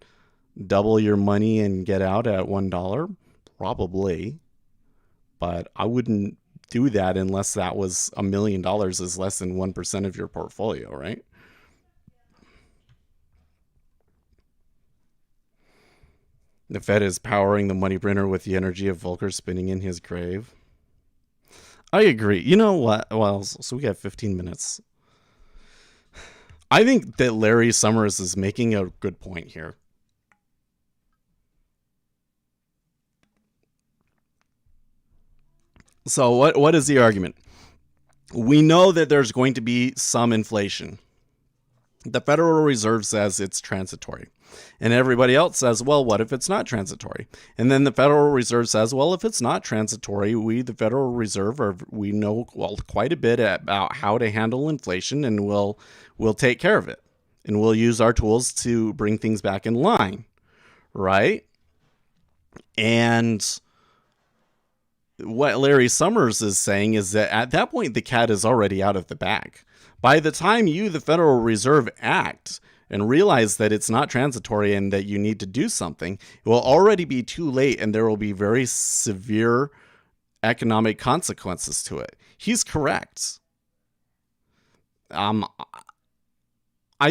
double your money and get out at $1? Probably. But I wouldn't do that unless that was $1 million is less than 1% of your portfolio, right? The Fed is powering the money printer with the energy of Volcker spinning in his grave. I agree. You know what? Well, so we got 15 minutes. I think that Larry Summers is making a good point here. So what is the argument? We know that there's going to be some inflation. The Federal Reserve says it's transitory. And everybody else says, well, what if it's not transitory? And then the Federal Reserve says, well, if it's not transitory, we, the Federal Reserve, we know quite a bit about how to handle inflation, and we'll take care of it. And we'll use our tools to bring things back in line, right? And what Larry Summers is saying is that at that point, the cat is already out of the bag. By the time you, the Federal Reserve, act and realize that it's not transitory and that you need to do something, it will already be too late and there will be very severe economic consequences to it. He's correct. I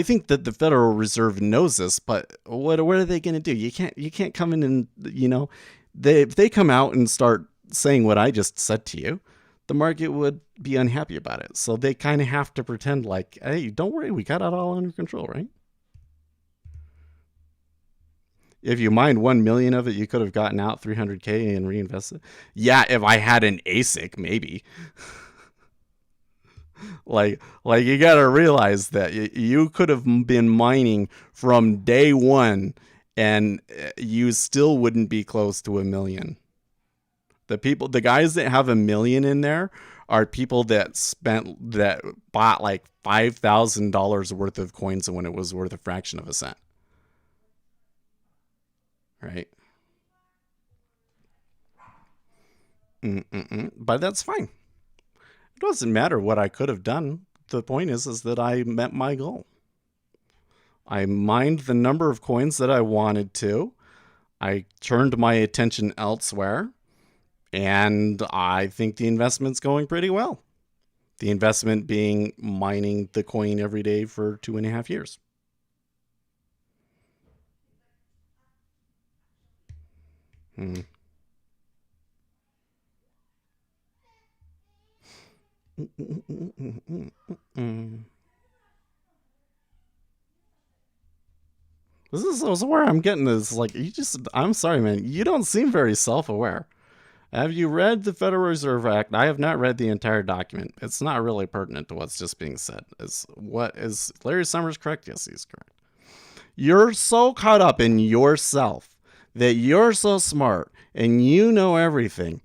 think that the Federal Reserve knows this, but what are they going to do? You can't come in and, if they come out and start saying what I just said to you, the market would be unhappy about it. So they kind of have to pretend like, hey, don't worry, we got it all under control, right? If you mined 1 million of it, you could have gotten out 300K and reinvested. Yeah, if I had an ASIC, maybe. like you got to realize that you could have been mining from day one and you still wouldn't be close to 1 million. The guys that have 1 million in there are people that bought like $5,000 worth of coins when it was worth a fraction of a cent. Right? But that's fine. It doesn't matter what I could have done. The point is that I met my goal. I mined the number of coins that I wanted to. I turned my attention elsewhere. And I think the investment's going pretty well. The investment being mining the coin every day for 2.5 years. This is where I'm getting this. Like, I'm sorry, man. You don't seem very self-aware. Have you read the Federal Reserve Act? I have not read the entire document. It's not really pertinent to what's just being said. Is Larry Summers correct? Yes, he's correct. You're so caught up in yourself that you're so smart and you know everything.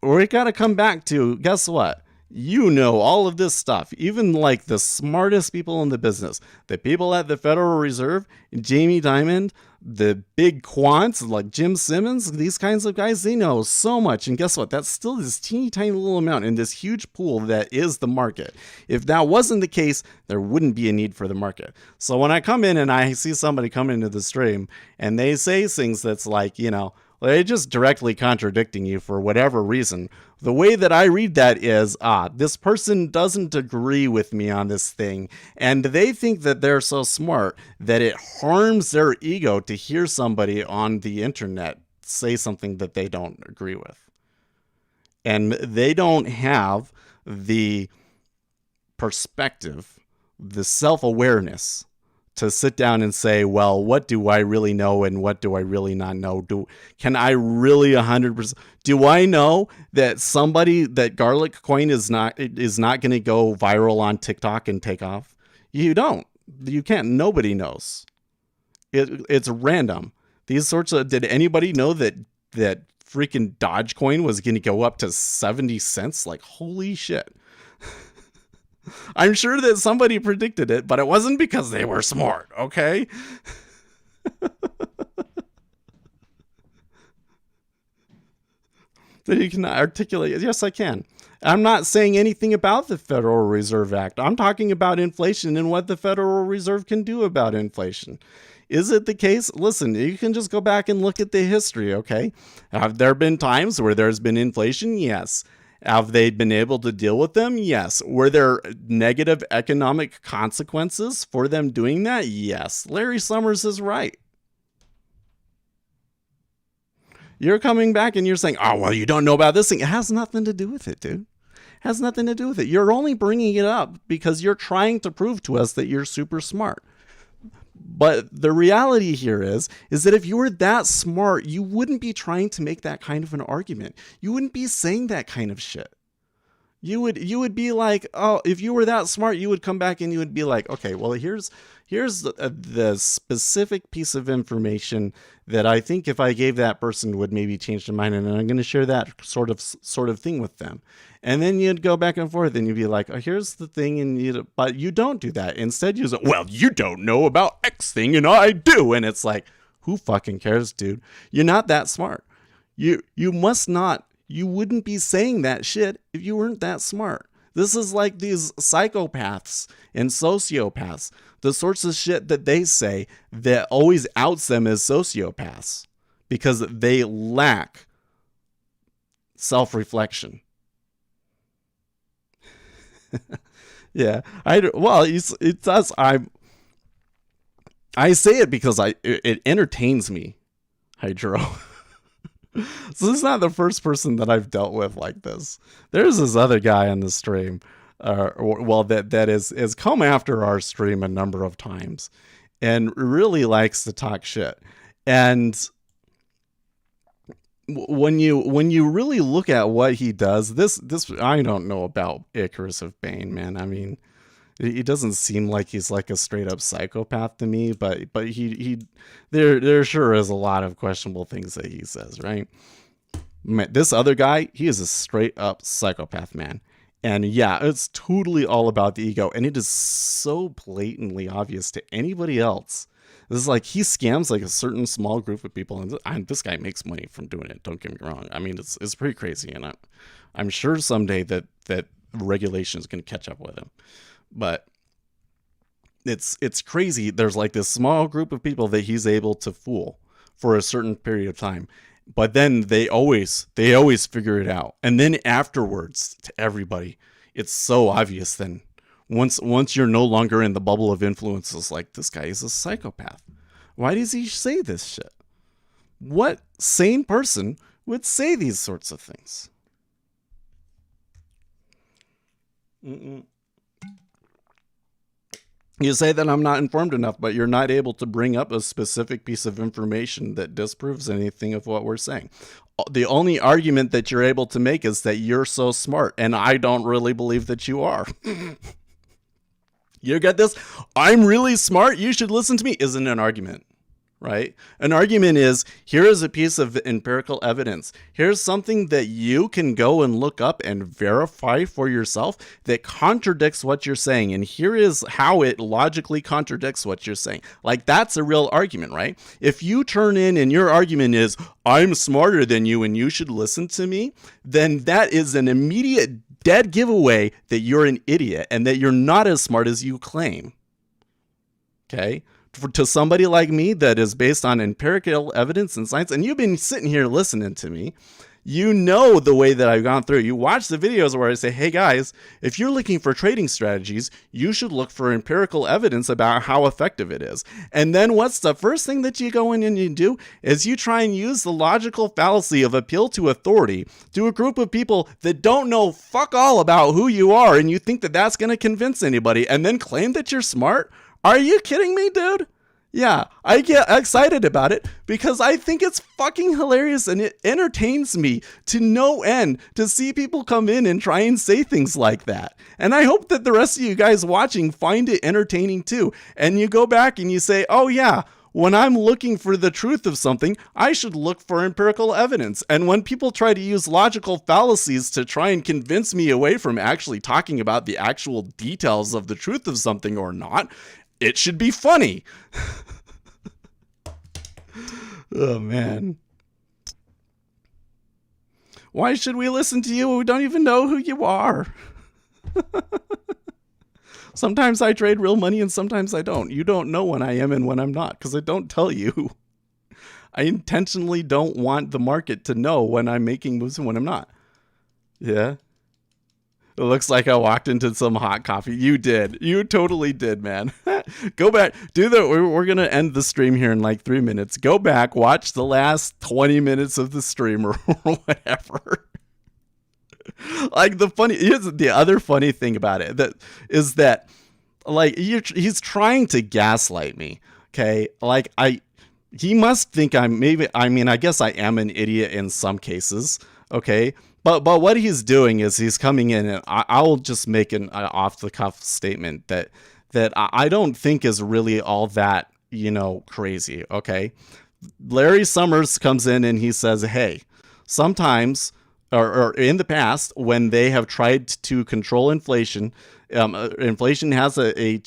We got to come back to, guess what? You know all of this stuff, even like the smartest people in the business, the people at the Federal Reserve, Jamie Dimon, the big quants like Jim Simmons, these kinds of guys, they know so much. And guess what? That's still this teeny tiny little amount in this huge pool that is the market. If that wasn't the case, there wouldn't be a need for the market. So when I come in and I see somebody come into the stream and they say things that's like, they're just directly contradicting you for whatever reason. The way that I read that is, this person doesn't agree with me on this thing, and they think that they're so smart that it harms their ego to hear somebody on the internet say something that they don't agree with. And they don't have the perspective, the self-awareness to sit down and say, well, what do I really know and what do I really not know? Can I really 100%? Do I know that that garlic coin is not going to go viral on TikTok and take off? You don't. You can't. Nobody knows. It's random. These sorts of, did anybody know that freaking Dogecoin was going to go up to 70 cents? Like, holy shit. I'm sure that somebody predicted it, but it wasn't because they were smart, okay? That you can articulate it. Yes, I can. I'm not saying anything about the Federal Reserve Act. I'm talking about inflation and what the Federal Reserve can do about inflation. Is it the case? Listen, you can just go back and look at the history, okay? Have there been times where there's been inflation? Yes. Have they been able to deal with them? Yes. Were there negative economic consequences for them doing that? Yes. Larry Summers is right. You're coming back and you're saying, oh, well, you don't know about this thing. It has nothing to do with it, dude. It has nothing to do with it. You're only bringing it up because you're trying to prove to us that you're super smart. But the reality here is that if you were that smart, you wouldn't be trying to make that kind of an argument. You wouldn't be saying that kind of shit. You would be like, oh, if you were that smart, you would come back and you would be like, okay, well, here's the specific piece of information that I think if I gave that person would maybe change their mind, and I'm going to share that sort of thing with them. And then you'd go back and forth and you'd be like, oh, here's the thing. But you don't do that. Instead, you say, well, you don't know about X thing and I do. And it's like, who fucking cares, dude? You're not that smart. You must not. You wouldn't be saying that shit if you weren't that smart. This is like these psychopaths and sociopaths, the sorts of shit that they say that always outs them as sociopaths because they lack self-reflection. Yeah, it does. I say it because it entertains me, Hydro. So this is not the first person that I've dealt with like this. There's this other guy on the stream, that has come after our stream a number of times, and really likes to talk shit. And when you really look at what he does, this I don't know about Icarus of Bane, man. I mean, he doesn't seem like he's like a straight up psychopath to me, but there sure is a lot of questionable things that he says, right? This other guy, he is a straight up psychopath, man. And yeah, it's totally all about the ego, and it is so blatantly obvious to anybody else. This is like he scams like a certain small group of people, and this guy makes money from doing it. Don't get me wrong. I mean, it's pretty crazy, and I'm sure someday that regulation is going to catch up with him. But it's crazy. There's like this small group of people that he's able to fool for a certain period of time, but then they always figure it out, and then afterwards to everybody, it's so obvious. Then once you're no longer in the bubble of influences, like, this guy is a psychopath. Why does he say this shit? What sane person would say these sorts of things? You say that I'm not informed enough, but you're not able to bring up a specific piece of information that disproves anything of what we're saying. The only argument that you're able to make is that you're so smart, and I don't really believe that you are. You get this? I'm really smart. You should listen to me. Isn't an argument. right? An argument is, here is a piece of empirical evidence. Here's something that you can go and look up and verify for yourself that contradicts what you're saying. And here is how it logically contradicts what you're saying. Like, that's a real argument, right? If you turn in and your argument is, I'm smarter than you and you should listen to me, then that is an immediate dead giveaway that you're an idiot and that you're not as smart as you claim. Okay? To somebody like me that is based on empirical evidence and science, and you've been sitting here listening to me, you know the way that I've gone through. You watch the videos where I say, hey guys, if you're looking for trading strategies, you should look for empirical evidence about how effective it is. And then what's the first thing that you go in and you do is you try and use the logical fallacy of appeal to authority to a group of people that don't know fuck all about who you are, and you think that that's going to convince anybody and then claim that you're smart? Are you kidding me, dude? Yeah, I get excited about it because I think it's fucking hilarious and it entertains me to no end to see people come in and try and say things like that. And I hope that the rest of you guys watching find it entertaining too. And you go back and you say, oh yeah, when I'm looking for the truth of something, I should look for empirical evidence. And when people try to use logical fallacies to try and convince me away from actually talking about the actual details of the truth of something or not, it should be funny. Oh, man. Why should we listen to you when we don't even know who you are? Sometimes I trade real money and sometimes I don't. You don't know when I am and when I'm not because I don't tell you. I intentionally don't want the market to know when I'm making moves and when I'm not. Yeah. It looks like I walked into some hot coffee. You did. You totally did, man. Go back. We're going to end the stream here in like 3 minutes. Go back. Watch the last 20 minutes of the stream or whatever. Like here's the other funny thing about it that like he's trying to gaslight me. Okay. Like he must think I guess I am an idiot in some cases. Okay. But what he's doing is he's coming in, and I'll just make an off-the-cuff statement that I don't think is really all that, crazy, okay? Larry Summers comes in and he says, hey, sometimes, or in the past, when they have tried to control inflation, inflation has a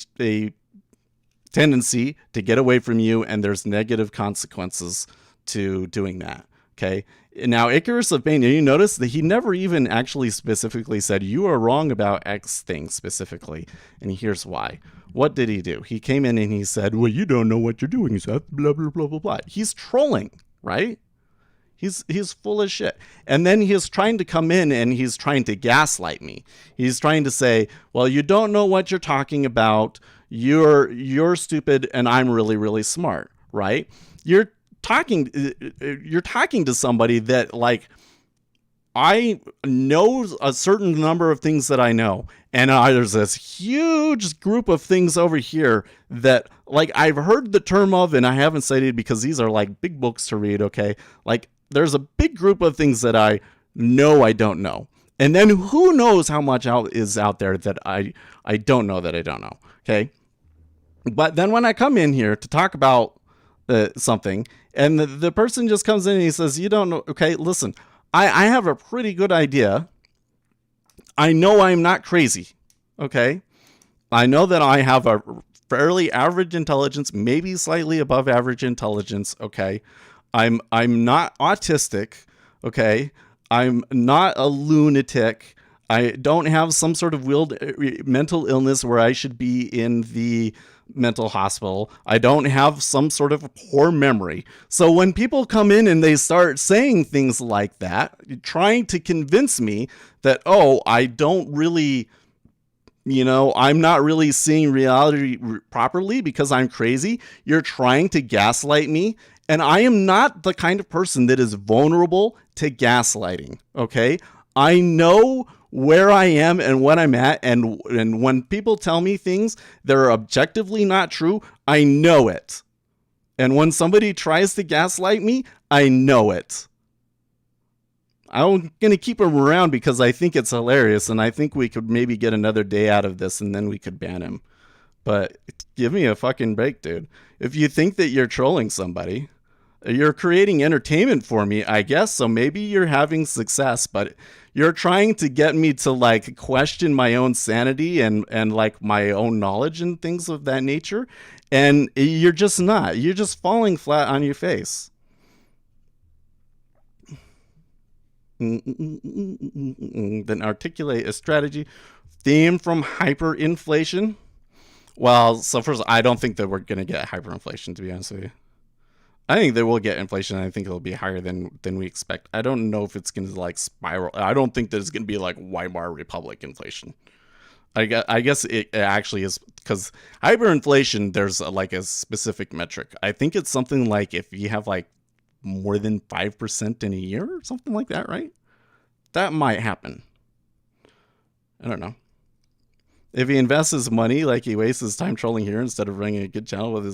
tendency to get away from you, and there's negative consequences to doing that, okay? Now, Icarus of Pain, you notice that he never even actually specifically said, you are wrong about X thing specifically. And here's why. What did he do? He came in and he said, well, you don't know what you're doing, Seth, blah, blah, blah, blah, blah. He's trolling, right? He's full of shit. And then he's trying to come in and he's trying to gaslight me. He's trying to say, well, you don't know what you're talking about. You're stupid and I'm really, really smart, right? You're talking to somebody that, like, I know a certain number of things that I know, and there's this huge group of things over here that, like, I've heard the term of and I haven't cited because these are like big books to read, okay? Like, there's a big group of things that I know I don't know, and then who knows how much is out there that I don't know that I don't know, okay? But then when I come in here to talk about something, and the person just comes in and he says, you don't know. Okay, listen, I have a pretty good idea. I know I'm not crazy. Okay. I know that I have a fairly average intelligence, maybe slightly above average intelligence. Okay. I'm not autistic. Okay. I'm not a lunatic. I don't have some sort of mental illness where I should be in the mental hospital. I don't have some sort of poor memory. So when people come in and they start saying things like that, trying to convince me that, oh, I don't really, I'm not really seeing reality properly because I'm crazy, you're trying to gaslight me. And I am not the kind of person that is vulnerable to gaslighting. Okay. I know where I am and what I'm at, and when people tell me things that are objectively not true, I know it. And when somebody tries to gaslight me, I know it. I'm going to keep him around because I think it's hilarious, and I think we could maybe get another day out of this, and then we could ban him. But give me a fucking break, dude. If you think that you're trolling somebody, you're creating entertainment for me, I guess. So maybe you're having success, but you're trying to get me to like question my own sanity and like my own knowledge and things of that nature. And you're just not. You're just falling flat on your face. Then articulate a strategy theme from hyperinflation. Well, so first, I don't think that we're going to get hyperinflation, to be honest with you. I think they will get inflation. And I think it'll be higher than we expect. I don't know if it's going to like spiral. I don't think there's going to be like Weimar Republic inflation. I guess it actually is, because hyperinflation, there's like a specific metric. I think it's something like if you have like more than 5% in a year or something like that, right? That might happen. I don't know. If he invests his money, like he wastes his time trolling here instead of running a good channel with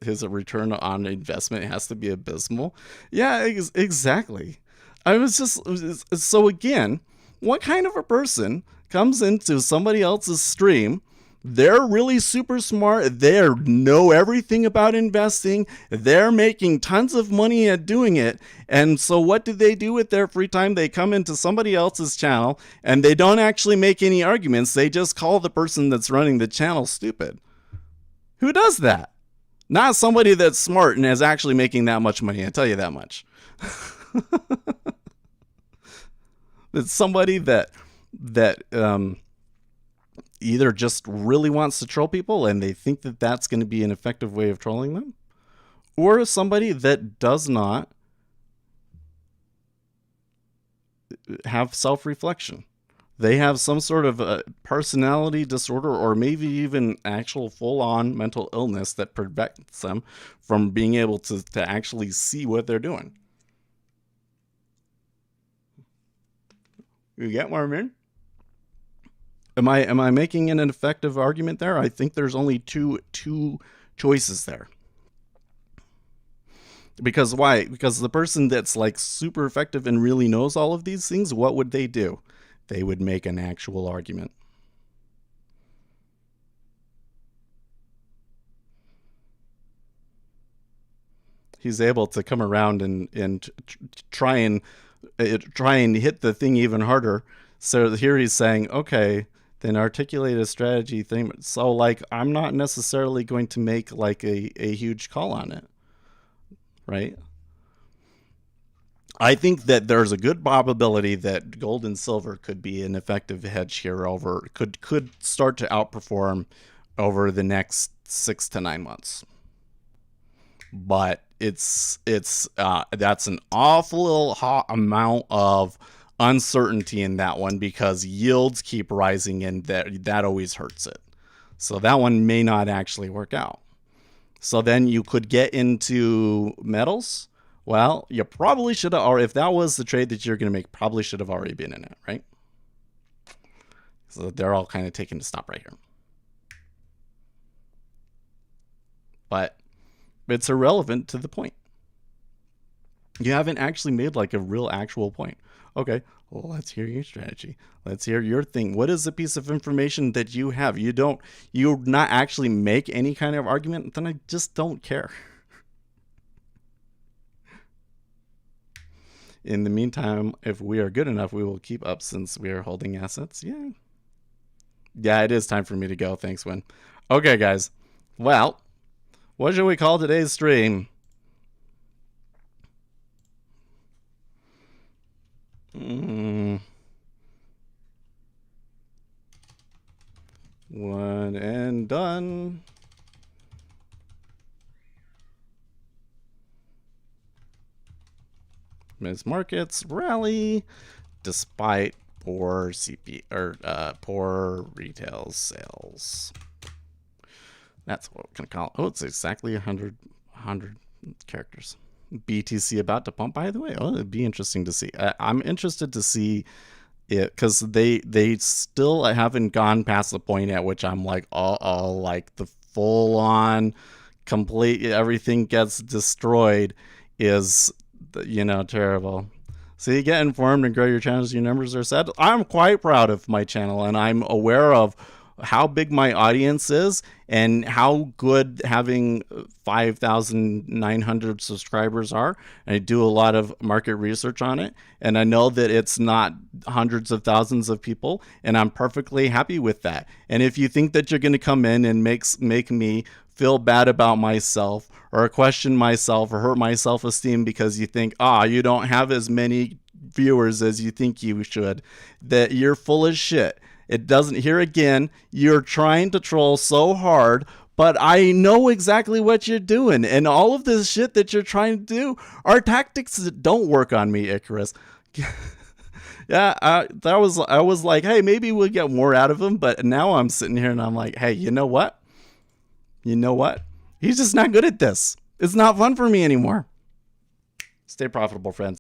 his return on investment has to be abysmal. Yeah, exactly. I was just, so again, what kind of a person comes into somebody else's stream? They're really super smart. They know everything about investing. They're making tons of money at doing it. And so what do they do with their free time? They come into somebody else's channel and they don't actually make any arguments. They just call the person that's running the channel stupid. Who does that? Not somebody that's smart and is actually making that much money. I tell you that much. It's somebody that either just really wants to troll people and they think that that's going to be an effective way of trolling them, or somebody that does not have self-reflection. They have some sort of personality disorder, or maybe even actual full-on mental illness that prevents them from being able to actually see what they're doing. You get what I mean? Am I making an effective argument there? I think there's only two choices there. Because why? Because the person that's like super effective and really knows all of these things, what would they do? They would make an actual argument. He's able to come around and try and hit the thing even harder. So here he's saying, okay, then articulate a strategy thing. So like, I'm not necessarily going to make like a huge call on it, right? I think that there's a good probability that gold and silver could be an effective hedge here could start to outperform over the next 6 to 9 months. But it's that's an awful amount of uncertainty in that one, because yields keep rising and that always hurts it. So that one may not actually work out. So then you could get into metals. Well, you probably should have, or if that was the trade that you're going to make, probably should have already been in it, right? So they're all kind of taking a stop right here. But it's irrelevant to the point. You haven't actually made like a real actual point. Okay, well, let's hear your strategy. Let's hear your thing. What is the piece of information that you have? You're not actually make any kind of argument, then I just don't care. In the meantime, if we are good enough, we will keep up since we are holding assets. Yeah. Yeah, it is time for me to go. Thanks, Win. Okay, guys. Well, what should we call today's stream? One and done. Miss Markets rally despite poor poor retail sales. That's what we're gonna call it. Oh, it's exactly 100 characters. BTC about to pump, by the way. Oh, it'd be interesting to see. I'm interested to see it, because they still haven't gone past the point at which I'm like, like the full on complete everything gets destroyed is, terrible. So you get informed and grow your channels, your numbers are set. I'm quite proud of my channel, and I'm aware of how big my audience is and how good having 5,900 subscribers are. And I do a lot of market research on it, and I know that it's not hundreds of thousands of people, and I'm perfectly happy with that. And if you think that you're going to come in and make me feel bad about myself or question myself or hurt my self-esteem because you think, you don't have as many viewers as you think you should, that you're full of shit. It doesn't. Here again, you're trying to troll so hard, but I know exactly what you're doing, and all of this shit that you're trying to do are tactics that don't work on me, Icarus. Yeah, I was like, hey, maybe we'll get more out of him, but now I'm sitting here and I'm like, hey, you know what? He's just not good at this. It's not fun for me anymore. Stay profitable, friends.